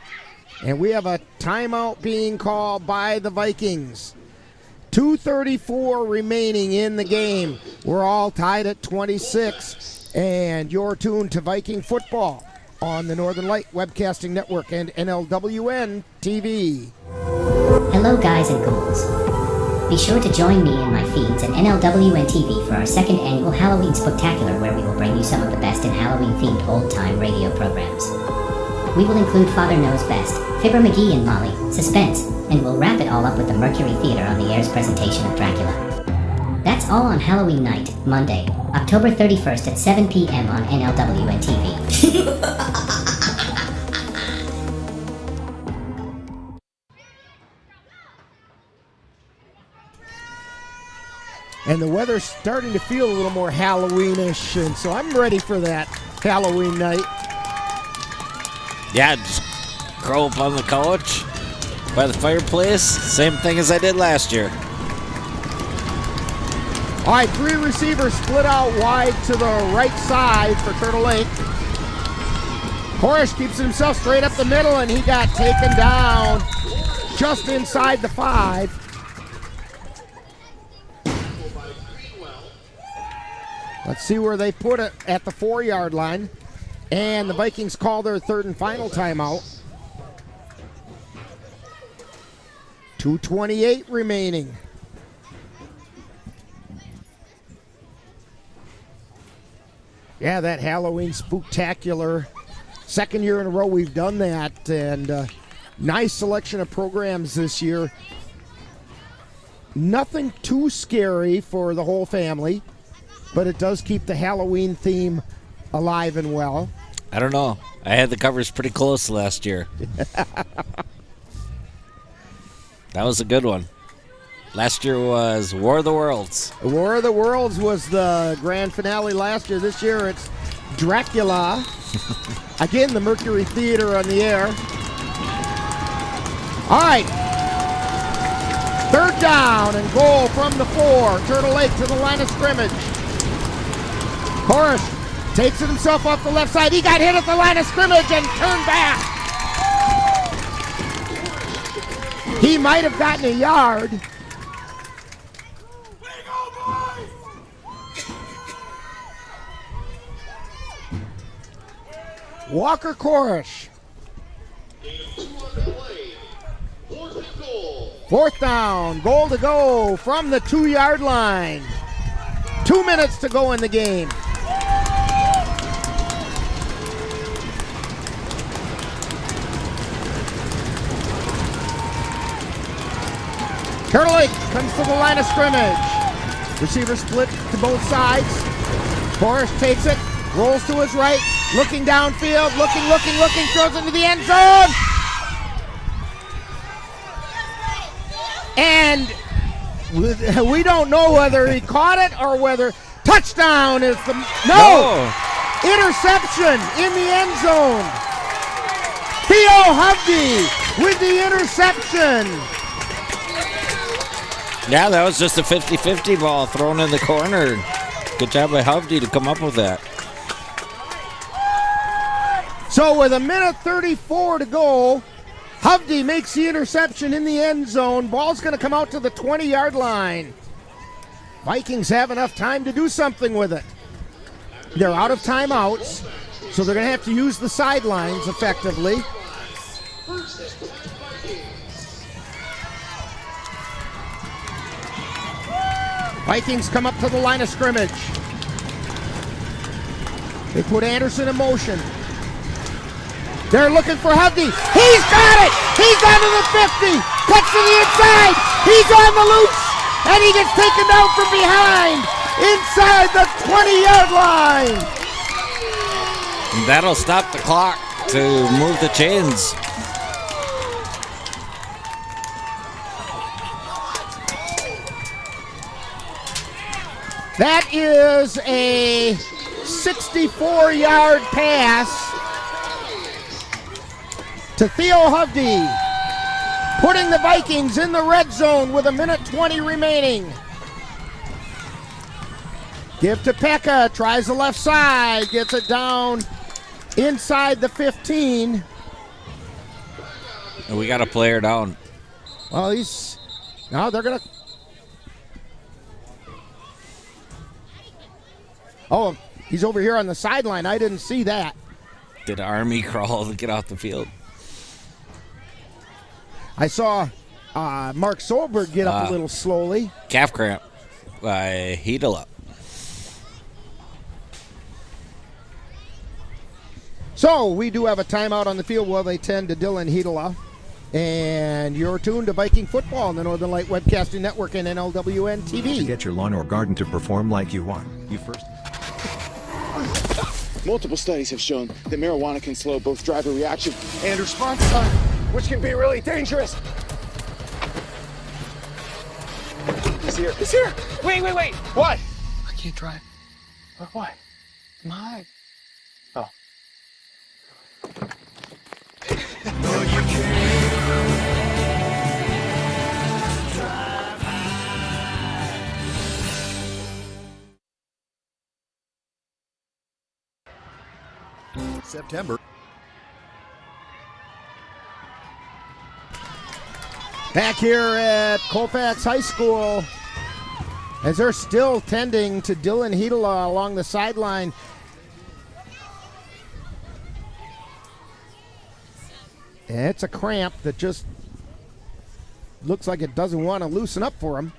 And we have a timeout being called by the Vikings. 2:34 remaining in the game. We're all tied at 26. And you're tuned to Viking football on the Northern Light Webcasting Network and NLWN-TV.
Hello, guys and ghouls. Be sure to join me in my feeds at NLWN-TV for our 2nd annual Halloween Spectacular, where we will bring you some of the best in Halloween-themed old-time radio programs. We will include Father Knows Best, Fibber McGee and Molly, Suspense, and we'll wrap it all up with the Mercury Theater on the air's presentation of Dracula. That's all on Halloween night, Monday, October 31st at 7 p.m. on NLWN-TV.
And the weather's starting to feel a little more Halloweenish, and so I'm ready for that Halloween night.
Yeah, just curl up on the couch by the fireplace. Same thing as I did last year.
All right, 3 receivers split out wide to the right side for Turtle Lake. Korish keeps himself straight up the middle, and he got taken down just inside the 5. Let's see where they put it at the 4-yard line. And the Vikings call their 3rd and final timeout. 2:28 remaining. Yeah, that Halloween Spooktacular. 2nd year in a row we've done that. And nice selection of programs this year. Nothing too scary for the whole family, but it does keep the Halloween theme alive and well.
I don't know. I had the covers pretty close last year. That was a good one. Last year was War of the Worlds.
War of the Worlds was the grand finale last year. This year it's Dracula. Again, the Mercury Theater on the air. All right. 3rd down and goal from the 4. Turtle Lake to the line of scrimmage. Korish takes it himself off the left side. He got hit at the line of scrimmage and turned back. He might have gotten a yard. Walker Korish. 4th down, goal to go from the 2-yard line. 2 minutes to go in the game. Turtle Lake comes to the line of scrimmage. Receiver split to both sides. Korish takes it, rolls to his right, looking downfield, looking, throws into the end zone. And we don't know whether he caught it or whether touchdown is the... No! Interception in the end zone. Theo Hovde with the interception.
Yeah, that was just a 50-50 ball thrown in the corner. Good job by Hovde to come up with that.
So with 1:34 to go, Hovde makes the interception in the end zone. Ball's going to come out to the 20-yard line. Vikings have enough time to do something with it. They're out of timeouts, so they're going to have to use the sidelines effectively. Vikings come up to the line of scrimmage. They put Anderson in motion. They're looking for Hovde. He's got it! He's down to the 50. Cuts to the inside. He's on the loose. And he gets taken down from behind inside the 20-yard line.
And that'll stop the clock to move the chains.
That is a 64-yard pass to Theo Hovde, putting the Vikings in the red zone with 1:20 remaining. Give to Pekka, tries the left side, gets it down inside the 15.
And we got a player down.
Well, they're going to. Oh, he's over here on the sideline. I didn't see that.
Did Army crawl to get off the field?
I saw Mark Solberg get up a little slowly.
Calf cramp by Hedela.
So we do have a timeout on the field while they tend to Dylan Hedela. And you're tuned to Viking football on the Northern Light Webcasting Network and NLWN-TV.
To get your lawn or garden to perform like you want, you first...
Multiple studies have shown that marijuana can slow both driver reaction and response time, which can be really dangerous. He's here. He's here. Wait. What? I can't drive. Why? My. Oh. No, you can't.
September.
Back here at Colfax High School, as they're still tending to Dylan Hedela along the sideline. And it's a cramp that just looks like it doesn't want to loosen up for him.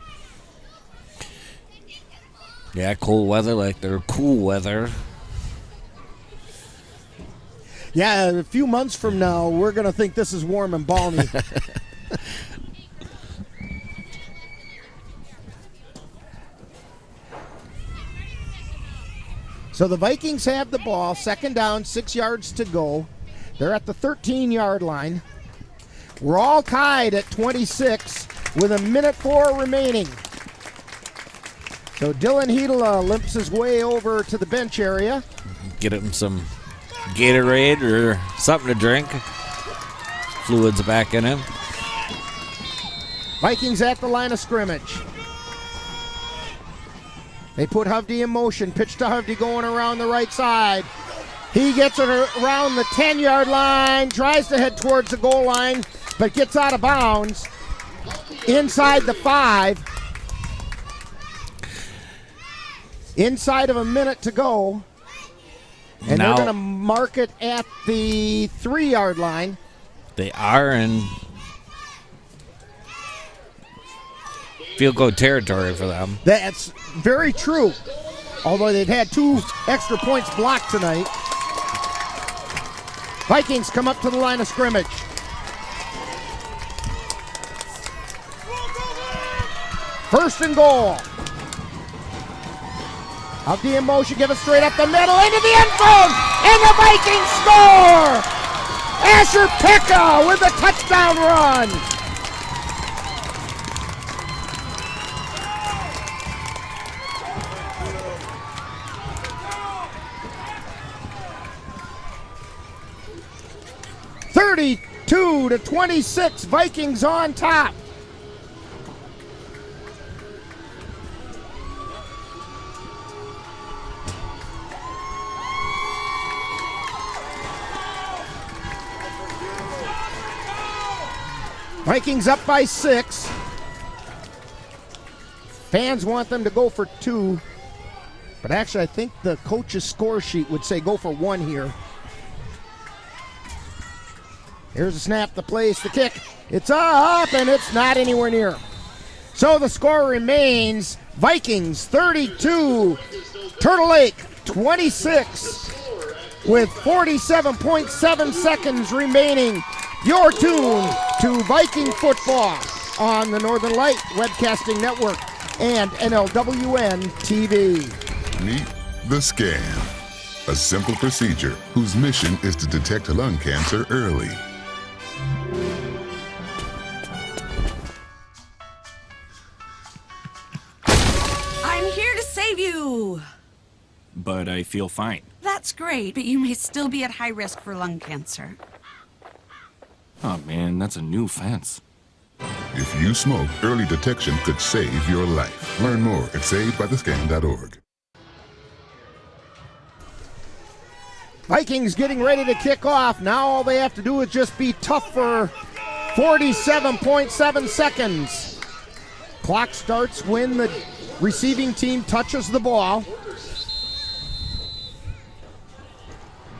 Yeah, cold weather like they're cool weather.
Yeah, a few months from now, we're going to think this is warm and balmy. So the Vikings have the ball, second down, 6 yards to go. They're at the 13-yard line. We're all tied at 26 with 1:04 remaining. So Dylan Hedela limps his way over to the bench area.
Get him some Gatorade or something to drink. Fluid's back in him.
Vikings at the line of scrimmage. They put Hovde in motion. Pitch to Hovde going around the right side. He gets it around the 10-yard line, tries to head towards the goal line, but gets out of bounds inside the 5. Inside of 1 minute to go. And
now,
they're going to mark it at the 3-yard line.
They are in field goal territory for them.
That's very true. Although they've had 2 extra points blocked tonight. Vikings come up to the line of scrimmage. First and goal. Hovde in motion, give it straight up the middle, into the end zone, and the Vikings score! Asher Pekka with a touchdown run. (32-26), Vikings on top. Vikings up by 6. Fans want them to go for 2. But actually, I think the coach's score sheet would say go for 1 here. Here's the snap, the place, the kick. It's up, and it's not anywhere near. So the score remains Vikings 32, Turtle Lake 26, with 47.7 seconds remaining. You're tuned to Viking football on the Northern Light Webcasting Network and NLWN-TV.
Meet the Scan, a simple procedure whose mission is to detect lung cancer early.
I'm here to save you.
But I feel fine.
That's great, but you may still be at high risk for lung cancer.
Oh man, that's a new fence.
If you smoke, early detection could save your life. Learn more at savedbythescan.org.
Vikings getting ready to kick off. Now all they have to do is just be tough for 47.7 seconds. Clock starts when the receiving team touches the ball.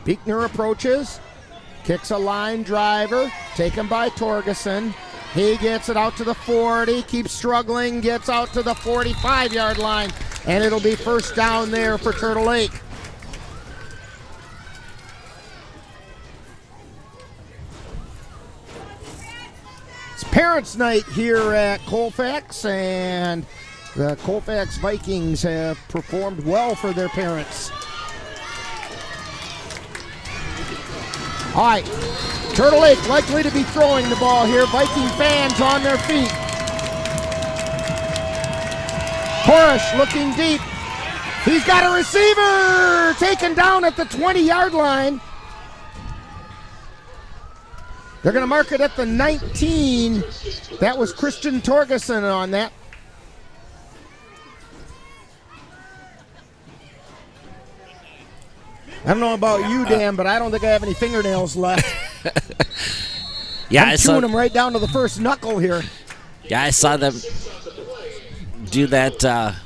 Beekner approaches, kicks a line driver, taken by Torgerson. He gets it out to the 40, keeps struggling, gets out to the 45-yard line, and it'll be first down there for Turtle Lake. It's Parents' Night here at Colfax, and the Colfax Vikings have performed well for their parents. All right, Turtle Lake likely to be throwing the ball here. Viking fans on their feet. Korish looking deep. He's got a receiver taken down at the 20-yard line. They're going to mark it at the 19. That was Christian Torgerson on that. I don't know about you, Dan, but I don't think I have any fingernails left.
Yeah,
I'm chewing them right down to the first knuckle here.
Yeah, I saw them do that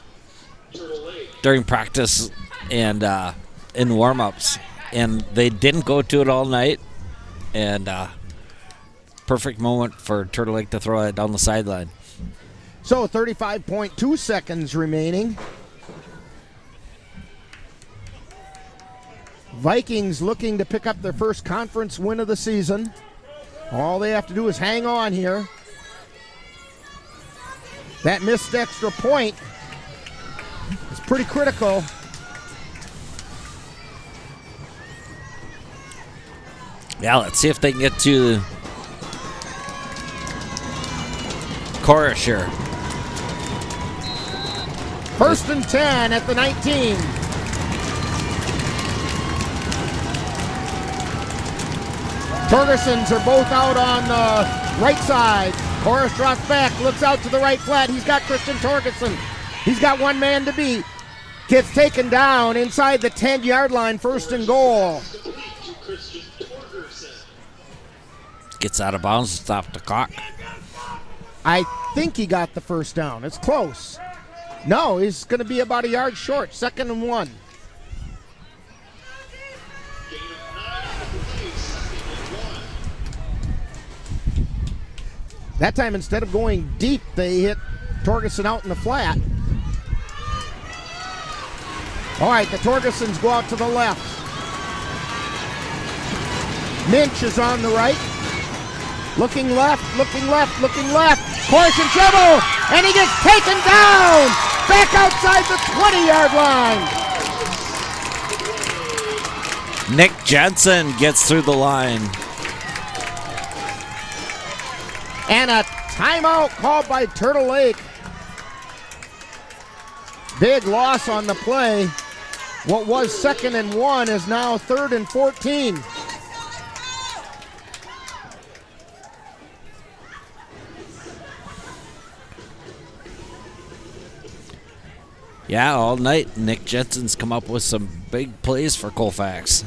during practice and in warm-ups, and they didn't go to it all night. And perfect moment for Turtle Lake to throw it down the sideline.
So 35.2 seconds remaining. Vikings looking to pick up their first conference win of the season. All they have to do is hang on here. That missed extra point is pretty critical.
Yeah, let's see if they can get to Korish here.
First and 10 at the 19. Torgersons are both out on the right side. Korish drops back, looks out to the right flat. He's got Christian Torgerson. He's got one man to beat. Gets taken down inside the 10-yard line, first and goal.
Gets out of bounds and stopped the clock.
I think he got the first down. It's close. No, he's going to be about a yard short. 2nd and 1. That time, instead of going deep, they hit Torgerson out in the flat. All right, the Torgersons go out to the left. Minch is on the right. Looking left, looking left, looking left. Korish in trouble, and he gets taken down back outside the 20-yard line.
Nick Jensen gets through the line.
And a timeout called by Turtle Lake. Big loss on the play. What was 2nd and 1 is now 3rd and 14.
Yeah, all night Nick Jensen's come up with some big plays for Colfax.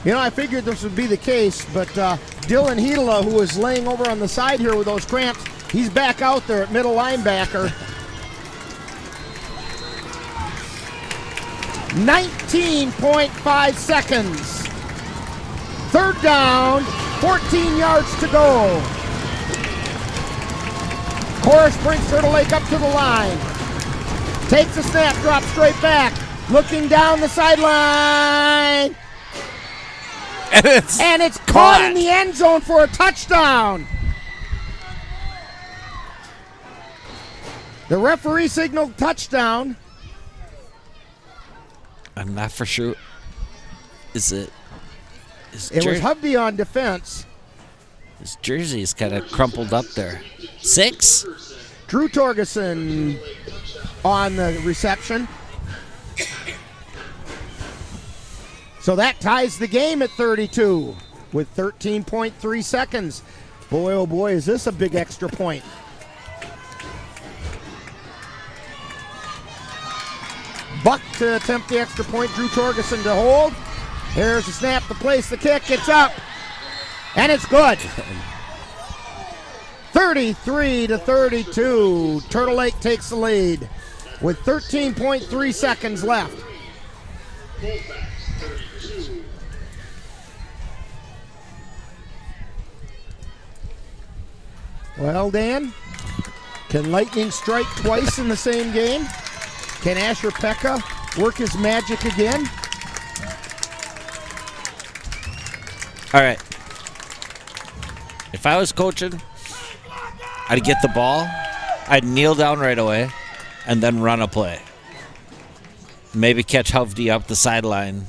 You know, I figured this would be the case, but Dylan Hedela, who was laying over on the side here with those cramps, he's back out there at middle linebacker. 19.5 seconds. 3rd down, 14 yards to go. Korish brings Turtle Lake up to the line. Takes a snap, drops straight back. Looking down the sideline.
And
it's caught in the end zone for a touchdown. The referee signaled touchdown.
I'm not for sure.
It was Hovde on defense.
His jersey is kind of crumpled up there. 6?
Drew Torgerson on the reception. So that ties the game at 32 with 13.3 seconds. Boy, oh boy, is this a big extra point. Buck to attempt the extra point. Drew Torgerson to hold. Here's the snap to place the kick. It's up. And it's good. 33-32. Turtle Lake takes the lead with 13.3 seconds left. Well, Dan, can lightning strike twice in the same game? Can Asher Pekka work his magic again?
All right. If I was coaching, I'd get the ball, I'd kneel down right away, and then run a play. Maybe catch Hovde up the sideline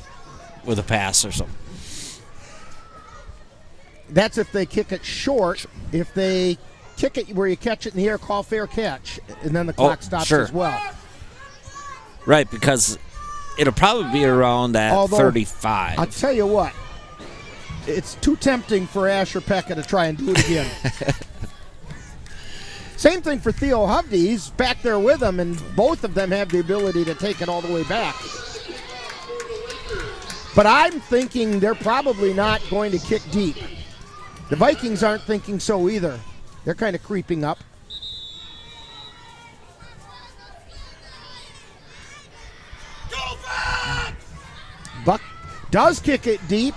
with a pass or something.
That's if they kick it short. If they kick it where you catch it in the air, call fair catch, and then the clock stops as well.
Right, because it'll probably be around at 35.
I'll tell you what, it's too tempting for Asher Pekka to try and do it again. Same thing for Theo Hovde. He's back there with him, and both of them have the ability to take it all the way back. But I'm thinking they're probably not going to kick deep. The Vikings aren't thinking so either. They're kind of creeping up. Buck does kick it deep.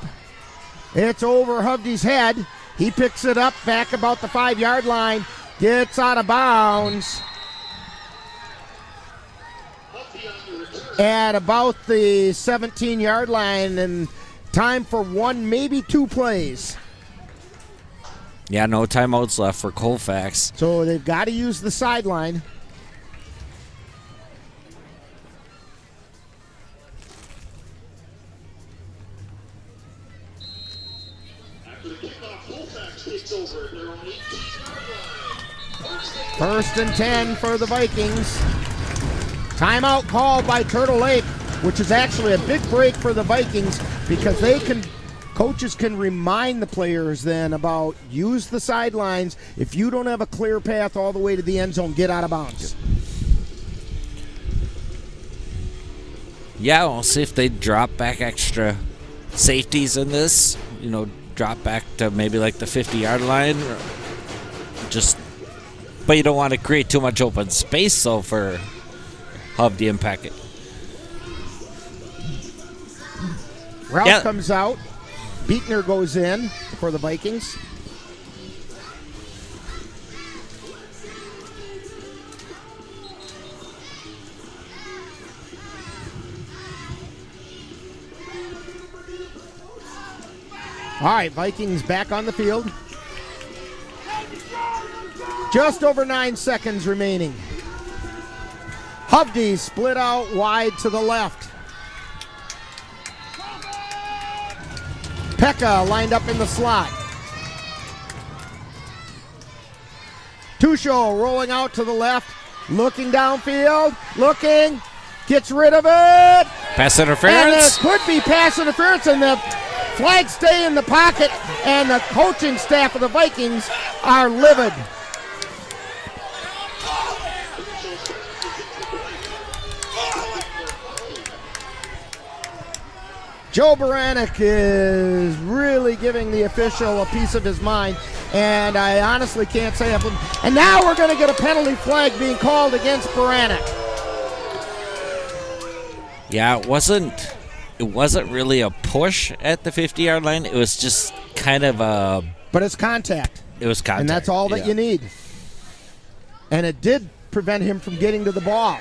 It's over Hovde's head. He picks it up back about the 5-yard line. Gets out of bounds at about the 17-yard line, and time for one, maybe two plays.
Yeah, no timeouts left for Colfax.
So they've got to use the sideline. First and 10 for the Vikings. Timeout called by Turtle Lake, which is actually a big break for the Vikings because coaches can remind the players then about use the sidelines. If you don't have a clear path all the way to the end zone, get out of bounds.
Yeah, we'll see if they drop back extra safeties in this. Drop back to maybe like the 50-yard line. But you don't want to create too much open space, though, for Hovde and Peckett.
Ralph comes out. Beekner goes in for the Vikings. All right, Vikings back on the field. Just over 9 seconds remaining. Hovde split out wide to the left. Pekka lined up in the slot. Tusho rolling out to the left, looking downfield, looking, gets rid of it.
Pass interference.
And there could be pass interference, and the flags stay in the pocket, and the coaching staff of the Vikings are livid. Joe Baranek is really giving the official a piece of his mind, and I honestly can't say it. And now we're going to get a penalty flag being called against Baranek.
Yeah, it wasn't really a push at the 50-yard line. It was just kind of a...
But it's contact.
It was contact.
And that's all that you need. And it did prevent him from getting to the ball.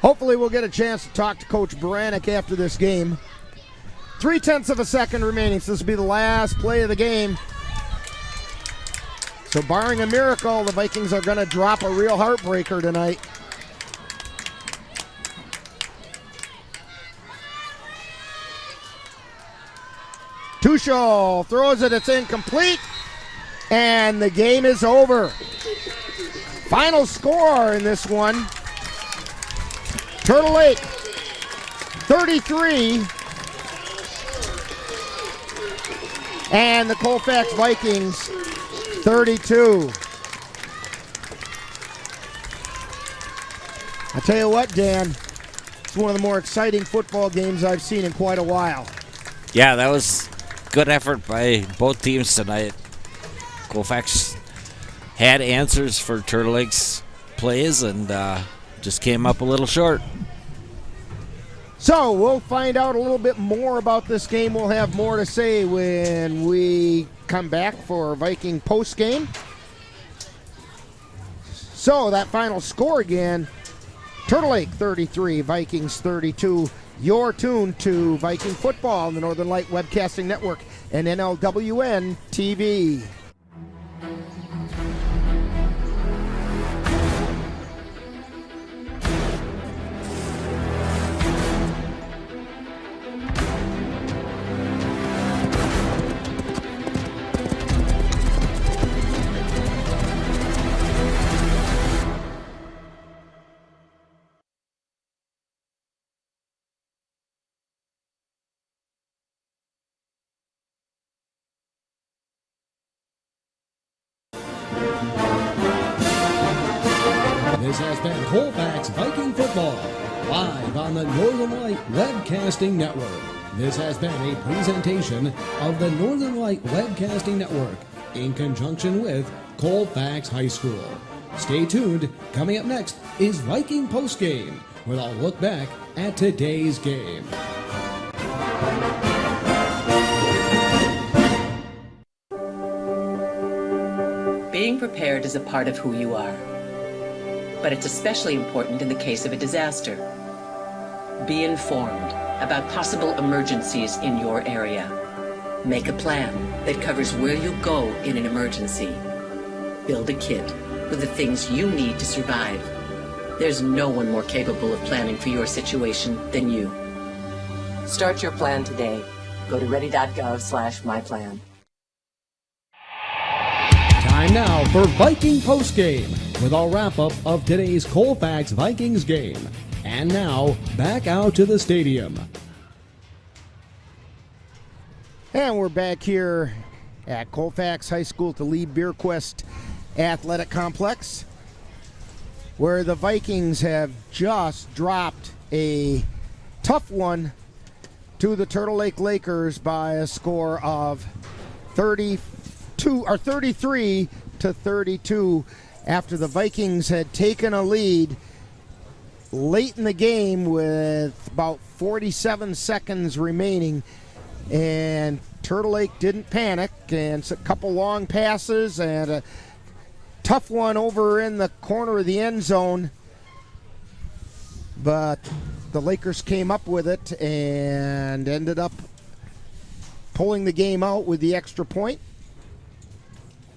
Hopefully we'll get a chance to talk to Coach Baranek after this game. 0.3 of a second remaining, so this will be the last play of the game. So barring a miracle, the Vikings are going to drop a real heartbreaker tonight. Tuchel throws it, it's incomplete, and the game is over. Final score in this one, Turtle Lake 33, and the Colfax Vikings 32. I tell you what, Dan, it's one of the more exciting football games I've seen in quite a while.
Yeah, that was good effort by both teams tonight. Colfax had answers for Turtle Lake's plays and just came up a little short.
So we'll find out a little bit more about this game. We'll have more to say when we come back for Viking postgame. So that final score again, Turtle Lake 33, Vikings 32. You're tuned to Viking football on the Northern Light Webcasting Network and NLWN-TV.
This has been Colfax Viking football, live on the Northern Light Webcasting Network. This has been a presentation of the Northern Light Webcasting Network in conjunction with Colfax High School. Stay tuned. Coming up next is Viking Postgame, where I'll look back at today's game.
Being prepared is a part of who you are. But it's especially important in the case of a disaster. Be informed about possible emergencies in your area. Make a plan that covers where you go in an emergency. Build a kit with the things you need to survive. There's no one more capable of planning for your situation than you. Start your plan today. Go to ready.gov/myplan.
Time now for Viking Postgame, with our wrap-up of today's Colfax Vikings game. And now, back out to the stadium.
And we're back here at Colfax High School at the Lee Beerquest Athletic Complex, where the Vikings have just dropped a tough one to the Turtle Lake Lakers by a score of 33-32 after the Vikings had taken a lead late in the game with about 47 seconds remaining, and Turtle Lake didn't panic, and a couple long passes and a tough one over in the corner of the end zone, but the Lakers came up with it and ended up pulling the game out with the extra point.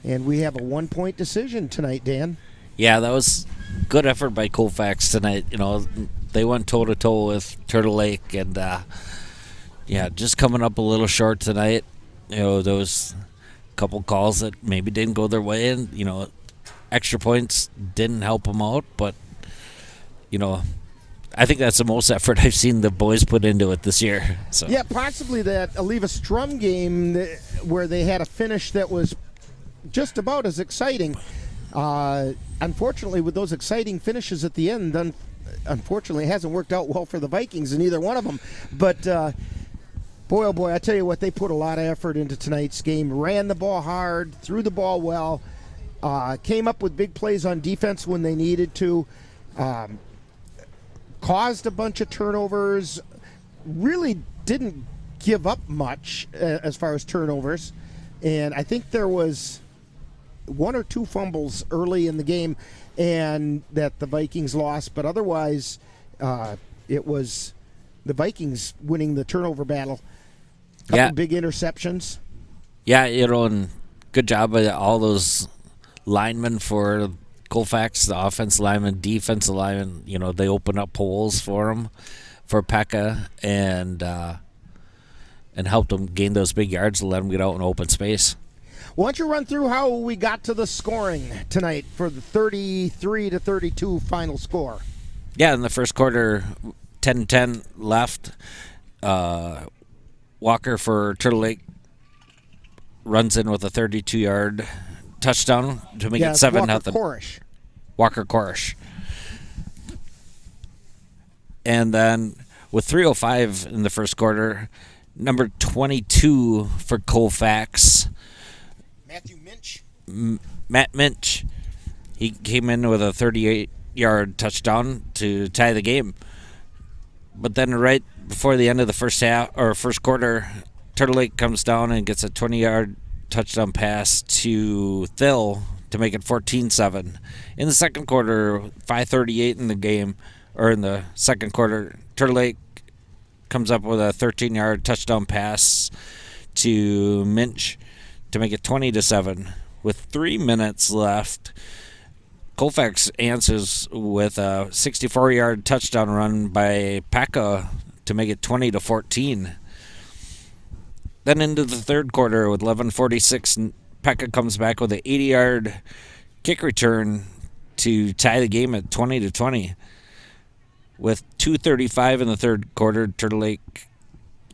And we have a 1-point decision tonight, Dan.
Yeah, that was good effort by Colfax tonight. You know, they went toe-to-toe with Turtle Lake, and just coming up a little short tonight. You know, there was a couple calls that maybe didn't go their way, and, you know, extra points didn't help them out. But, you know, I think that's the most effort I've seen the boys put into it this year. So.
Yeah, possibly that Aleva Strum game where they had a finish that was just about as exciting. Unfortunately, with those exciting finishes at the end, unfortunately, it hasn't worked out well for the Vikings in either one of them. But boy, oh boy, I tell you what, they put a lot of effort into tonight's game. Ran the ball hard, threw the ball well, came up with big plays on defense when they needed to, caused a bunch of turnovers, really didn't give up much as far as turnovers. And I think there was 1 or 2 fumbles early in the game and that the Vikings lost, but otherwise it was the Vikings winning the turnover battle. Couple big interceptions.
Yeah, and good job by all those linemen for Colfax, the offensive lineman, defensive lineman. They open up holes for him, for Pekka, and helped him gain those big yards to let him get out in open space.
Why don't you run through how we got to the scoring tonight for the 33-32 final score?
Yeah, in the first quarter, 10-10 left. Walker for Turtle Lake runs in with a 32-yard touchdown to make it 7-0. Walker Korish. And then with 3:05 in the first quarter, number 22 for Colfax, Matt Minch, he came in with a 38-yard touchdown to tie the game. But then right before the end of the first quarter, Turtle Lake comes down and gets a 20-yard touchdown pass to Thill to make it 14-7. In the second quarter, 5:38 in the game, or in the second quarter, Turtle Lake comes up with a 13-yard touchdown pass to Minch to make it 20-7. With 3 minutes left, Colfax answers with a 64-yard touchdown run by Pekka to make it 20-14. Then into the third quarter with 11:46, Pekka comes back with an 80-yard kick return to tie the game at 20-20. With 2:35 in the third quarter, Turtle Lake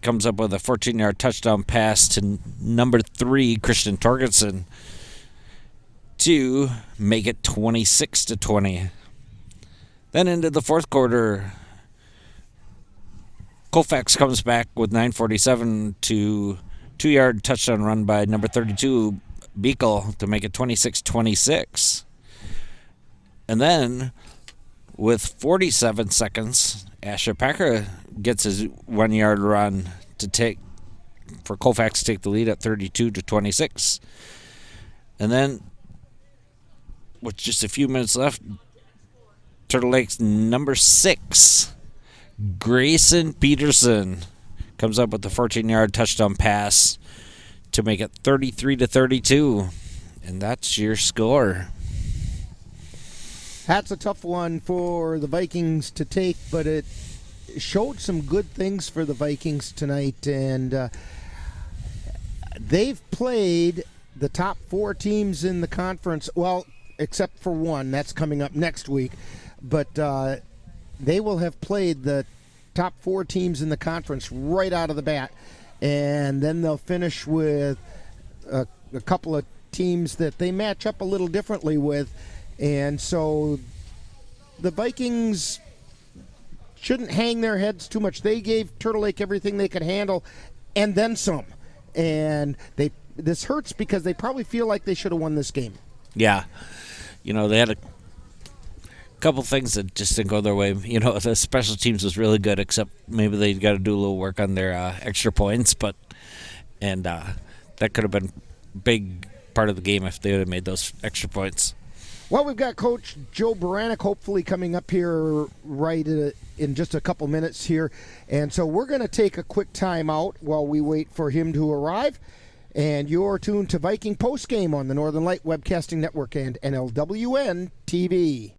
comes up with a 14-yard touchdown pass to number 3, Christian Torgerson, to make it 26-20. Then into the fourth quarter, Colfax comes back with 9:47 to 2-yard touchdown run by number 32, Beekle, to make it 26-26. And then with 47 seconds, Asher Packer gets his 1-yard run for Colfax to take the lead at 32-26. And then with just a few minutes left, Turtle Lake's number 6, Grayson Peterson, comes up with the 14-yard touchdown pass to make it 33-32. And that's your score.
That's a tough one for the Vikings to take, but it showed some good things for the Vikings tonight. And they've played the top 4 teams in the conference, well, except for one. That's coming up next week. But they will have played the top 4 teams in the conference right out of the bat. And then they'll finish with a couple of teams that they match up a little differently with. And so the Vikings shouldn't hang their heads too much. They gave Turtle Lake everything they could handle and then some. And this hurts because they probably feel like they should have won this game.
Yeah. They had a couple things that just didn't go their way. The special teams was really good, except maybe they got to do a little work on their extra points. And that could have been a big part of the game if they would have made those extra points.
Well, we've got Coach Joe Baranek hopefully coming up here right in just a couple minutes here. And so we're going to take a quick time out while we wait for him to arrive. And you're tuned to Viking Postgame on the Northern Light Webcasting Network and NLWN-TV.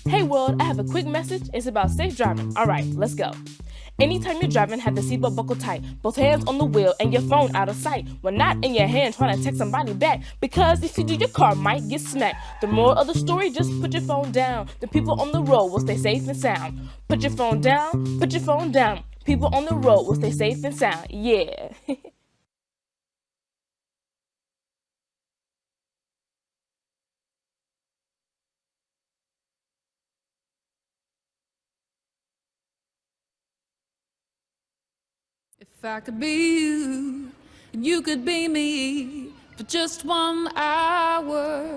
Hey world, I have a quick message. It's about safe driving. Alright, let's go. Anytime you're driving, have the seatbelt buckled tight. Both hands on the wheel and your phone out of sight. When not in your hand trying to text somebody back. Because if you do, your car might get smacked. The moral of the story, just put your phone down. The people on the road will stay safe and sound. Put your phone down, put your phone down. People on the road will stay safe and sound. Yeah.
If I could be you, and you could be me for just 1 hour.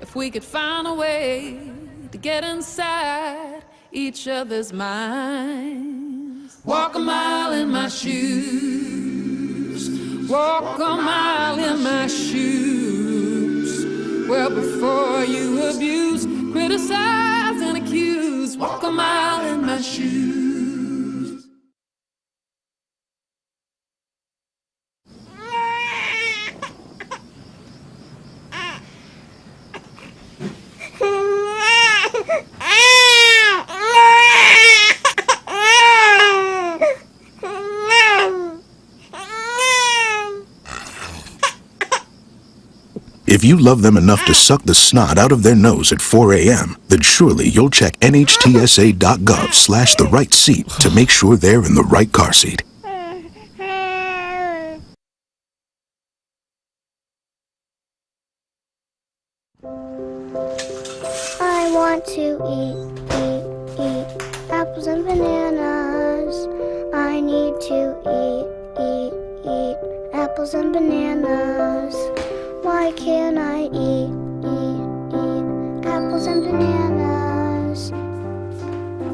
If we could find a way to get inside each other's minds. Walk a mile in my shoes. Walk a mile in my shoes. Well, before you abuse, criticize, and accuse. Walk a mile in my shoes.
If you love them enough to suck the snot out of their nose at 4 a.m., then surely you'll check NHTSA.gov/the right seat to make sure they're in the right car seat.
I want to eat apples and bananas. I need to eat apples and bananas. Why can't I eat apples and bananas?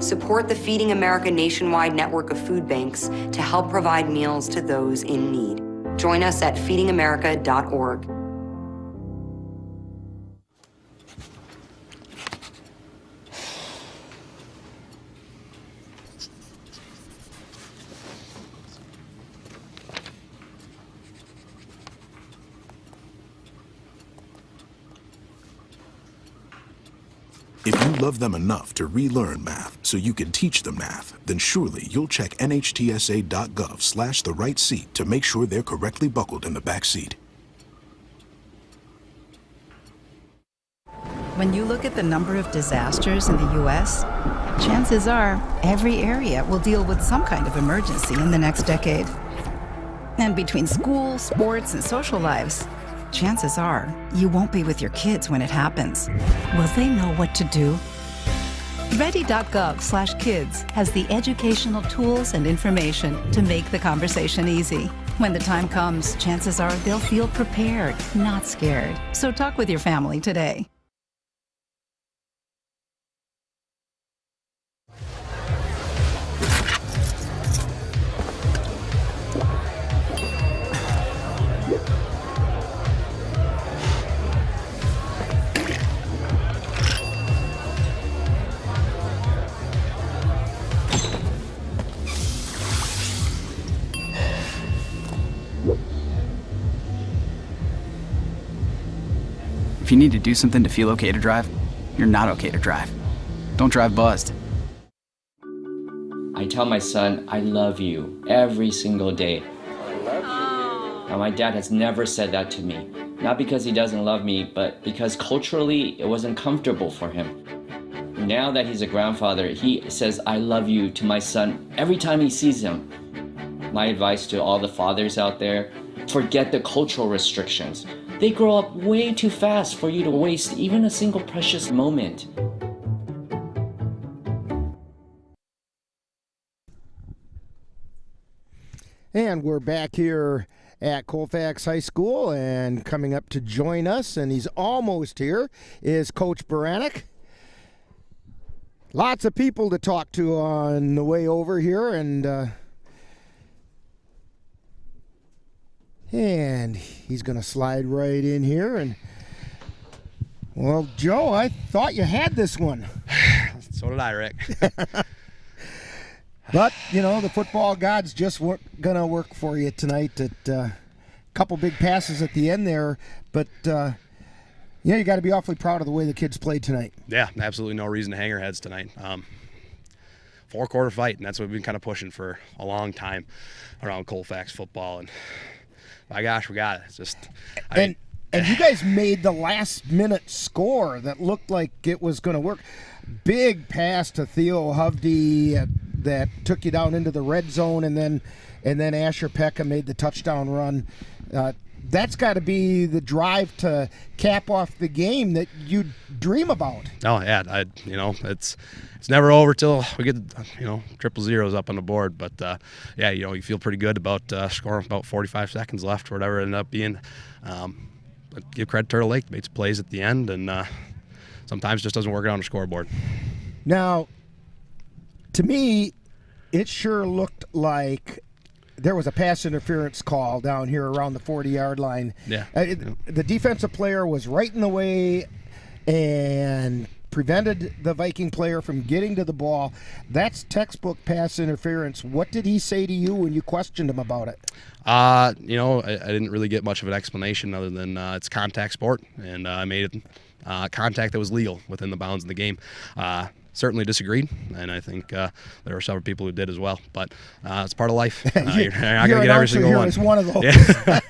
Support the Feeding America nationwide network of food banks to help provide meals to those in need. Join us at feedingamerica.org.
If you love them enough to relearn math so you can teach them math, then surely you'll check NHTSA.gov/the right seat to make sure they're correctly buckled in the back seat.
When you look at the number of disasters in the U.S., chances are every area will deal with some kind of emergency in the next decade. And between school, sports, and social lives, chances are you won't be with your kids when it happens. Will they know what to do? Ready.gov/kids has the educational tools and information to make the conversation easy. When the time comes, chances are they'll feel prepared, not scared. So talk with your family today.
If you need to do something to feel okay to drive, you're not okay to drive. Don't drive buzzed.
I tell my son, I love you every single day.
I love you.
Now, my dad has never said that to me. Not because he doesn't love me, but because culturally it wasn't comfortable for him. Now that he's a grandfather, he says, I love you to my son every time he sees him. My advice to all the fathers out there, forget the cultural restrictions. They grow up way too fast for you to waste even a single precious moment.
And we're back here at Colfax High School, and coming up to join us, and he's almost here, is Coach Baranek. Lots of people to talk to on the way over here, and he's going to slide right in here. And, well, Joe, I thought you had this one.
So did I, Rick.
But, you know, the football gods just weren't going to work for you tonight. At a couple big passes at the end there. But, yeah, you got to be awfully proud of the way the kids played tonight.
Yeah, absolutely no reason to hang our heads tonight. 4-quarter fight, and that's what we've been kind of pushing for a long time around Colfax football. And my gosh, we got it. It's just,
and you guys made the last-minute score that looked like it was going to work. Big pass to Theo Hovde that took you down into the red zone, and then Asher Pekka made the touchdown run. that's got to be the drive to cap off the game that you dream about.
Oh yeah, it's never over till we get 000 up on the board. But yeah, you feel pretty good about scoring about 45 seconds left or whatever it ended up being. But give credit to Turtle Lake, made some plays at the end, and sometimes just doesn't work out on the scoreboard.
Now, to me, it sure looked like there was a pass interference call down here around the 40-yard line.
Yeah.
The defensive player was right in the way and prevented the Viking player from getting to the ball. That's textbook pass interference. What did he say to you when you questioned him about it?
I didn't really get much of an explanation other than it's contact sport, and I made it contact that was legal within the bounds of the game. Certainly disagreed, and I think there were several people who did as well. But it's part of life. You're not going to get every single one.
Is one of those.
Yeah,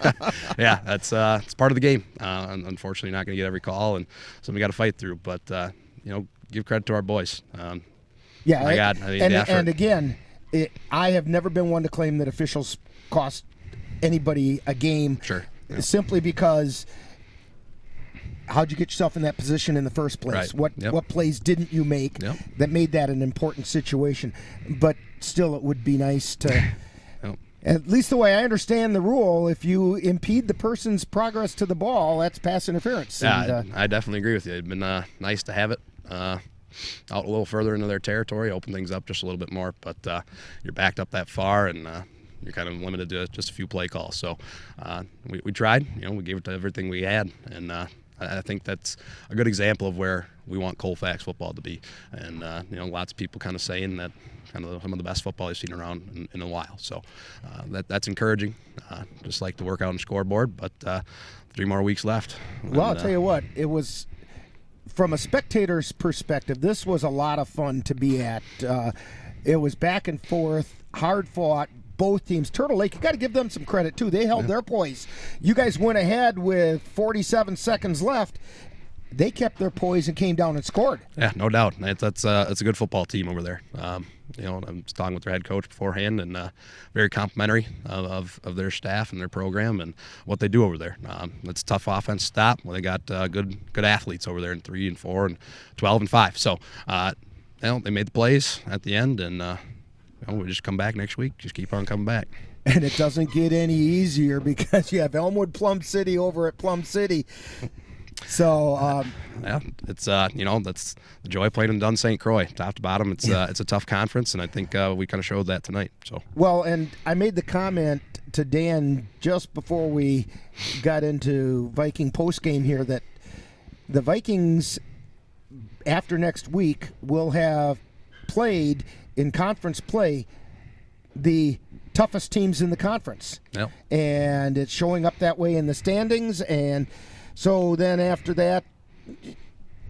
yeah, that's it's part of the game. Unfortunately, not going to get every call, and something we got to fight through. But give credit to our boys.
Yeah,
my God,
and again, I have never been one to claim that officials cost anybody a game.
Sure. Yeah.
Simply because. How'd you get yourself in that position in the first place?
Right.
What plays didn't you make that made that an important situation? But still, it would be nice to, at least the way I understand the rule, if you impede the person's progress to the ball, that's pass interference.
Yeah, and, I definitely agree with you. It'd been nice to have it out a little further into their territory, open things up just a little bit more. But you're backed up that far, and you're kind of limited to just a few play calls. So we tried. We gave it to everything we had, and I think that's a good example of where we want Colfax football to be. And, lots of people kind of saying that kind of some of the best football I've seen around in a while. So that's encouraging. Just like to work out on the scoreboard, but 3 more weeks left.
Well, I'll tell you what, it was, from a spectator's perspective, this was a lot of fun to be at. It was back and forth, hard fought. Both teams. Turtle Lake, you got to give them some credit too. They held their poise. You guys went ahead with 47 seconds left. They kept their poise and came down and scored.
Yeah, no doubt. It's a good football team over there. I was talking with their head coach beforehand, and very complimentary of their staff and their program and what they do over there. It's a tough offense to stop. Well, they got good athletes over there in 3 and 4 and 12 and 5. So they made the plays at the end, and we'll just come back next week. Just keep on coming back.
And it doesn't get any easier because you have Elmwood Plum City over at Plum City. So
it's that's the joy of playing in Dunn St. Croix, top to bottom. It's a tough conference, and I think we kind of showed that tonight. So
well, and I made the comment to Dan just before we got into Viking postgame here that the Vikings after next week will have played in conference play the toughest teams in the conference.
Yep.
And it's showing up that way in the standings, and so then after that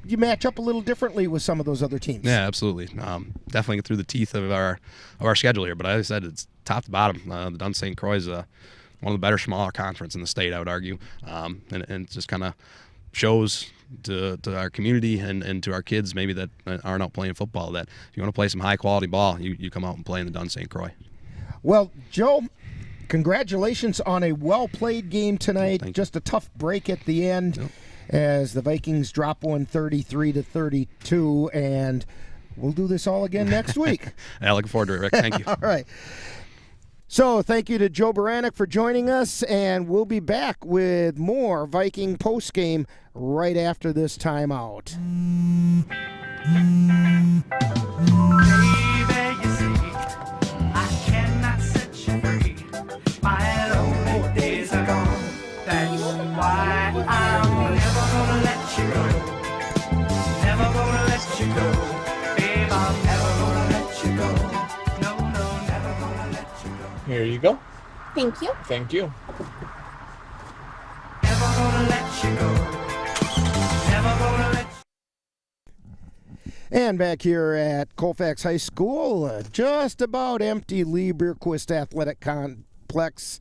you match up a little differently with some of those other teams.
Yeah, absolutely. Definitely get through the teeth of our schedule here, but as I said, it's top to bottom. The Dunn St. Croix is one of the better smaller conference in the state, I would argue, and it just kind of shows to our community and to our kids maybe that aren't out playing football that if you want to play some high quality ball, you come out and play in the Dunn St. Croix.
Well, Joe, congratulations on a well played game tonight. Just a tough break at the end as the Vikings drop one 33-32, and we'll do this all again next week.
Yeah, looking forward to it, Rick. Thank you.
All right. So thank you to Joe Baranek for joining us, and we'll be back with more Viking postgame right after this timeout.
Baby, you see, I cannot set you free. My lonely days are gone. That's why I'm never gonna let you go. Never gonna let you go. Babe, I'm never gonna let you go. No, never gonna let you go.
Here you go.
Thank you.
Thank you.
Never gonna let you go. Never gonna let you go.
And back here at Colfax High School, just about empty Lieberquist Athletic Complex.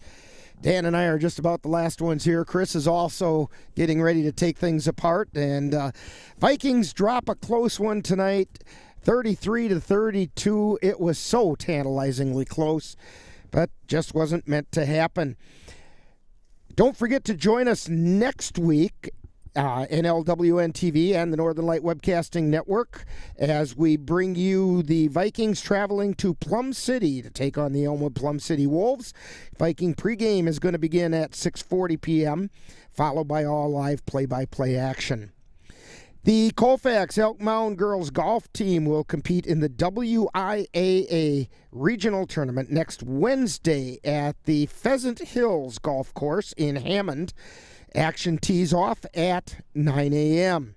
Dan and I are just about the last ones here. Chris is also getting ready to take things apart. And Vikings drop a close one tonight, 33-32. It was so tantalizingly close, but just wasn't meant to happen. Don't forget to join us next week, NLWN-TV and the Northern Light Webcasting Network, as we bring you the Vikings traveling to Plum City to take on the Elmwood Plum City Wolves. Viking pregame is going to begin at 6:40 p.m., followed by all live play-by-play action. The Colfax Elk Mound girls golf team will compete in the WIAA regional tournament next Wednesday at the Pheasant Hills Golf Course in Hammond. Action tees off at 9 a.m.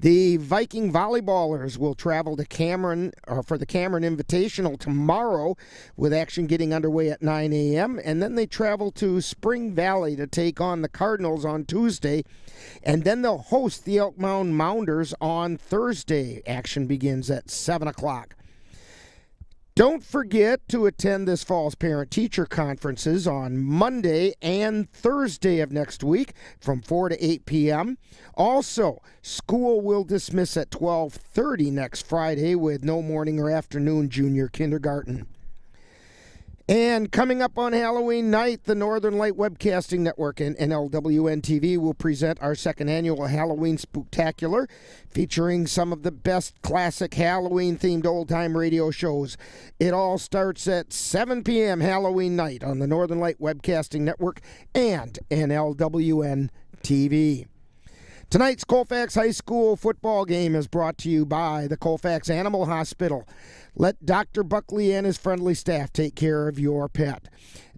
The Viking volleyballers will travel to Cameron for the Cameron Invitational tomorrow, with action getting underway at 9 a.m. And then they travel to Spring Valley to take on the Cardinals on Tuesday. And then they'll host the Elk Mound Mounders on Thursday. Action begins at 7 o'clock. Don't forget to attend this fall's parent-teacher conferences on Monday and Thursday of next week from 4 to 8 p.m. Also, school will dismiss at 12:30 next Friday with no morning or afternoon junior kindergarten. And coming up on Halloween night, the Northern Light Webcasting Network and NLWN-TV will present our second annual Halloween Spooktacular, featuring some of the best classic Halloween-themed old-time radio shows. It all starts at 7 p.m. Halloween night on the Northern Light Webcasting Network and NLWN-TV. Tonight's Colfax High School football game is brought to you by the Colfax Animal Hospital. Let Dr. Buckley and his friendly staff take care of your pet.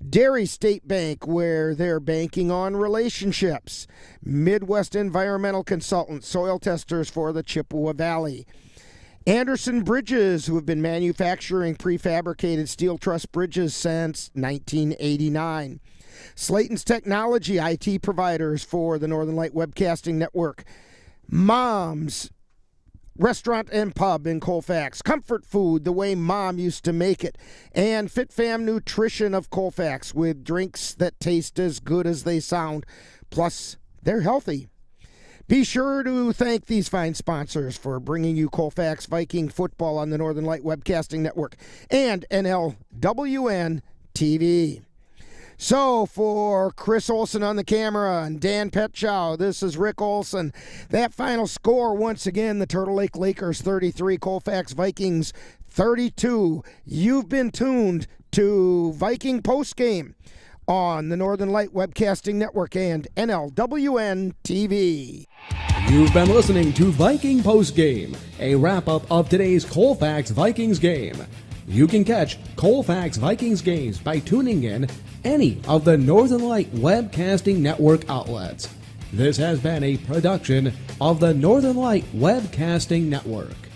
Dairy State Bank, where they're banking on relationships. Midwest Environmental Consultants, soil testers for the Chippewa Valley. Anderson Bridges, who have been manufacturing prefabricated steel truss bridges since 1989. Slayton's Technology, IT providers for the Northern Light Webcasting Network. Mom's Restaurant and Pub in Colfax. Comfort food the way Mom used to make it. And Fit Fam Nutrition of Colfax, with drinks that taste as good as they sound. Plus, they're healthy. Be sure to thank these fine sponsors for bringing you Colfax Viking football on the Northern Light Webcasting Network and NLWN-TV. So, for Chris Olson on the camera and Dan Petchow, this is Rick Olson. That final score, once again, the Turtle Lake Lakers 33, Colfax Vikings 32. You've been tuned to Viking Postgame on the Northern Light Webcasting Network and NLWN-TV.
You've been listening to Viking Postgame, a wrap-up of today's Colfax Vikings game. You can catch Colfax Vikings games by tuning in any of the Northern Light Webcasting Network outlets. This has been a production of the Northern Light Webcasting Network.